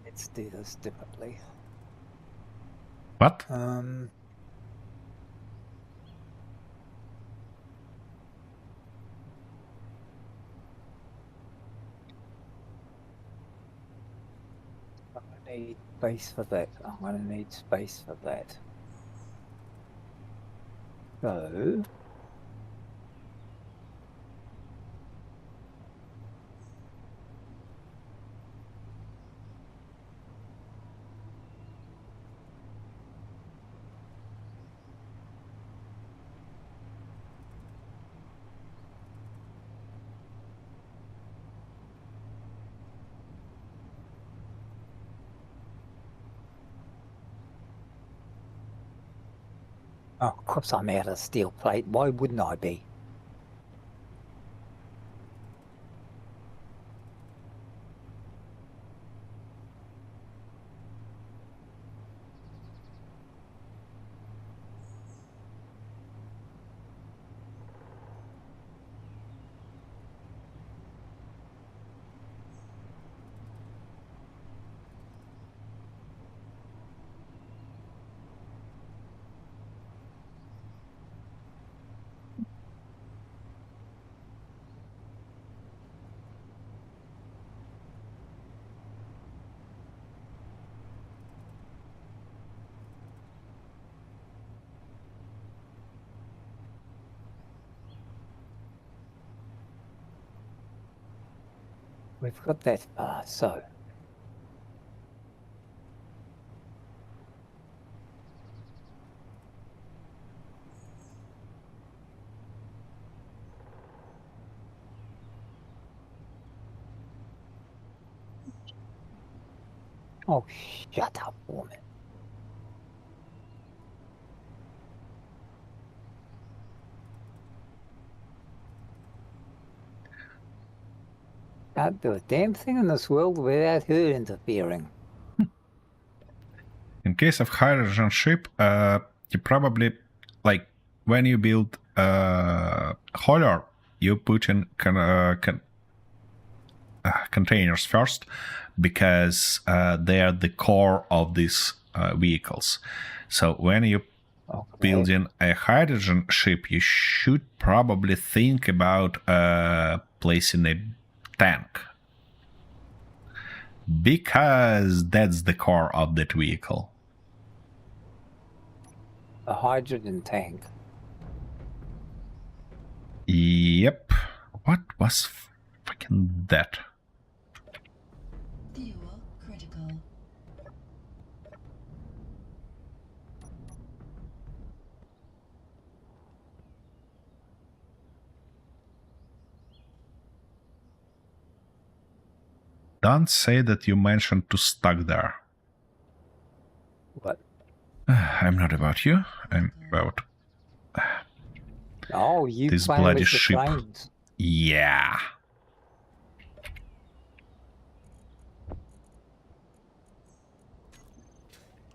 Let's do this differently. What? I'm gonna need space for that. I'm gonna need space for that. So, oh, of course I'm out of steel plate. Why wouldn't I be? We've got that far, so. Oh, shut up, woman. Can't do a damn thing in this world without her interfering. In case of hydrogen ship, you probably, like, when you build a hauler, you put in containers first, because they are the core of these vehicles. So when you building a hydrogen ship, you should probably think about placing a tank, because that's the core of that vehicle. A hydrogen tank. Yep. What was freaking that? Fuel critical. Don't say that you mentioned to stuck there. What? I'm not about you. I'm about Oh, you this playing bloody with the ship. trains. Yeah.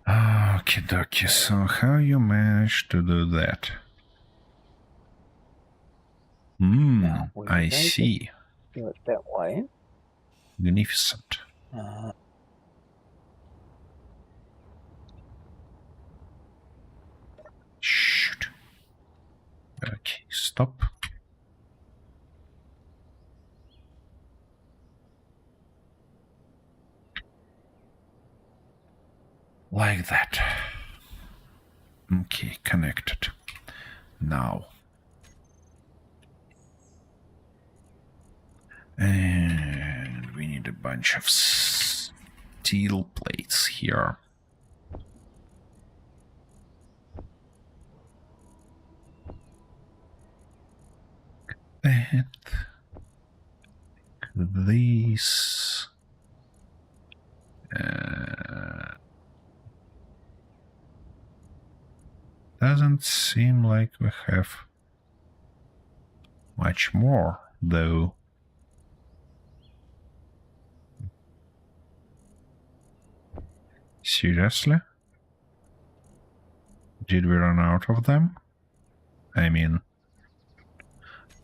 Okie dokie, so how you managed to do that? Now, we're I going to see. do it that way. Magnificent. Shoot. Okay, stop. Like that. Okay, connected. Now. And we need a bunch of steel plates here. And these. Doesn't seem like we have much more, though. Seriously? Did we run out of them? I mean,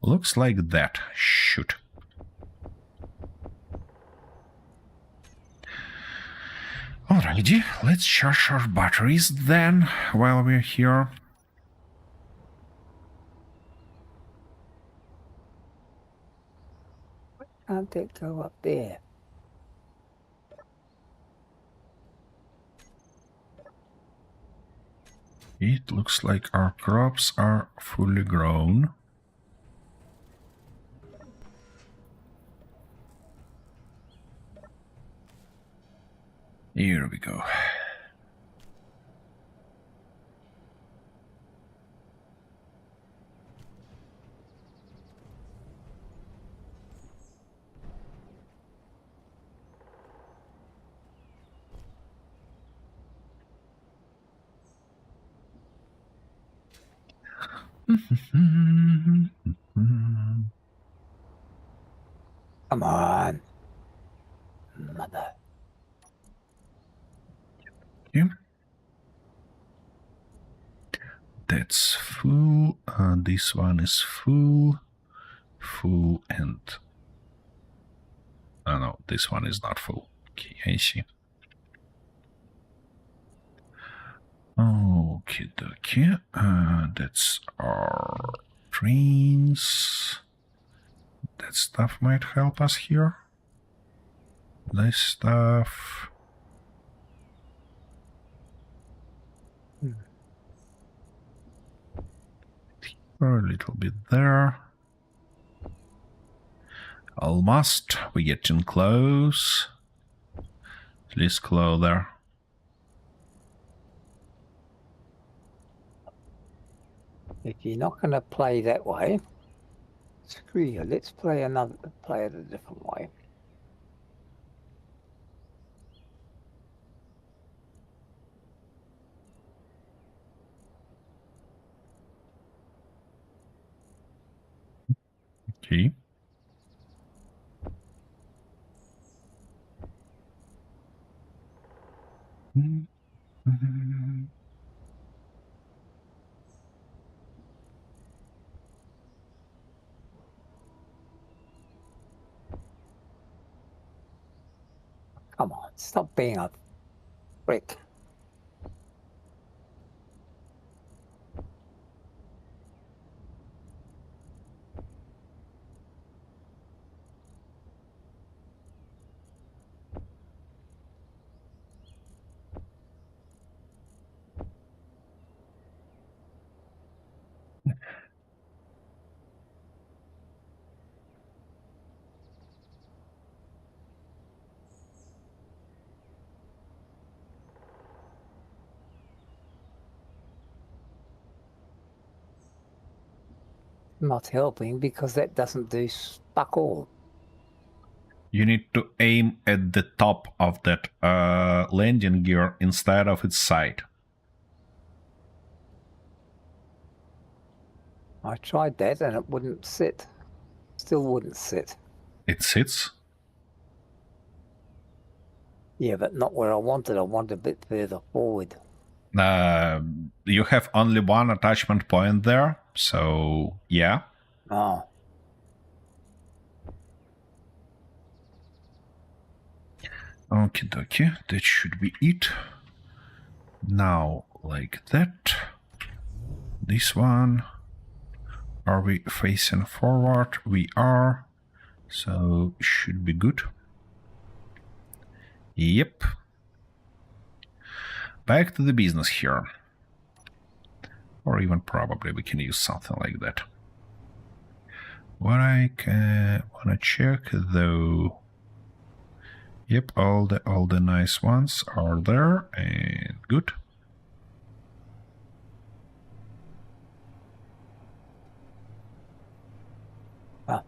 looks like that. Shoot. Alrighty, let's charge our batteries then while we're here. Can't that go up there? It looks like our crops are fully grown. Here we go. Come on. Mother. Yeah. That's full. This one is full. Full and... Oh no, this one is not full. Okay, I see. Okie dokie. That's our trains. That stuff might help us here. This stuff. A little bit there. Almost. We're getting close. At least closer. If you're not going to play that way, screw you. Let's play it a different way. Okay. Come on, stop being a prick. Not helping because that doesn't do fuck all. You need to aim at the top of that landing gear instead of its side. I tried that and it wouldn't sit. Still wouldn't sit. It sits. Yeah, but not where I wanted. I wanted a bit further forward. You have only one attachment point there, so yeah. Oh. Okie dokie, that should be it. Now, like that. This one. Are we facing forward? We are. So, should be good. Yep. Back to the business here. Or even probably we can use something like that. What I wanna check though. Yep, all the nice ones are there and good. Ah.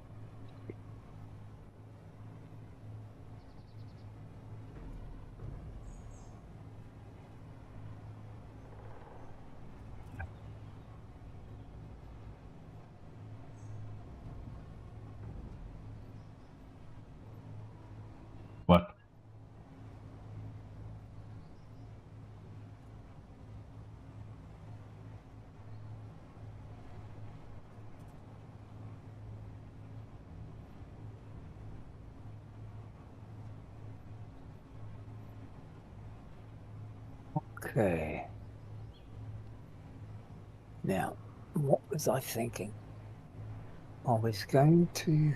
What? Okay. Now, what was I thinking? I was going to...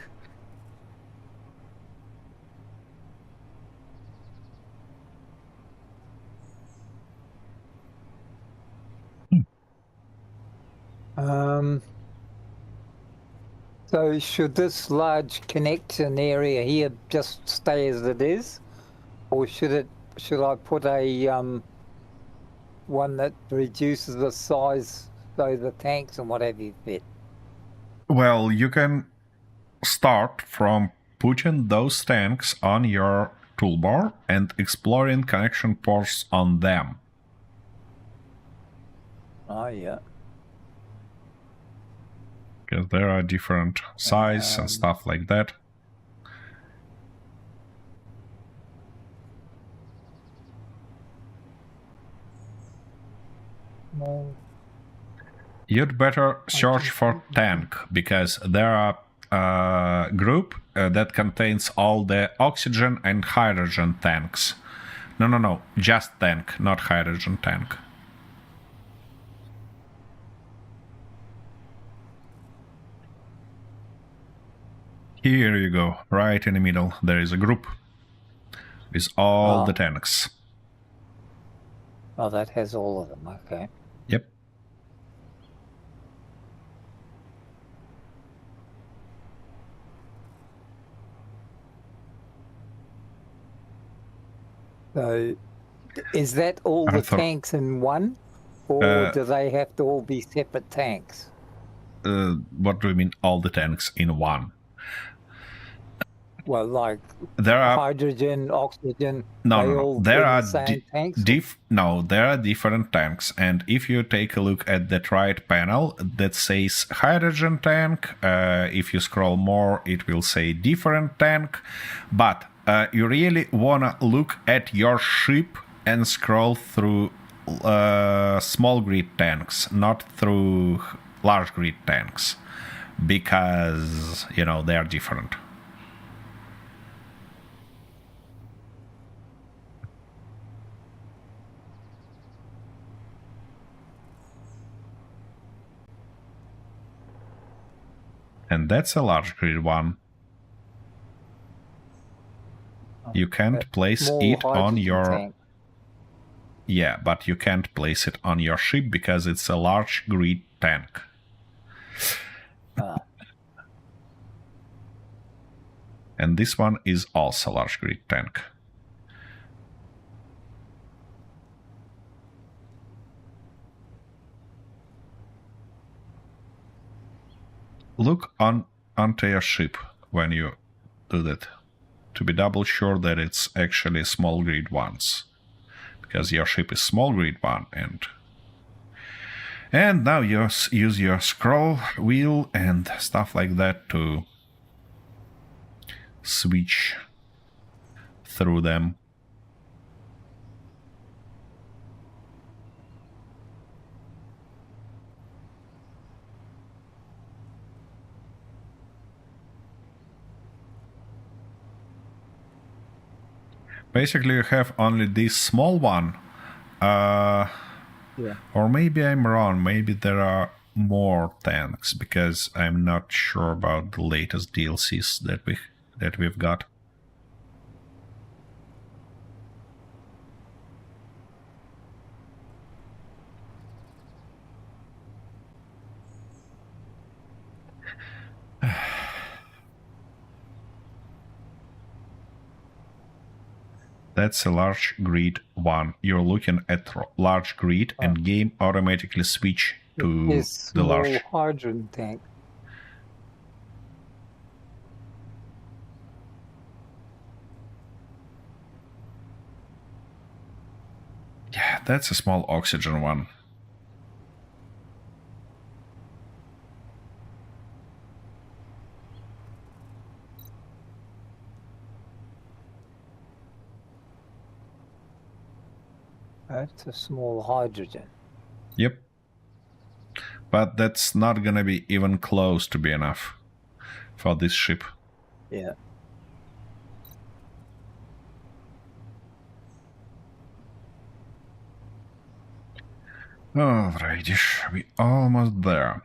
So should this large connection area here just stay as it is? Or should I put a one that reduces the size so the tanks and what have you fit? Well, you can start from putting those tanks on your toolbar and exploring connection ports on them. Oh yeah. Because there are different size and stuff like that. No. You'd better search for tank, because there are a group that contains all the oxygen and hydrogen tanks. No, just tank, not hydrogen tank. Here you go, right in the middle, there is a group with all the tanks. Oh, that has all of them, okay. Yep. So is that all the Arthur, tanks in one, or uh, do they have to all be separate tanks? what do you mean all the tanks in one? Well, like There are hydrogen, oxygen, they no. all There in are the same tanks? there are different tanks, and if you take a look at that right panel that says hydrogen tank, if you scroll more, it will say different tank. But you really wanna look at your ship and scroll through small grid tanks, not through large grid tanks, because they are different. And that's a large grid one. You can't place Small it on hydrogen your... tank. Yeah, but you can't place it on your ship because it's a large grid tank. And this one is also a large grid tank. Look onto your ship when you do that, to be double sure that it's actually small grid ones, because your ship is small grid one. And now you use your scroll wheel and stuff like that to switch through them. Basically, you have only this small one. Yeah. Or maybe I'm wrong. Maybe there are more tanks, because I'm not sure about the latest DLCs that we've got. That's a large grid one. You're looking at large grid, and game automatically switch to It's the small large. hydrogen tank. Yeah, that's a small oxygen one. That's a small hydrogen. Yep. But that's not gonna be even close to be enough for this ship. Yeah. Alrighty, we almost there.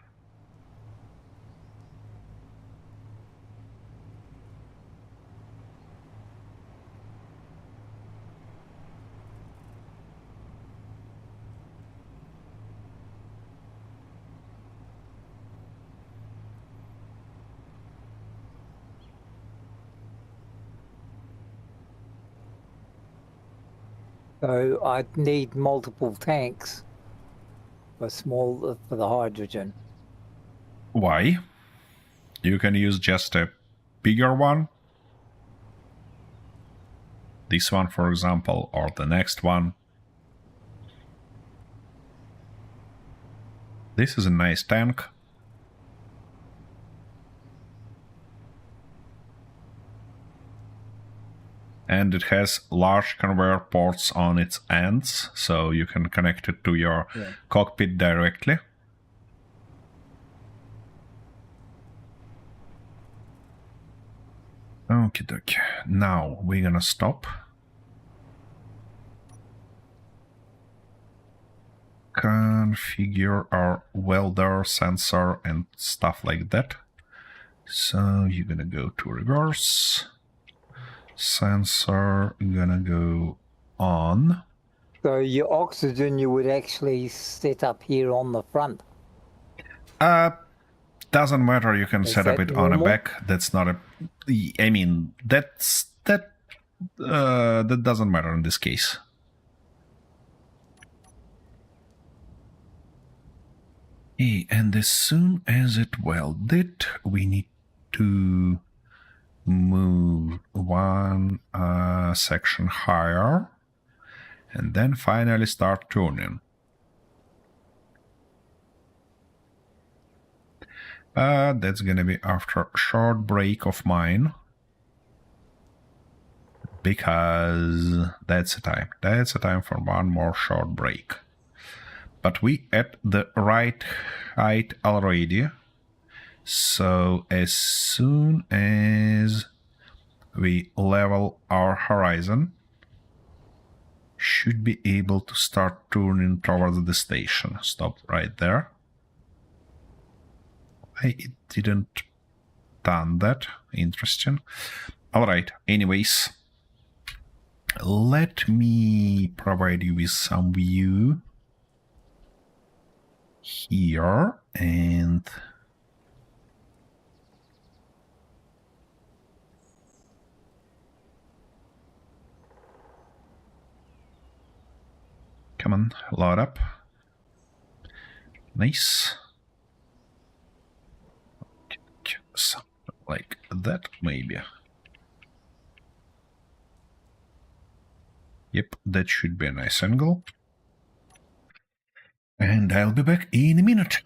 So I'd need multiple tanks for the hydrogen. Why? You can use just a bigger one. This one, for example, or the next one. This is a nice tank. And it has large conveyor ports on its ends, so you can connect it to your cockpit directly. Okie dokie. Now we're gonna stop. Configure our welder sensor and stuff like that. So you're gonna go to reverse. Sensor gonna go on. So your oxygen you would actually set up here on the front. Doesn't matter. You can Is set up that it on a normal? back. That's not a. I mean, that that doesn't matter in this case. And as soon as it welded, we need to move one section higher and then finally start turning. That's gonna be after a short break of mine, because that's a time. That's a time for one more short break. But we at the right height already. So as soon as we level our horizon, should be able to start turning towards the station. Stop right there. It didn't done that. Interesting. All right. Anyways, let me provide you with some view here, and come on, load up. Nice. Something like that, maybe. Yep, that should be a nice angle. And I'll be back in a minute.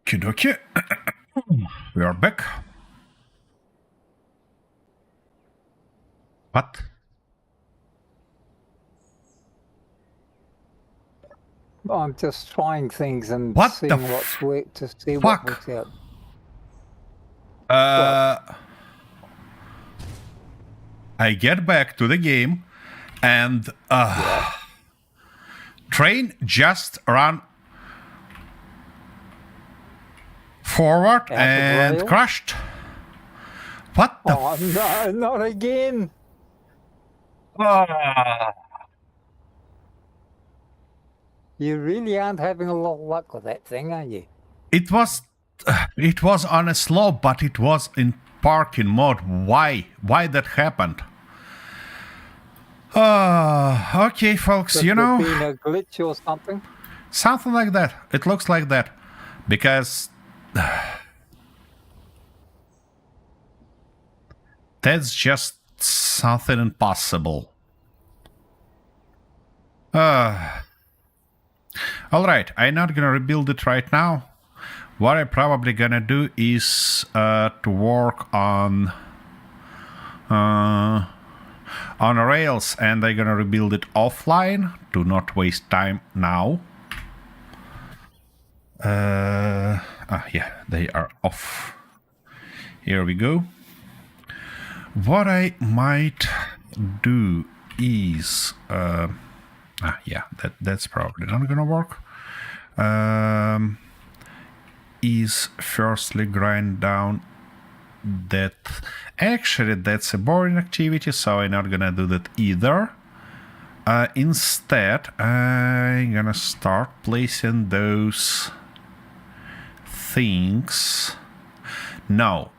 Okie dokie. We are back. What? I'm just trying things and What the seeing what's worked to see fuck? what works out. I get back to the game and train just ran forward Out of and rail? crashed. What the Oh no, not again! You really aren't having a lot of luck with that thing, are you? It was on a slope, but it was in parking mode. Why that happened? Okay, folks, Could you have know, been a glitch or something. something like that. It looks like that because that's just something impossible. All right, I'm not gonna rebuild it right now. What I'm probably gonna do is to work on rails, and I'm gonna rebuild it offline to not waste time now. Yeah, they are off. Here we go. What I might do is yeah, that's probably not gonna work. Is firstly grind down that. Actually, that's a boring activity, so I'm not gonna do that either. Instead, I'm gonna start placing those things. No,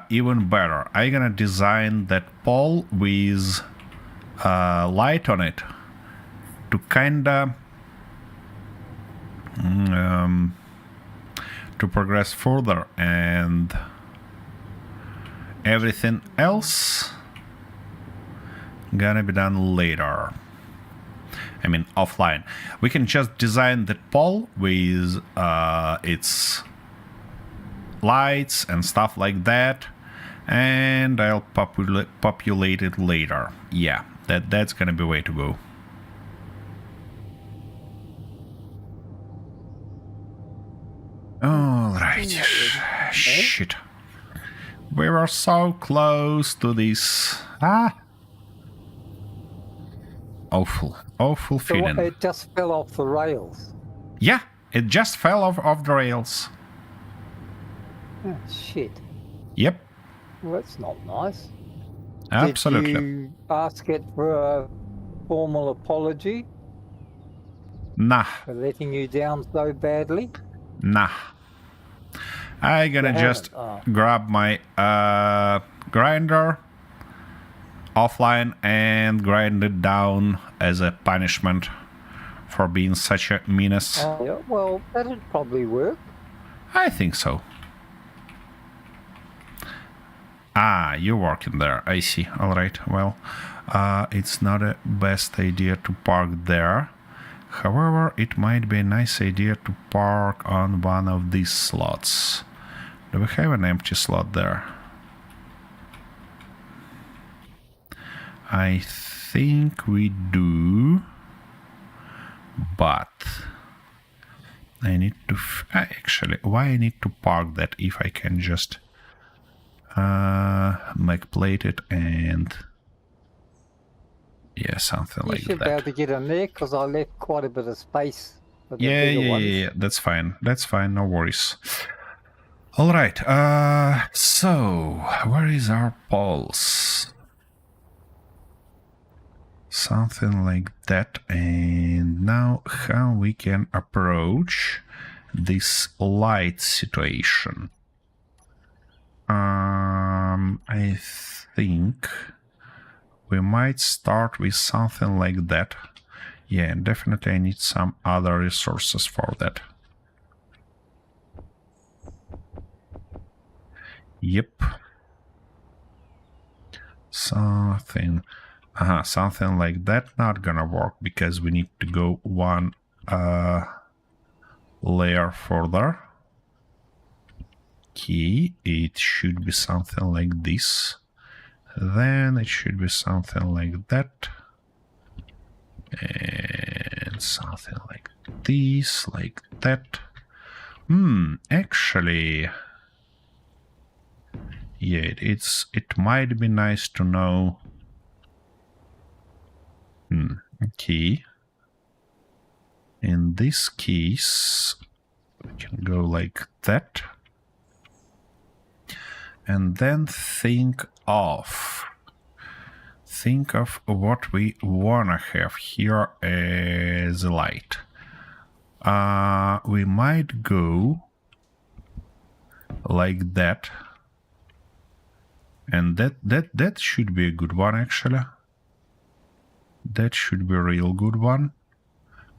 even better. I'm gonna design that pole with light on it to kinda to progress further, and everything else gonna be done later. I mean, offline. We can just design that pole with its lights and stuff like that, and I'll populate it later. Yeah, that's gonna be way to go. Alright. Shit. We were so close to this. Awful So feeling. it just fell off the rails. Yeah, it just fell off the rails. Oh, shit. Yep, Well, that's not nice. absolutely. Did you ask it for a formal apology Nah, for letting you down so badly? nah. I gonna You just haven't? grab my grinder offline and grind it down as a punishment for being such a menace. Oh, yeah, well, that'd probably work. I think so. You're working there. I see. All right. Well, it's not a best idea to park there. However, it might be a nice idea to park on one of these slots. Do we have an empty slot there? I think we do, but I need to actually, why I need to park that if I can just plate it and yeah, something You like should be able that. to get in there because I left quite a bit of space for the Yeah, bigger ones. yeah, that's fine. That's fine, no worries. All right, so where is our pulse? Something like that. And now how we can approach this light situation? I think we might start with something like that. Yeah, and definitely I need some other resources for that. Yep. Something like that not gonna work because we need to go one layer further. Okay, it should be something like this. Then it should be something like that. And something like this, like that. Actually, yeah, it might be nice to know. Okay. In this case, we can go like that. And then think of what we wanna have here as a light. We might go like that. And that should be a good one, actually. That should be a real good one.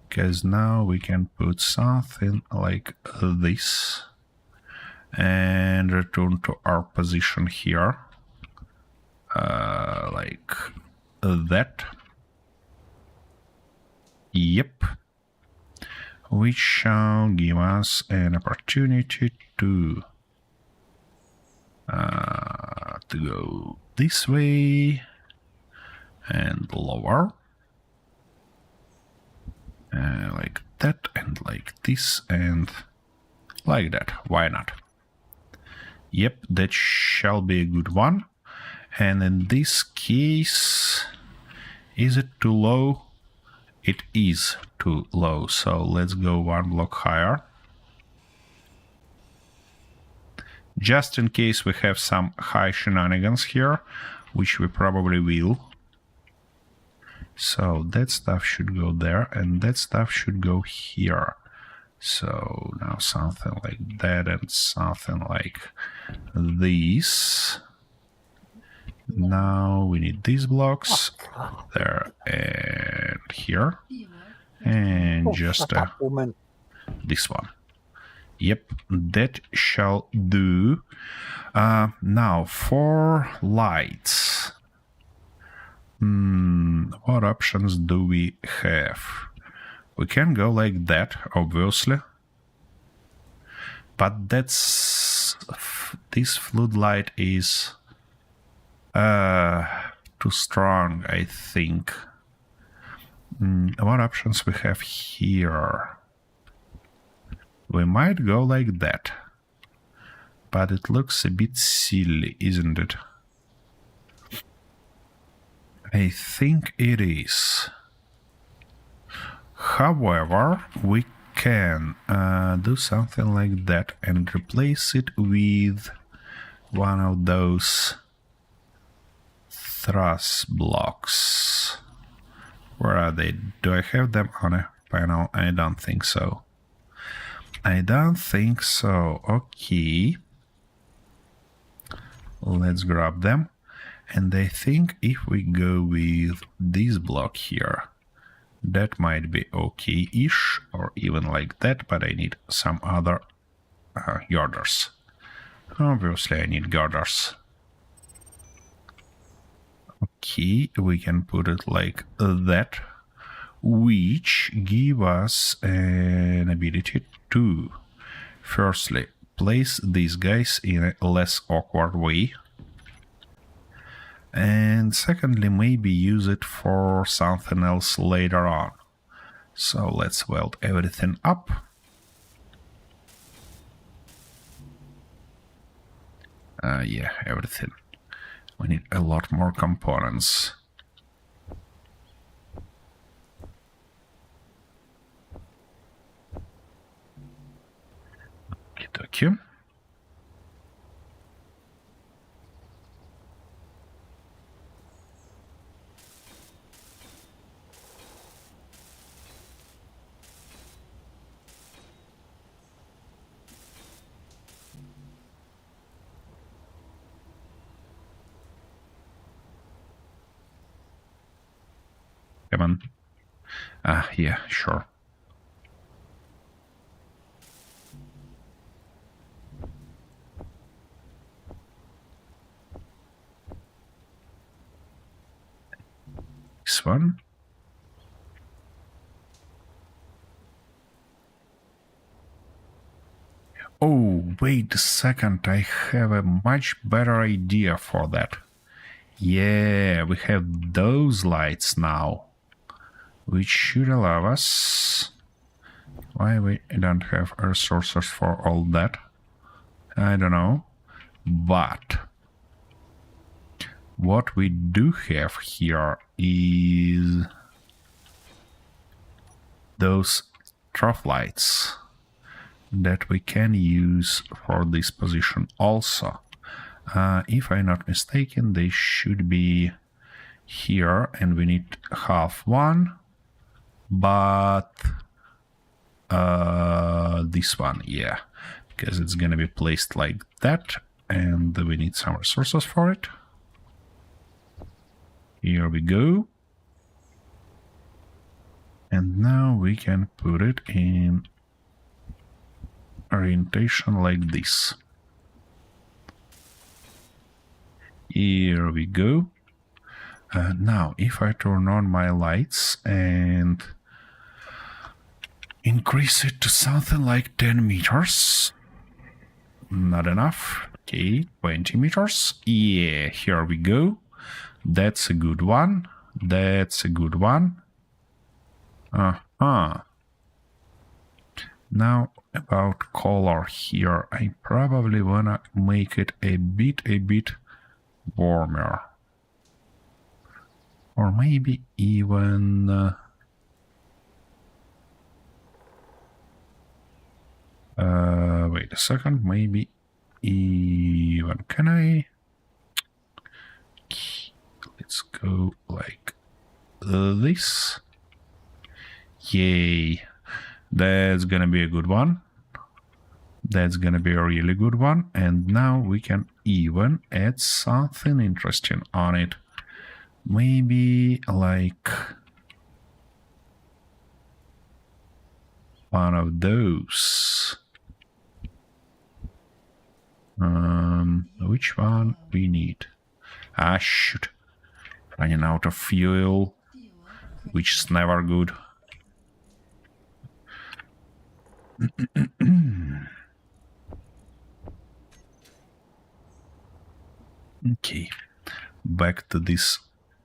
Because now we can put something like this. And return to our position here. Like that. Yep. Which shall give us an opportunity to go this way and lower, like that, and like this, and like that. Why not? Yep, that shall be a good one. And in this case, is it too low? It is too low, so let's go one block higher. Just in case we have some high shenanigans here, which we probably will. So that stuff should go there, and that stuff should go here. So now something like that and something like this. Now we need these blocks there and here. And just this one. Yep, that shall do. Now for lights. What options do we have? We can go like that, obviously. But this floodlight is too strong, I think. What options we have here? We might go like that. But it looks a bit silly, isn't it? I think it is. However, we can do something like that and replace it with one of those truss blocks. Where are they? Do I have them on a panel? I don't think so. I don't think so. Okay. Let's grab them. And I think if we go with this block here, that might be okay-ish, or even like that, but I need some other girders. Obviously, I need girders. Okay, we can put it like that, which give us an ability to, firstly, place these guys in a less awkward way. And secondly, maybe use it for something else later on. So let's weld everything up. Yeah, everything. We need a lot more components. Okie-dokie. Come on. Yeah, sure. This one. Oh, wait a second, I have a much better idea for that. Yeah, we have those lights now, which should allow us... Why we don't have resources for all that? I don't know. But what we do have here is those trough lights that we can use for this position also. If I'm not mistaken, they should be here, and we need half one, but this one, yeah, because it's gonna be placed like that, and we need some resources for it. Here we go. And now we can put it in orientation like this. Here we go. Now, if I turn on my lights and increase it to something like 10 meters. Not enough. Okay, 20 meters. Yeah, here we go. That's a good one. That's a good one. Now about color here. I probably wanna make it a bit warmer. Or maybe even... wait a second, maybe even... Can I... Let's go like this. Yay. That's gonna be a good one. That's gonna be a really good one. And now we can even add something interesting on it. Maybe like one of those. Which one we need? Ah, shoot. Running out of fuel, which is never good. Okay, back to this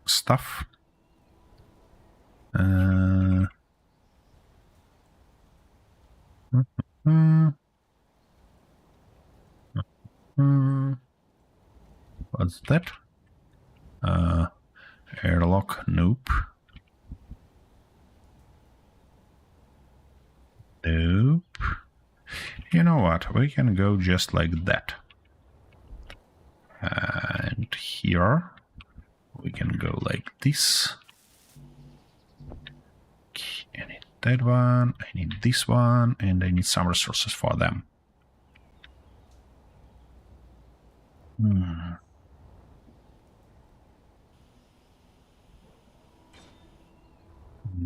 stuff. What's that? Airlock? Nope. Nope. You know what? We can go just like that. And here we can go like this. Okay, I need that one, I need this one, and I need some resources for them.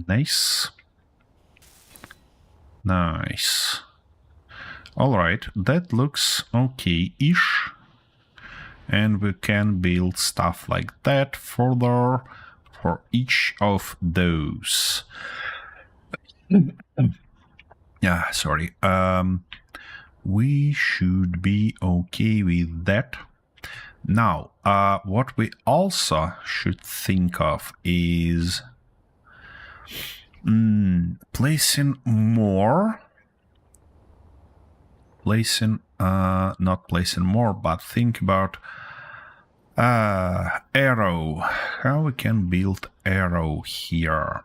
Nice. Nice. Alright, that looks okay-ish. And we can build stuff like that further for each of those. Yeah, sorry. We should be okay with that. Now, what we also should think of is placing more. Not placing more, but think about arrow. How we can build arrow here?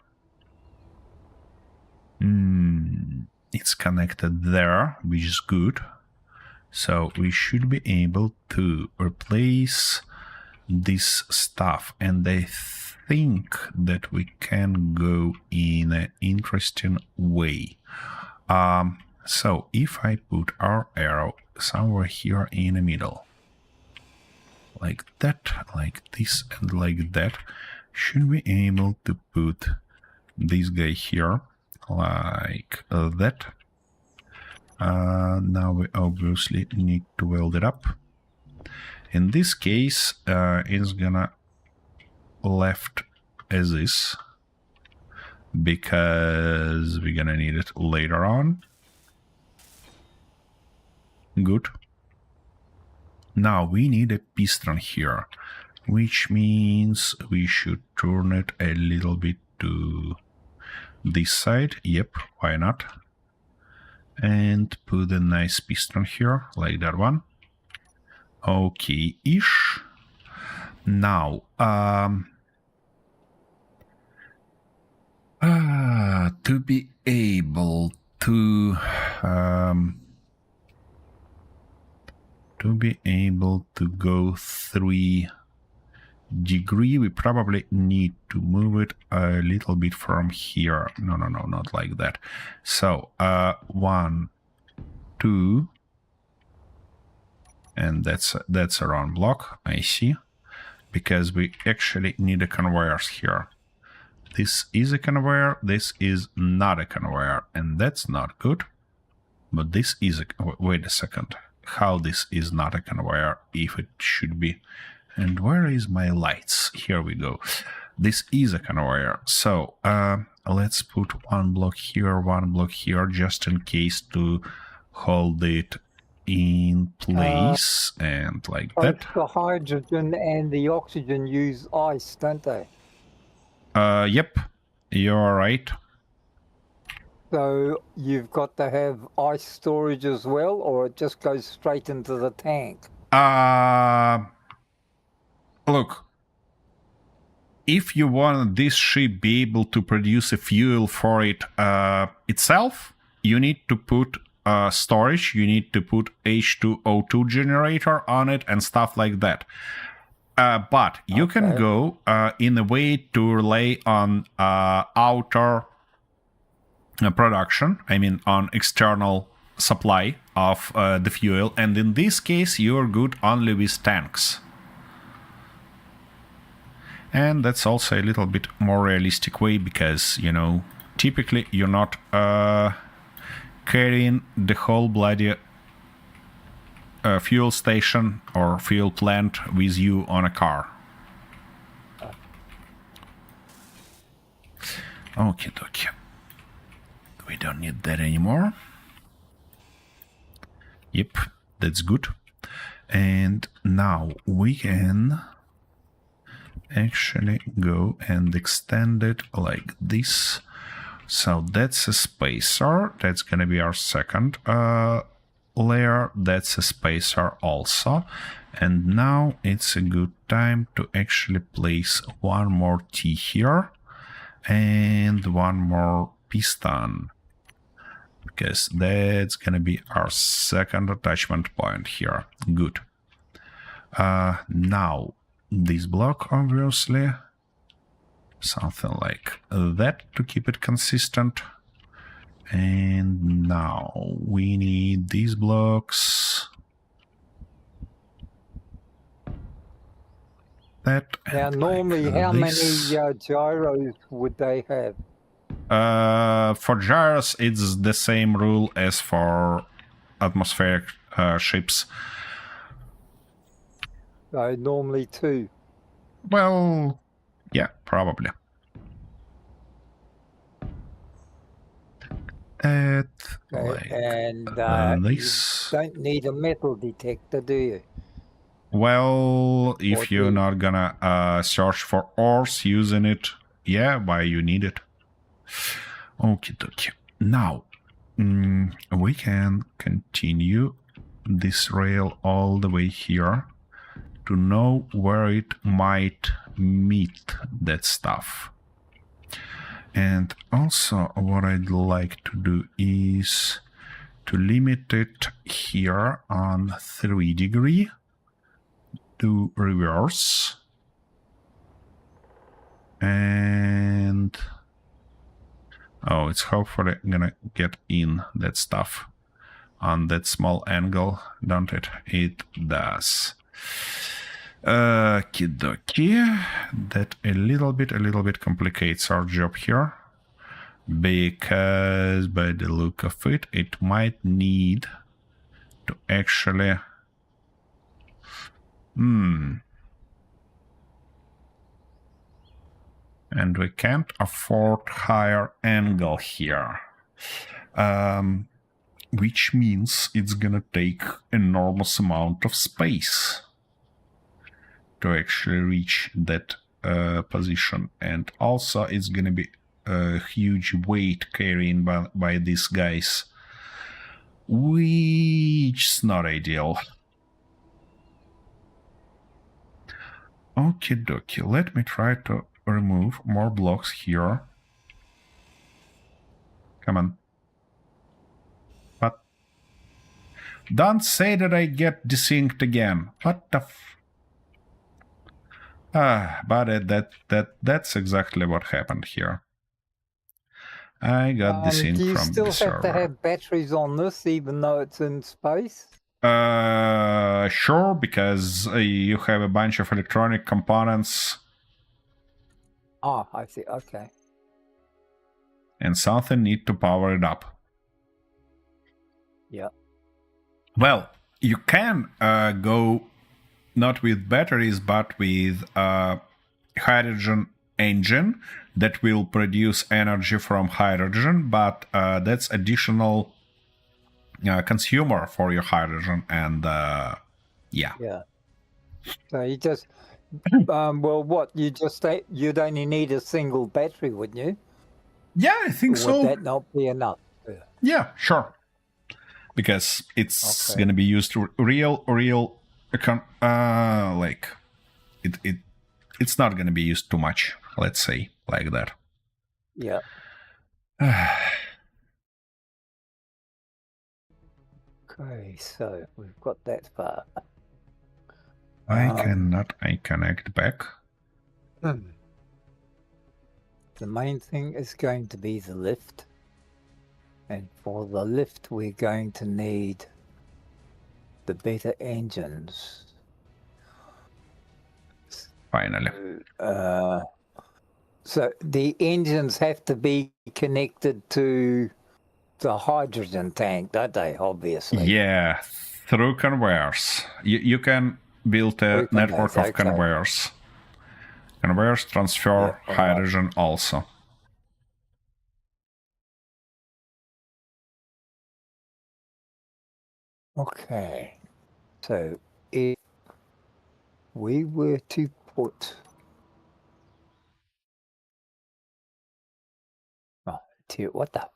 It's connected there, which is good. So we should be able to replace this stuff, and I think that we can go in an interesting way. So if I put our arrow somewhere here in the middle, like that, like this, and like that, should be able to put this guy here, like that. Now we obviously need to weld it up. In this case, it's gonna left as is, because we're gonna need it later on. Good. Now we need a piston here, which means we should turn it a little bit to this side. Yep, why not? And put a nice piston here, like that one. Okay-ish. Now, to be able to go 3 degree, we probably need to move it a little bit from here. No, not like that. So 1, 2, and that's a round block, I see, because we actually need a conveyors here. This is a conveyor, this is not a conveyor, and that's not good. But this is a... wait a second. How this is not a conveyor if it should be? And where is my lights? Here we go. This is a conveyor. So let's put 1 block here, 1 block here, just in case to hold it in place and like that. The hydrogen and the oxygen use ice, don't they? Yep, you're right. So you've got to have ice storage as well, or it just goes straight into the tank? Look, if you want this ship be able to produce a fuel for it itself, you need to put storage, you need to put H2O2 generator on it and stuff like that. But you can go in a way to rely on outer production, I mean on external supply of the fuel, and in this case you're good only with tanks. And that's also a little bit more realistic way, because, you know, typically you're not carrying the whole bloody fuel station or fuel plant with you on a car. Okay, dokie. We don't need that anymore. Yep, that's good. And now we can actually go and extend it like this. So that's a spacer. That's gonna be our second layer. That's a spacer also. And now it's a good time to actually place 1 more T here and 1 more piston, because that's gonna be our second attachment point here. Good. Now this block, obviously, something like that to keep it consistent. And now we need these blocks. That. Now, normally, like how this. many gyros would they have? For gyros, it's the same rule as for atmospheric ships. Normally 2. Well, yeah, probably. Like and this. you don't need a metal detector, do you? Well, if you're not gonna search for ores using it, yeah, why you need it? Okie dokie. Now, we can continue this rail all the way here to know where it might meet that stuff. And also what I'd like to do is to limit it here on 3 degree to reverse. And oh, it's hopefully gonna get in that stuff on that small angle, don't it? It does. Kidoki. That a little bit complicates our job here, because by the look of it, it might need to actually and we can't afford higher angle here. which means it's gonna take enormous amount of space to actually reach that position, and also it's gonna be a huge weight carrying by these guys, which is not ideal. Okie dokie, let me try to remove more blocks here. Come on. But don't say that I get desynced again. What the but that's exactly what happened here. I got desynced do you from still the have server. to have batteries on this, even though it's in space? Sure, because you have a bunch of electronic components. Oh, I see. Okay. And something need to power it up. Yeah. Well, you can go not with batteries, but with hydrogen engine that will produce energy from hydrogen, but that's additional consumer for your hydrogen, and yeah. So you just well, what you'd only need a single battery, wouldn't you? Yeah, I think Or so. would that not be enough? Yeah, sure. Because it's gonna be used to like it's not gonna be used too much, let's say, like that. Yeah. Okay, so we've got that far. I connect back. The main thing is going to be the lift. And for the lift, we're going to need the better engines. Finally. So the engines have to be connected to the hydrogen tank, don't they? Obviously. Yeah, through conveyors. You can build a network of conveyors. Conveyors transfer hydrogen also. Okay, so if we were to put what the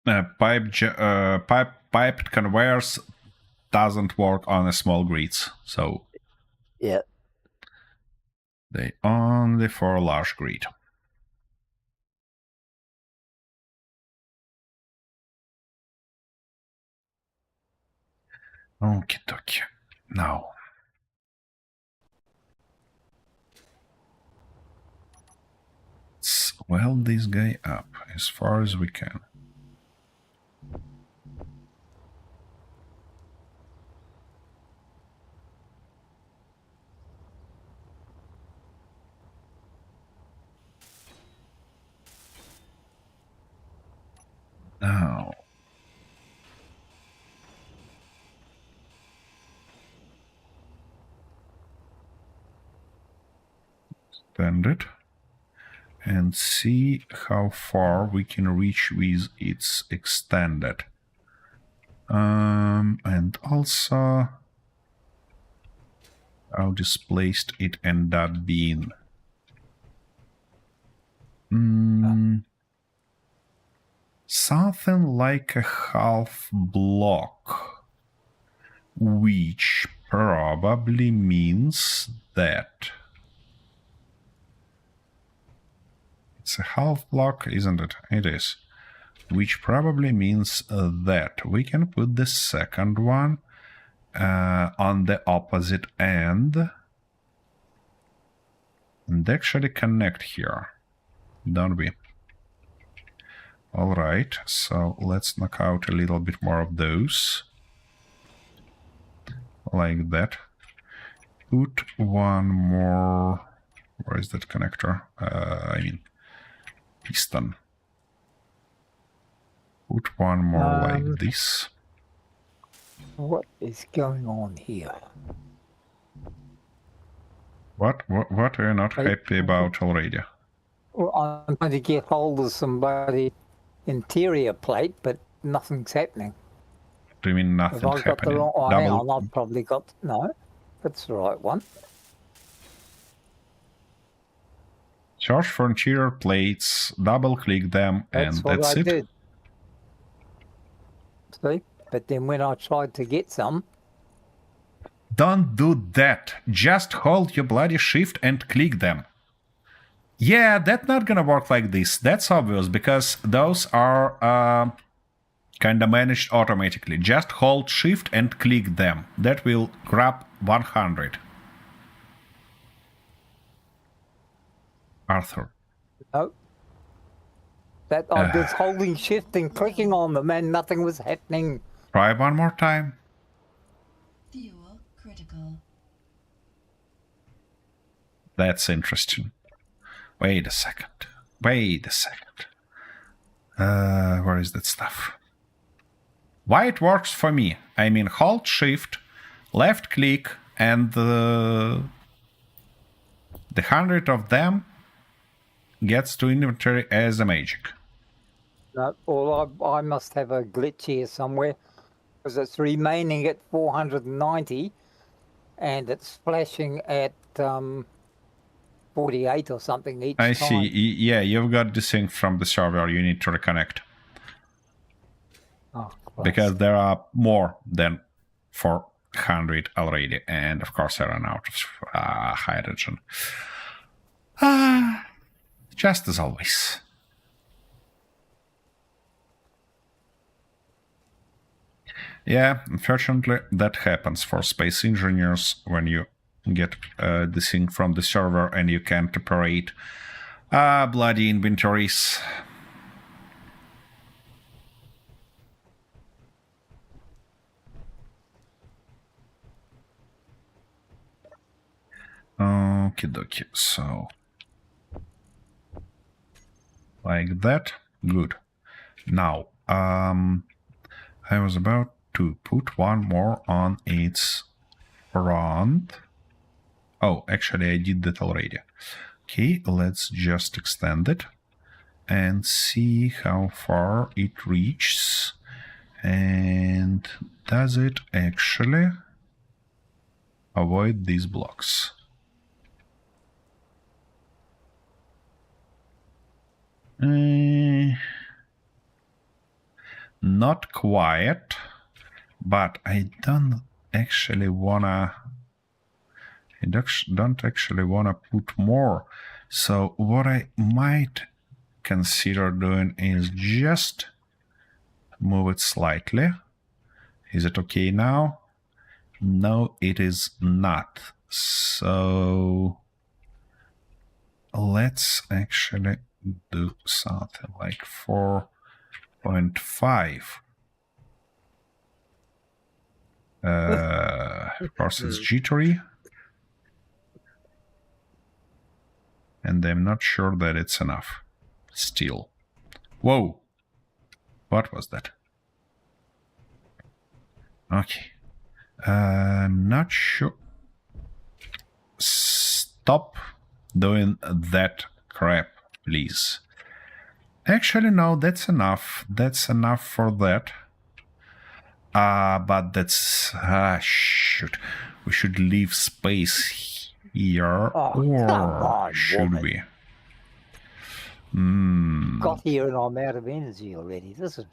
that's Piped conveyors doesn't work on a small grids, so yeah. They only for a large grid. Okie dokie. Now. Let's weld this guy up as far as we can. Now. Extend it. And see how far we can reach with its extended. And also how displaced it end up being. Something like a half block, which probably means that it's a half block, isn't it? It is. Which probably means that we can put the second one on the opposite end and actually connect here, don't we? All right, so let's knock out a little bit more of those. Like that. Put one more... Where is that connector? I mean, piston. Put one more like this. What is going on here? What are you not happy about already? Well, I'm trying to get hold of somebody interior plate, but nothing's happening. Do you mean Have nothing's I got the happening? wrong? Oh, hang on, I've probably got... No, that's the right one. Search for interior plates, double-click them, That's and what that's I it. did. See? But then when I tried to get some... Don't do that. Just hold your bloody shift and click them. Yeah, that's not gonna work like this. That's obvious, because those are kinda managed automatically. Just hold shift and click them. That will grab 100. Arthur. No. That I was holding shift and clicking on them and nothing was happening. Try one more time. Fuel critical. That's interesting. Wait a second. Wait a second. Where is that stuff? Why it works for me? I mean, hold shift, left click, and the 100 of them gets to inventory as a magic. No, or I must have a glitch here somewhere, because it's remaining at 490 and it's flashing at 48 or something each time. I see. Yeah, you've got this thing from the server. You need to reconnect. Oh, because there are more than 400 already, and of course I ran out of hydrogen. Just as always. Yeah, unfortunately that happens for space engineers when you get the thing from the server and you can't operate bloody inventories. Okie dokie, so like that, good. Now, I was about to put one more on its front. Oh, actually I did that already. Okay, let's just extend it and see how far it reaches. And does it actually avoid these blocks? Not quite, but I don't actually wanna put more. So what I might consider doing is just move it slightly. Is it okay now? No, it is not. So let's actually do something like 4.5. Of course, it's jittery. And I'm not sure that it's enough. Still. Whoa! What was that? Okay. I'm not sure. Stop doing that crap, please. Actually, no, that's enough. That's enough for that. But that's... shoot. We should leave space here. Oh, or come on, should woman. we? Got here and I'm out of energy already. This is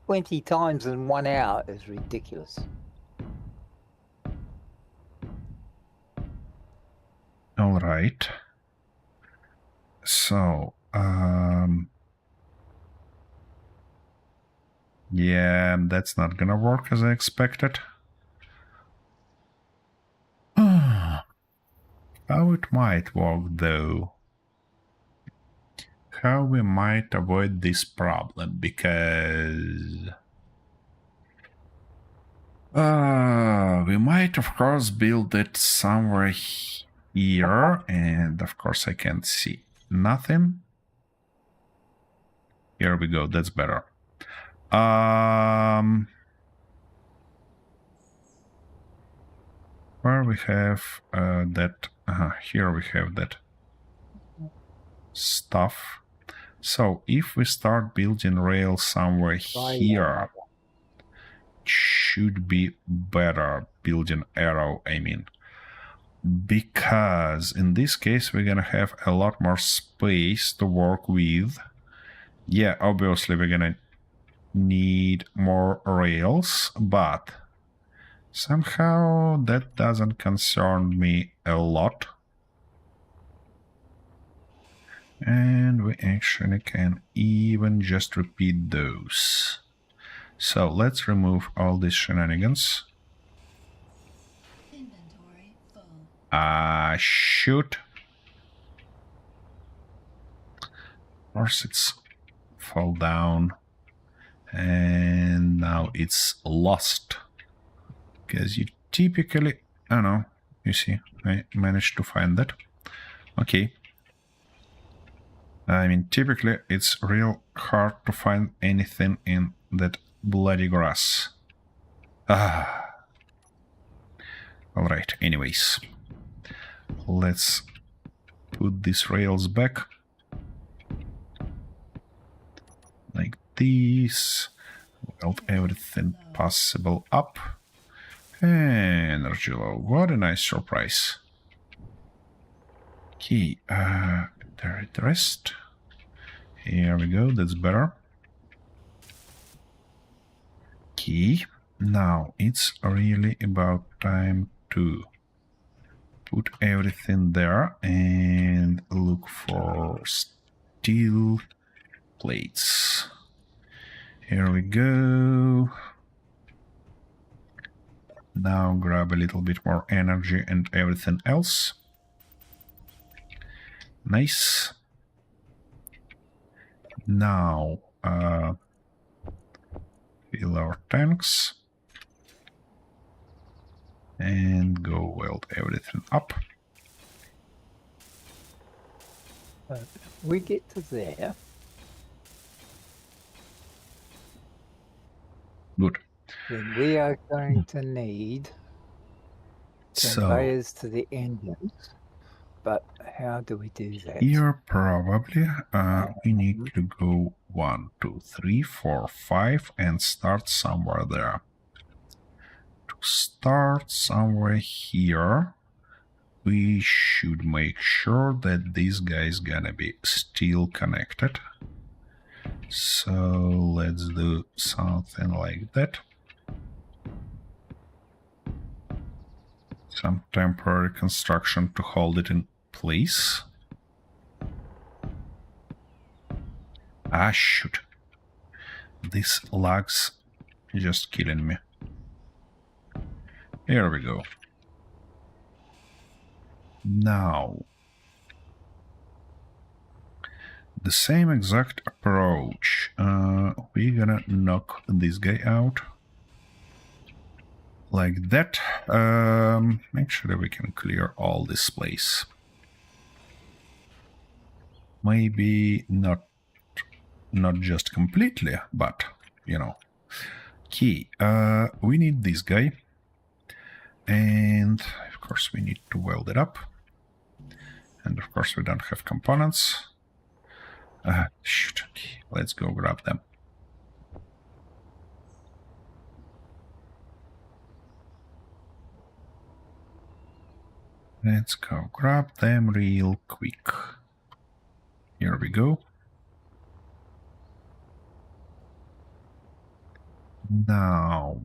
20 times in 1 hour is ridiculous. All right. So, yeah, that's not gonna work as I expected. How it might work though? How we might avoid this problem? Because we might of course build it somewhere here, and of course I can't see nothing. Here we go, that's better. Where we have that, here we have that stuff. So if we start building rails somewhere here, should be better building arrow, I mean, because in this case we're gonna have a lot more space to work with. Yeah, obviously we're gonna need more rails, but somehow that doesn't concern me a lot. And we actually can even just repeat those. So let's remove all these shenanigans. Inventory full. Shoot. Of course it's fall down. And now it's lost. Because you typically, I don't know, you see, I managed to find that. Okay. I mean, typically it's real hard to find anything in that bloody grass. Alright, anyways. Let's put these rails back. Like this. Weld everything possible up. Energy low. What a nice surprise. Okay, the rest. Here we go, that's better. Okay, now it's really about time to put everything there and look for steel plates. Here we go. Now grab a little bit more energy and everything else. Nice. Now fill our tanks and go weld everything up. We get to there. Good. Then we are going to need So conveyors to the engines. But how do we do that? here probably we need to go 1, 2, 3, 4, 5 and start somewhere there. To start somewhere here, we should make sure that this guy is gonna be still connected. So let's do something like that. Some temporary construction to hold it in place. Shoot. This lag's just killing me. Here we go. Now, the same exact approach. We're gonna knock this guy out. Like that. Actually, we can clear all this place. Maybe not just completely, but, you know. Okay, we need this guy. And, of course, we need to weld it up. And, of course, we don't have components. Shoot, okay, let's go grab them. Let's go grab them real quick. Here we go. Now.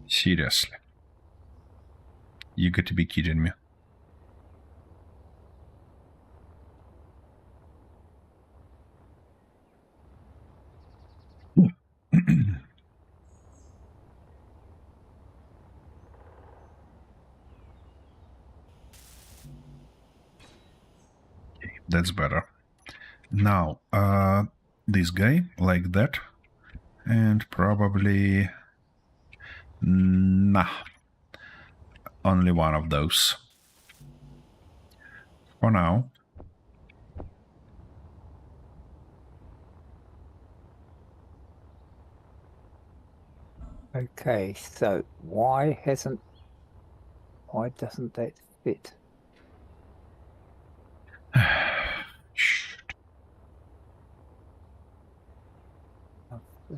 Seriously. You got to be kidding me. that's better. Now, this guy, like that. And probably... Nah. Only one of those. For now. Okay, so why doesn't that fit?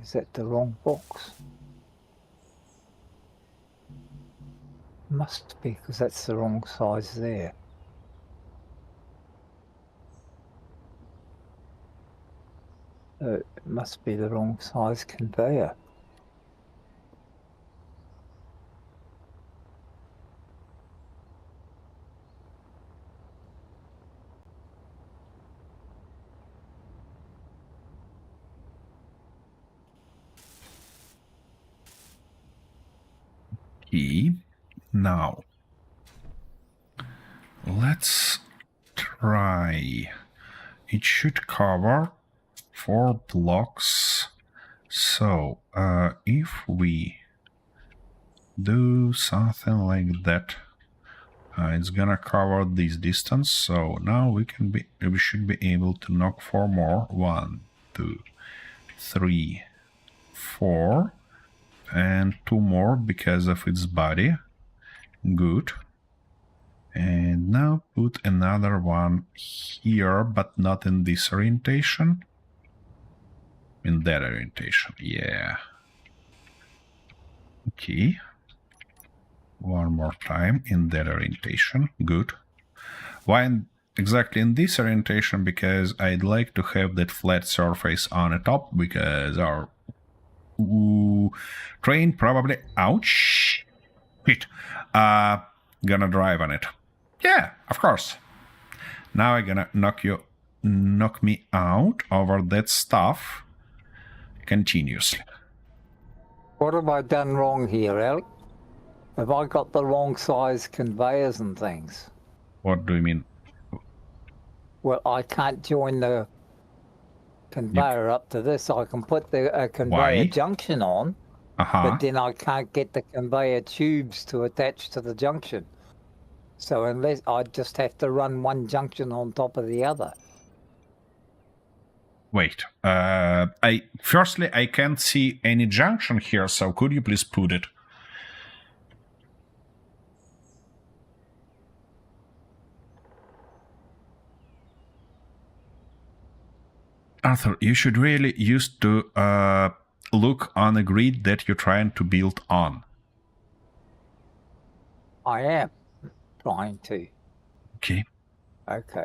Is that the wrong box? Must be, because that's the wrong size there. It must be the wrong size conveyor. Now, let's try. It should cover 4 blocks. So, if we do something like that, it's gonna cover this distance. So now we should be able to knock 4 more. 1, 2, 3, 4. And 2 more because of its body. Good. And now put another one here, but not in this orientation. In that orientation, yeah. Okay. One more time in that orientation. Good. Why exactly in this orientation? Because I'd like to have that flat surface on the top, because our train probably, ouch, hit, gonna drive on it. Yeah, of course. Now I'm gonna knock me out over that stuff continuously. What have I done wrong here, Alec? Have I got the wrong size conveyors and things? What do you mean? Well, I can't join the conveyor up to this. I can put the conveyor Why? junction on, but then I can't get the conveyor tubes to attach to the junction. So unless I just have to run one junction on top of the other. Wait. Firstly, I can't see any junction here, so could you please put it? Arthur, you should really use to look on a grid that you're trying to build on. I am trying to. Okay. Okay.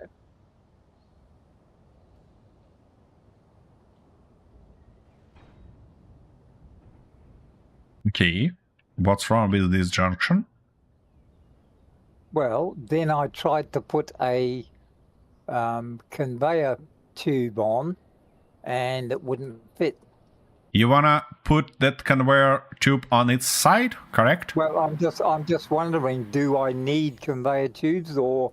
Okay. What's wrong with this junction? Well, then I tried to put a conveyor tube on, and it wouldn't fit. You wanna put that conveyor tube on its side, correct? Well, I'm just wondering, do I need conveyor tubes, or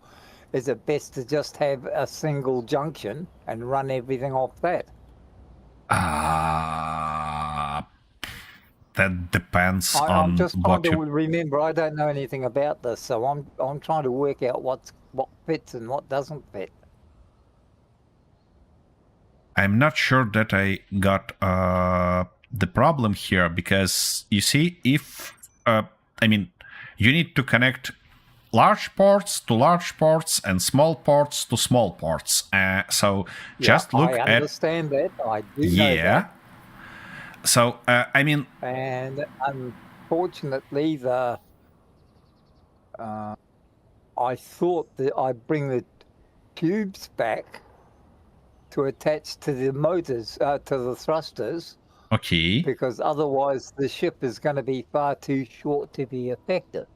is it best to just have a single junction and run everything off that? That depends I'm on just trying what to you... remember. I don't know anything about this, so I'm trying to work out what fits and what doesn't fit. I'm not sure that I got the problem here, because you see, if I mean, you need to connect large ports to large ports and small ports to small ports. So just look at... I understand that. I do know that. So I mean, and unfortunately, I thought that I'd bring the tubes back to attach to the motors, to the thrusters. Okay. Because otherwise the ship is going to be far too short to be effective.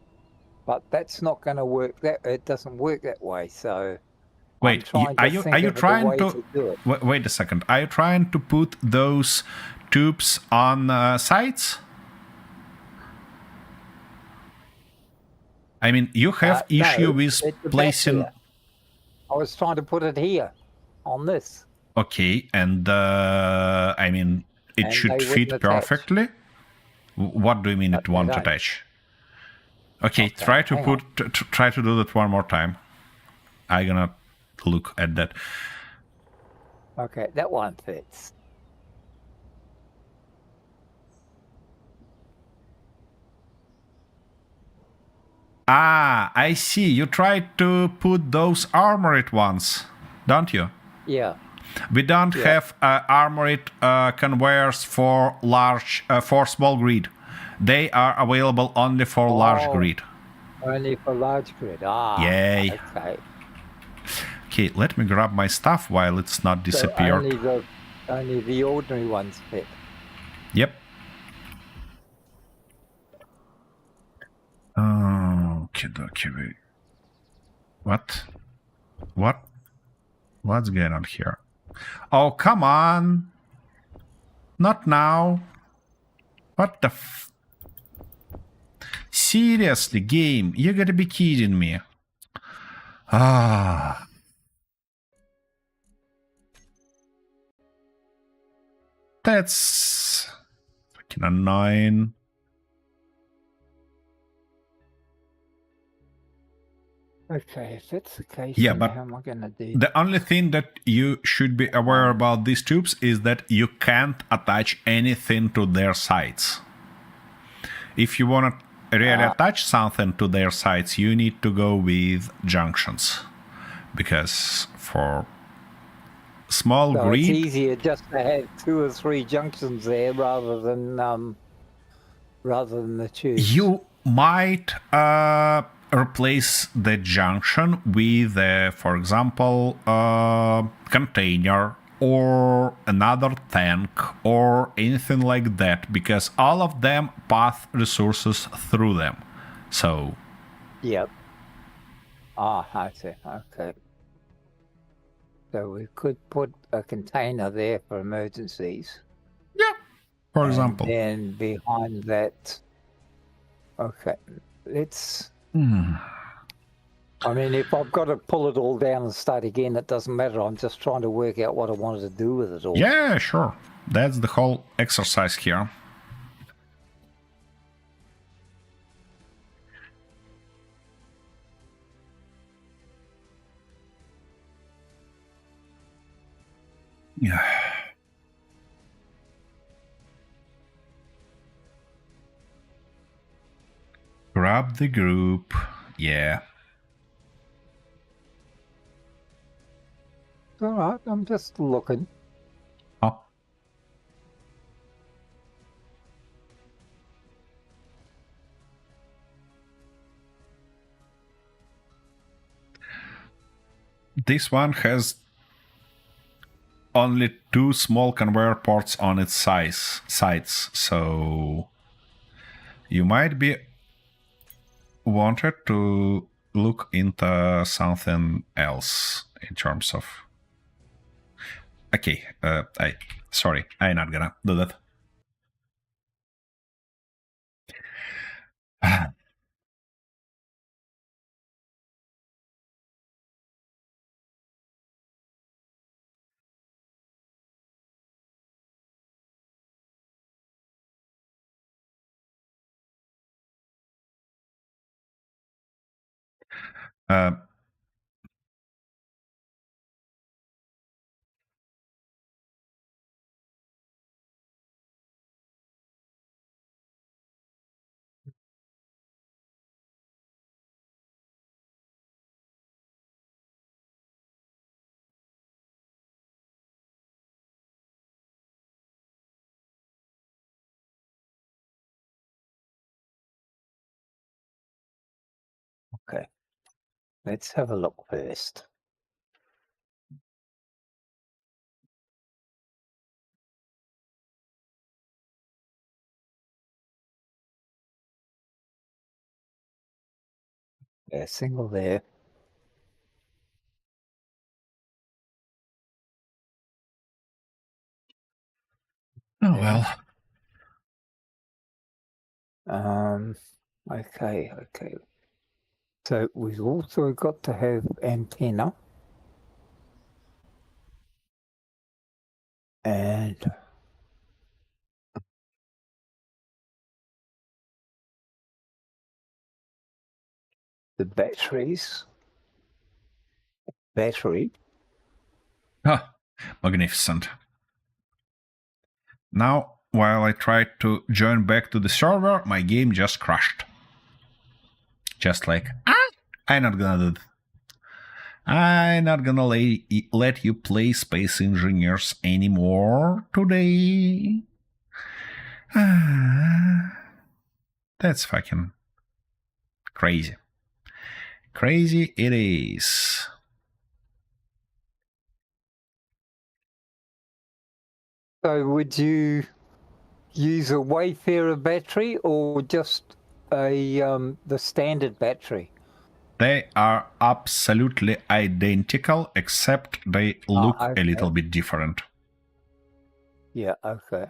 But that's not going to work. It doesn't work that way. So wait, are you trying to do it. Wait a second? Are you trying to put those tubes on sides? I mean, you have issue with placing. I was trying to put it here. on this. Okay, and I mean, it And should they fit wouldn't attach. perfectly. What do you mean But it they won't don't. attach? Okay, Okay, try to hang put try to do that one more time. I'm gonna look at that. Okay, that one fits. Ah, I see. You tried to put those armored ones, don't you? Yeah. We don't Yeah. have armored conveyors for for small grid. They are available only for large Oh. grid. Only for large grid. Ah. Yay. Okay. Okay, let me grab my stuff while it's not So disappeared. only the ordinary ones fit. Yep. Okay, wait. What? What's going on here? Oh, come on. Not now. What the Seriously, game, you gotta be kidding me. Ah. That's fucking annoying. Okay, if that's the case, Yeah, then but how am I going to do the only thing that you should be aware about these tubes is that you can't attach anything to their sides. If you want to really attach something to their sides, you need to go with junctions. Because for small So grid, it's easier just to have 2 or 3 junctions there rather than the tubes. you might replace the junction with, for example, a container or another tank or anything like that, because all of them pass resources through them. So, Yep. Ah, I see. Okay. So we could put a container there for emergencies. yeah, for example. And then behind that, okay, let's. I mean, if I've got to pull it all down and start again, it doesn't matter. I'm just trying to work out what I wanted to do with it all. Yeah, sure. That's the whole exercise here. Yeah. Grab the group. Yeah. All right, I'm just looking. Oh. This one has only 2 small conveyor ports on its sides, so you might be wanted to look into something else in terms of. Okay, sorry, I'm not gonna do that. Uh, Okay, let's have a look first. Yeah, single there. oh Yeah. well. Okay. So we've also got to have antenna. mind. The batteries. Battery. Ah, magnificent. Now, while I tried to join back to the server, my game just crashed. Just like, I'm not gonna do that. I'm not gonna let you play Space Engineers anymore today. That's fucking crazy. Crazy it is. So would you use a Wayfarer battery or just a the standard battery? They are absolutely identical, except they look a okay. little bit different. Yeah, okay.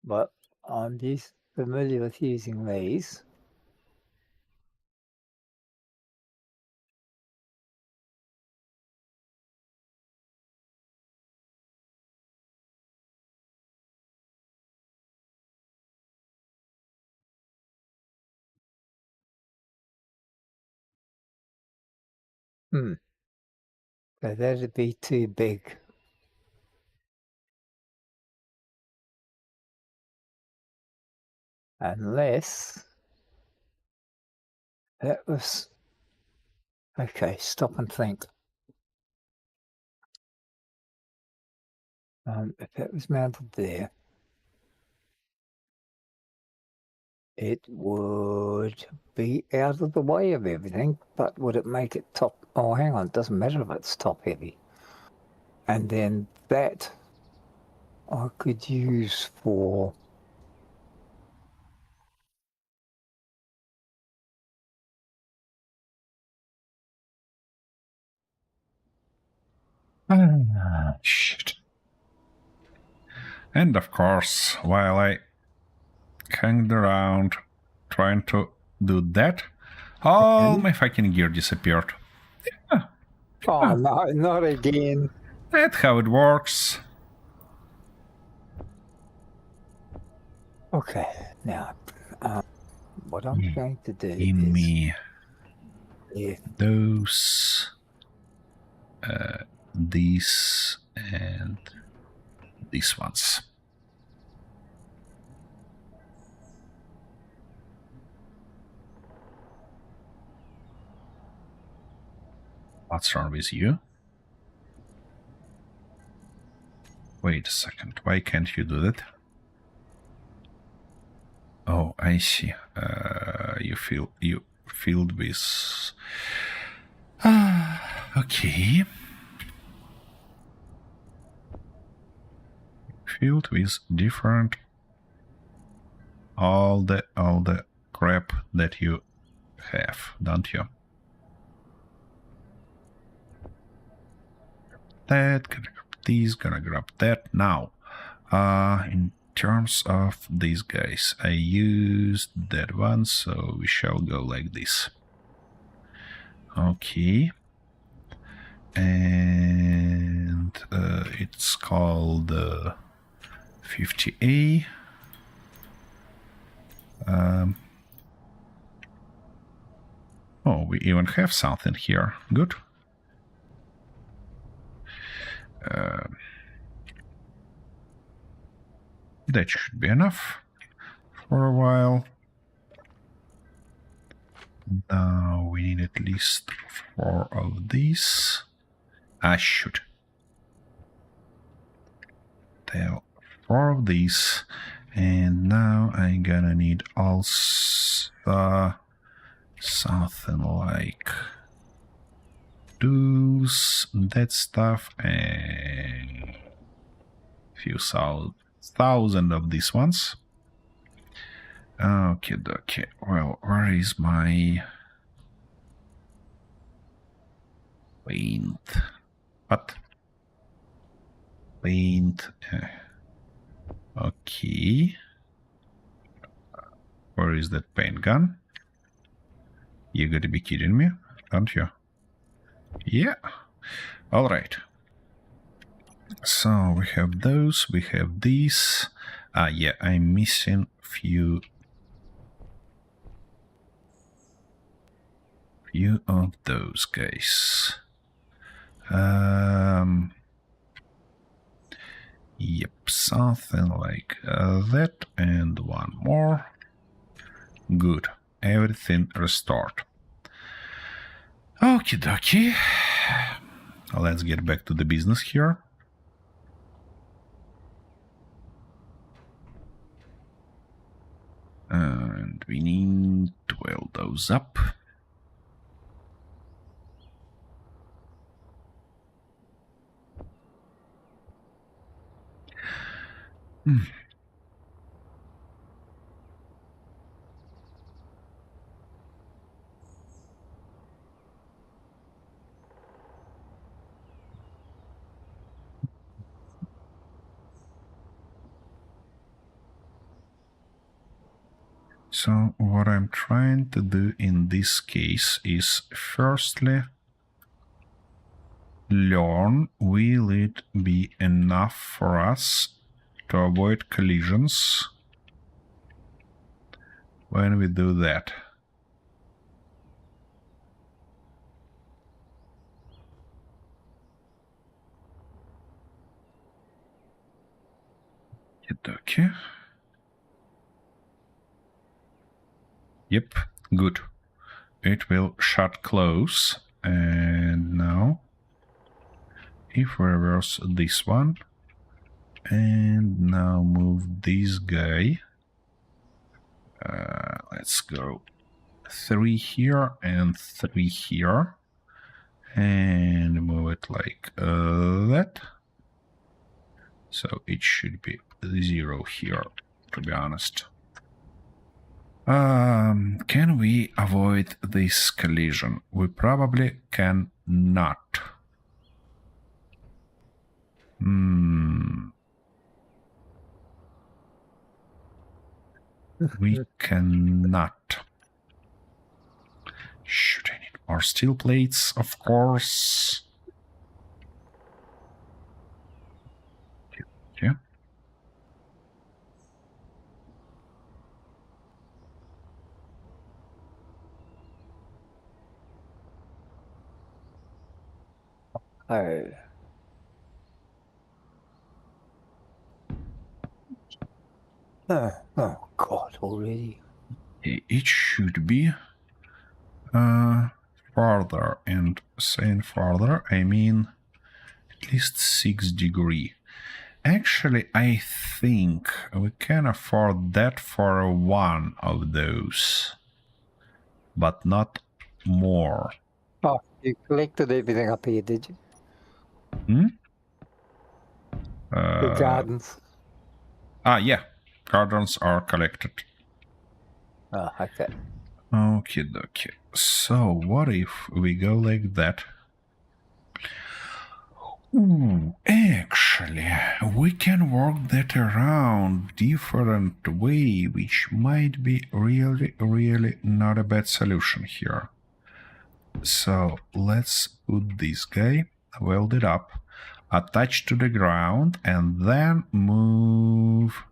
But I'm just familiar with using these. So that'd be too big. Unless that was... Okay, stop and think. If that was mounted there, it would be out of the way of everything, but would it make it top? Oh, hang on, it doesn't matter if it's top heavy. And then that I could use for... Shit. And of course, while I hanged around trying to do that, all my fucking gear disappeared. Oh, no, not again. That's how it works. Okay, now, what I'm going to do Give is... me Yeah, those, these, and these ones. What's wrong with you? Wait a second, why can't you do that? Oh, I see. You filled with... okay. Filled with different... all the crap that you have, don't you? That, gonna grab these, gonna grab that. Now, in terms of these guys, I used that one, so we shall go like this. Okay. And it's called 50A. Oh, we even have something here. Good. That should be enough for a while. Now we need at least 4 of these. Shoot. There are 4 of these. And now I'm gonna need also something like those, that stuff, and a few thousand of these ones. Okay. Well, where is my paint? What? Paint. Okay. Where is that paint gun? You gotta be kidding me, don't you? Yeah. All right. So we have those, we have these. Yeah, I'm missing few of those guys. Yep, something like that, and one more. Good, everything restored. Okie dokie. Let's get back to the business here. And we need to weld those up. So what I'm trying to do in this case is firstly learn will it be enough for us to avoid collisions when we do that. Okay. Yep, good. It will shut close. And now if we reverse this one and now move this guy, let's go 3 here and 3 here and move it like that. So it should be 0 here, to be honest. Can we avoid this collision? We probably cannot. We cannot. Should I need more steel plates? Of course. Yeah. Oh. Oh God, already. It should be farther, and saying farther, I mean at least 6 degrees. Actually, I think we can afford that for one of those, but not more. Oh, you collected everything up here, did you? The gardens. Yeah, gardens are collected. Oh, okay. Okie dokie. So, what if we go like that? Ooh, actually, we can work that around different way, which might be really not a bad solution here. So let's put this guy, weld it up, attach to the ground, and then move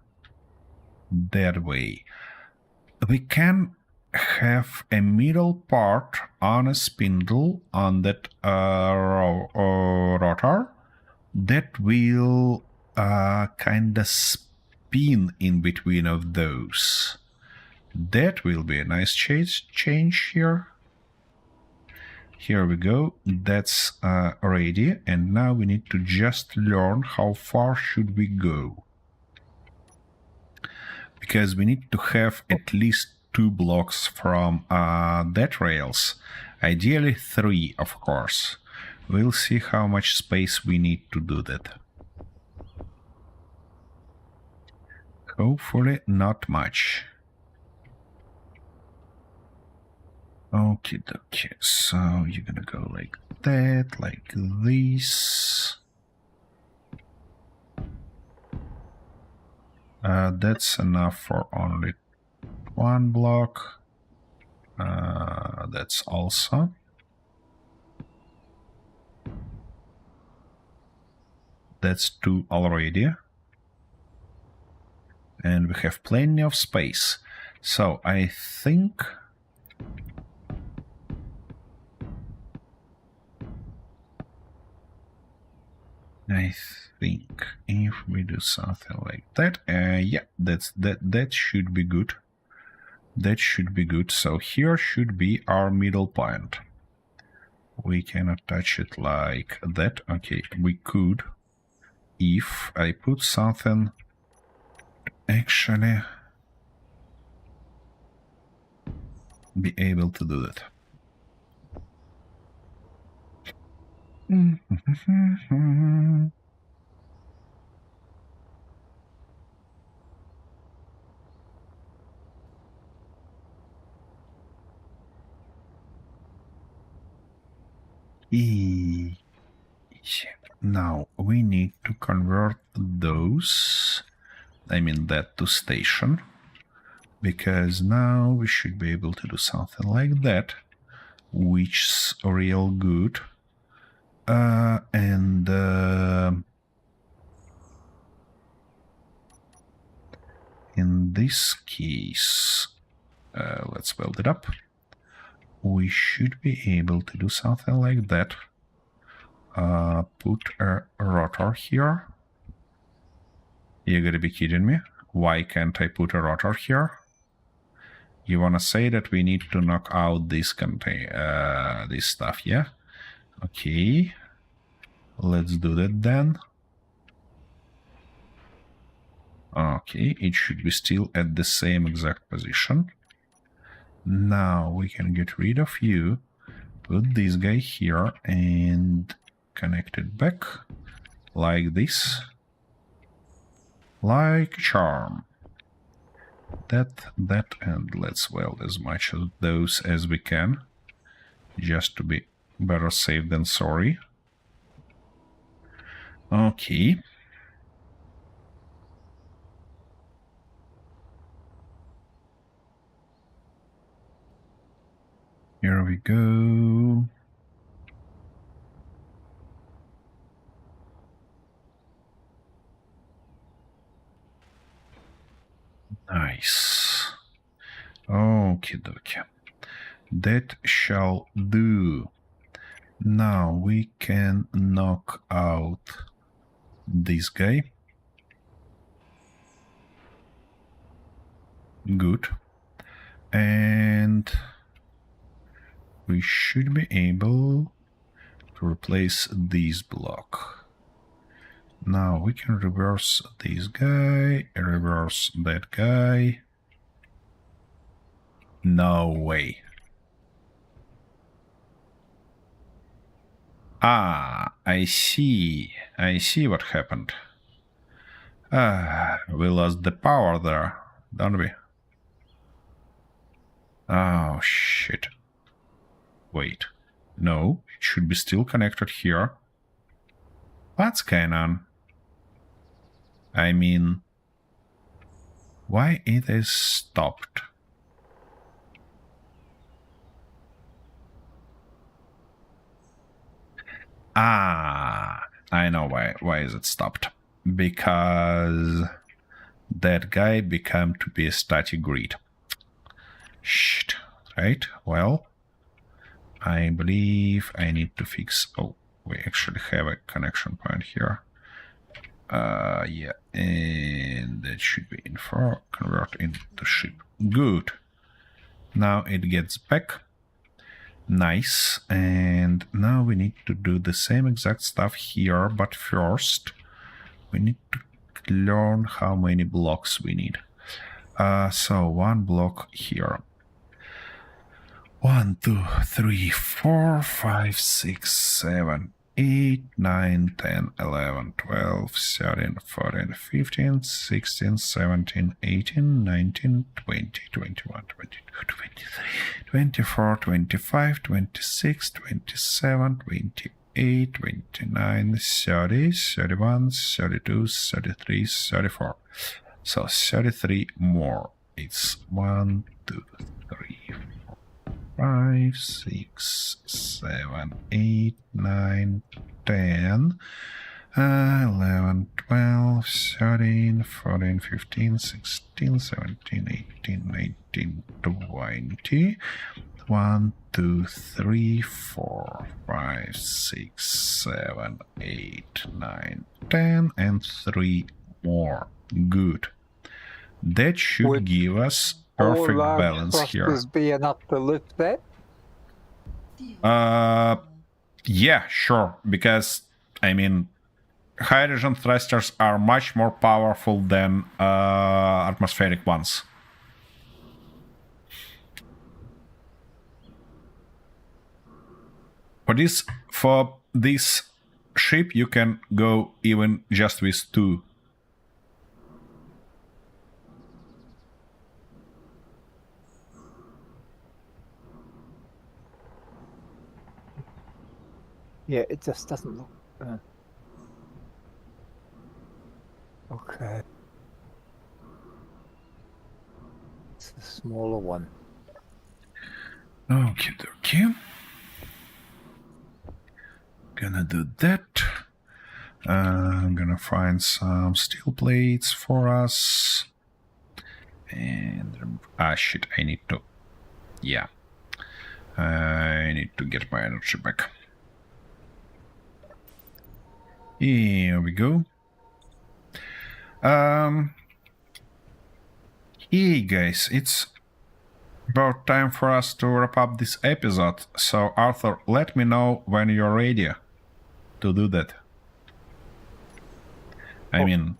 that way. We can have a middle part on a spindle on that rotor that will kind of spin in between of those. That will be a nice change here. Here we go. That's ready, and now we need to just learn how far should we go, because we need to have at least 2 blocks from that rails, ideally 3, of course. We'll see how much space we need to do that. Hopefully not much. Okie dokie, so you're gonna go like that, like this. That's enough for only 1 block. That's also. That's 2 already. And we have plenty of space. So I think... if we do something like that, yeah, that should be good. That should be good. So here should be our middle point. We cannot touch it like that. Okay, we could if I put something actually be able to do that. Now we need to convert those, I mean that, to station, because now we should be able to do something like that, which is real good. And in this case, let's build it up. We should be able to do something like that. Put a rotor here. You gotta be kidding me. Why can't I put a rotor here? You wanna say that we need to knock out this this stuff, yeah? Okay. Let's do that then. Okay, it should be still at the same exact position. Now we can get rid of you, put this guy here and connect it back like this, like charm. That, and let's weld as much of those as we can, just to be better safe than sorry. Okay. Here we go. Nice. Okie dokie. That shall do. Now we can knock out this guy. Good. And we should be able to replace this block. Now we can reverse this guy, reverse that guy. No way. Ah, I see. I see what happened. We lost the power there, don't we? Oh, shit. Wait. No, it should be still connected here. What's going on? I mean, why it is stopped? Ah, I know why is it stopped. Because that guy became to be a static grid. Shit. Right? Well, I believe I need to fix... Oh, we actually have a connection point here. Yeah, and that should be info, convert into ship. Good. Now it gets back. Nice. And now we need to do the same exact stuff here, but first we need to learn how many blocks we need. So one block here. 1, 2, 3, 4, 5, 6, 7, 8, 9, 10, 11, 12, 13, 14, 15, 16, 17, 18, 19, 20, 21, 22, 23, 24, 25, 26, 27, 28, 29, 30, 31, 32, 33, 34. So 33 more. It's 1, 2, 3, 5, 6, 7, 8, 9, 10. 11, 12, 13, 14, 15, 16, 17, 18, 19, 20. 1, 2, 3, 4, 5, 6, 7, 8, 9, 10, and 3 more. Good. That should Would give us All perfect large balance here. thrusters be enough to lift that? Yeah, sure. Because, I mean, hydrogen thrusters are much more powerful than atmospheric ones. For this ship, you can go even just with 2. Yeah, it just doesn't look. Okay. It's the smaller one. Okie dokie. Gonna do that. I'm gonna find some steel plates for us. And shit, I need to. Yeah. I need to get my energy back. Here we go. Hey guys, it's about time for us to wrap up this episode. So Arthur, let me know when you're ready to do that. I mean,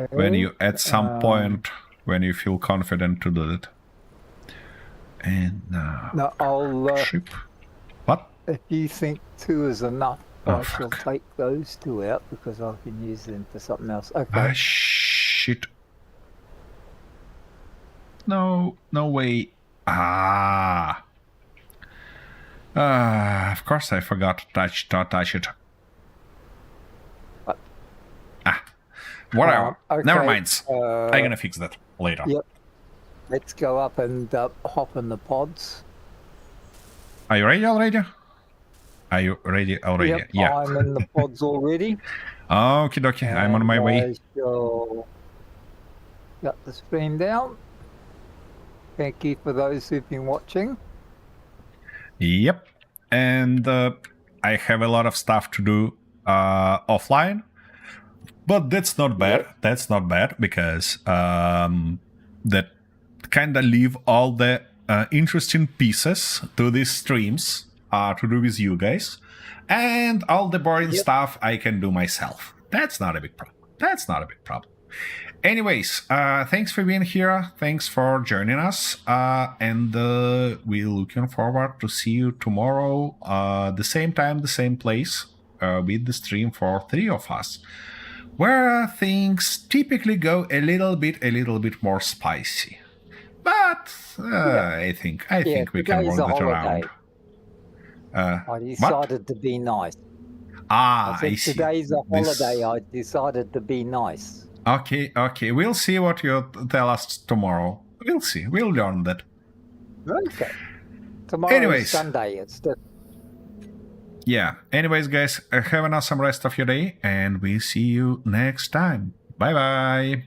when you at some point when you feel confident to do that. And now, No, I'll. ship. What? If you think 2 is enough, Oh, I shall fuck. take those 2 out because I can use them for something else. Okay. Shit. No way. Of course I forgot to touch it. What? Whatever. Okay, Never mind. I'm gonna fix that later. Yep. Let's go up and hop in the pods. Are you ready already? Are you ready already? Yep, Yeah. I'm in the pods already. Okie dokie, I'm on my way. I shall shut the stream down. Thank you for those who've been watching. Yep. And I have a lot of stuff to do offline. But that's not bad. Yep. That's not bad because that kind of leave all the interesting pieces to these streams to do with you guys. And all the boring stuff I can do myself. That's not a big problem. Anyways, thanks for being here. Thanks for joining us. And we're looking forward to see you tomorrow, the same time, the same place, with the stream for 3 of us, where things typically go a little bit more spicy. But I think we can work today's a that holiday. around. I decided to be nice. I see. Today's a holiday. I decided to be nice. Okay. We'll see what you tell us tomorrow. We'll see. We'll learn that. Okay. Tomorrow Anyways. is Sunday. It's the Yeah. Anyways, guys, have an awesome rest of your day, and we'll see you next time. Bye-bye.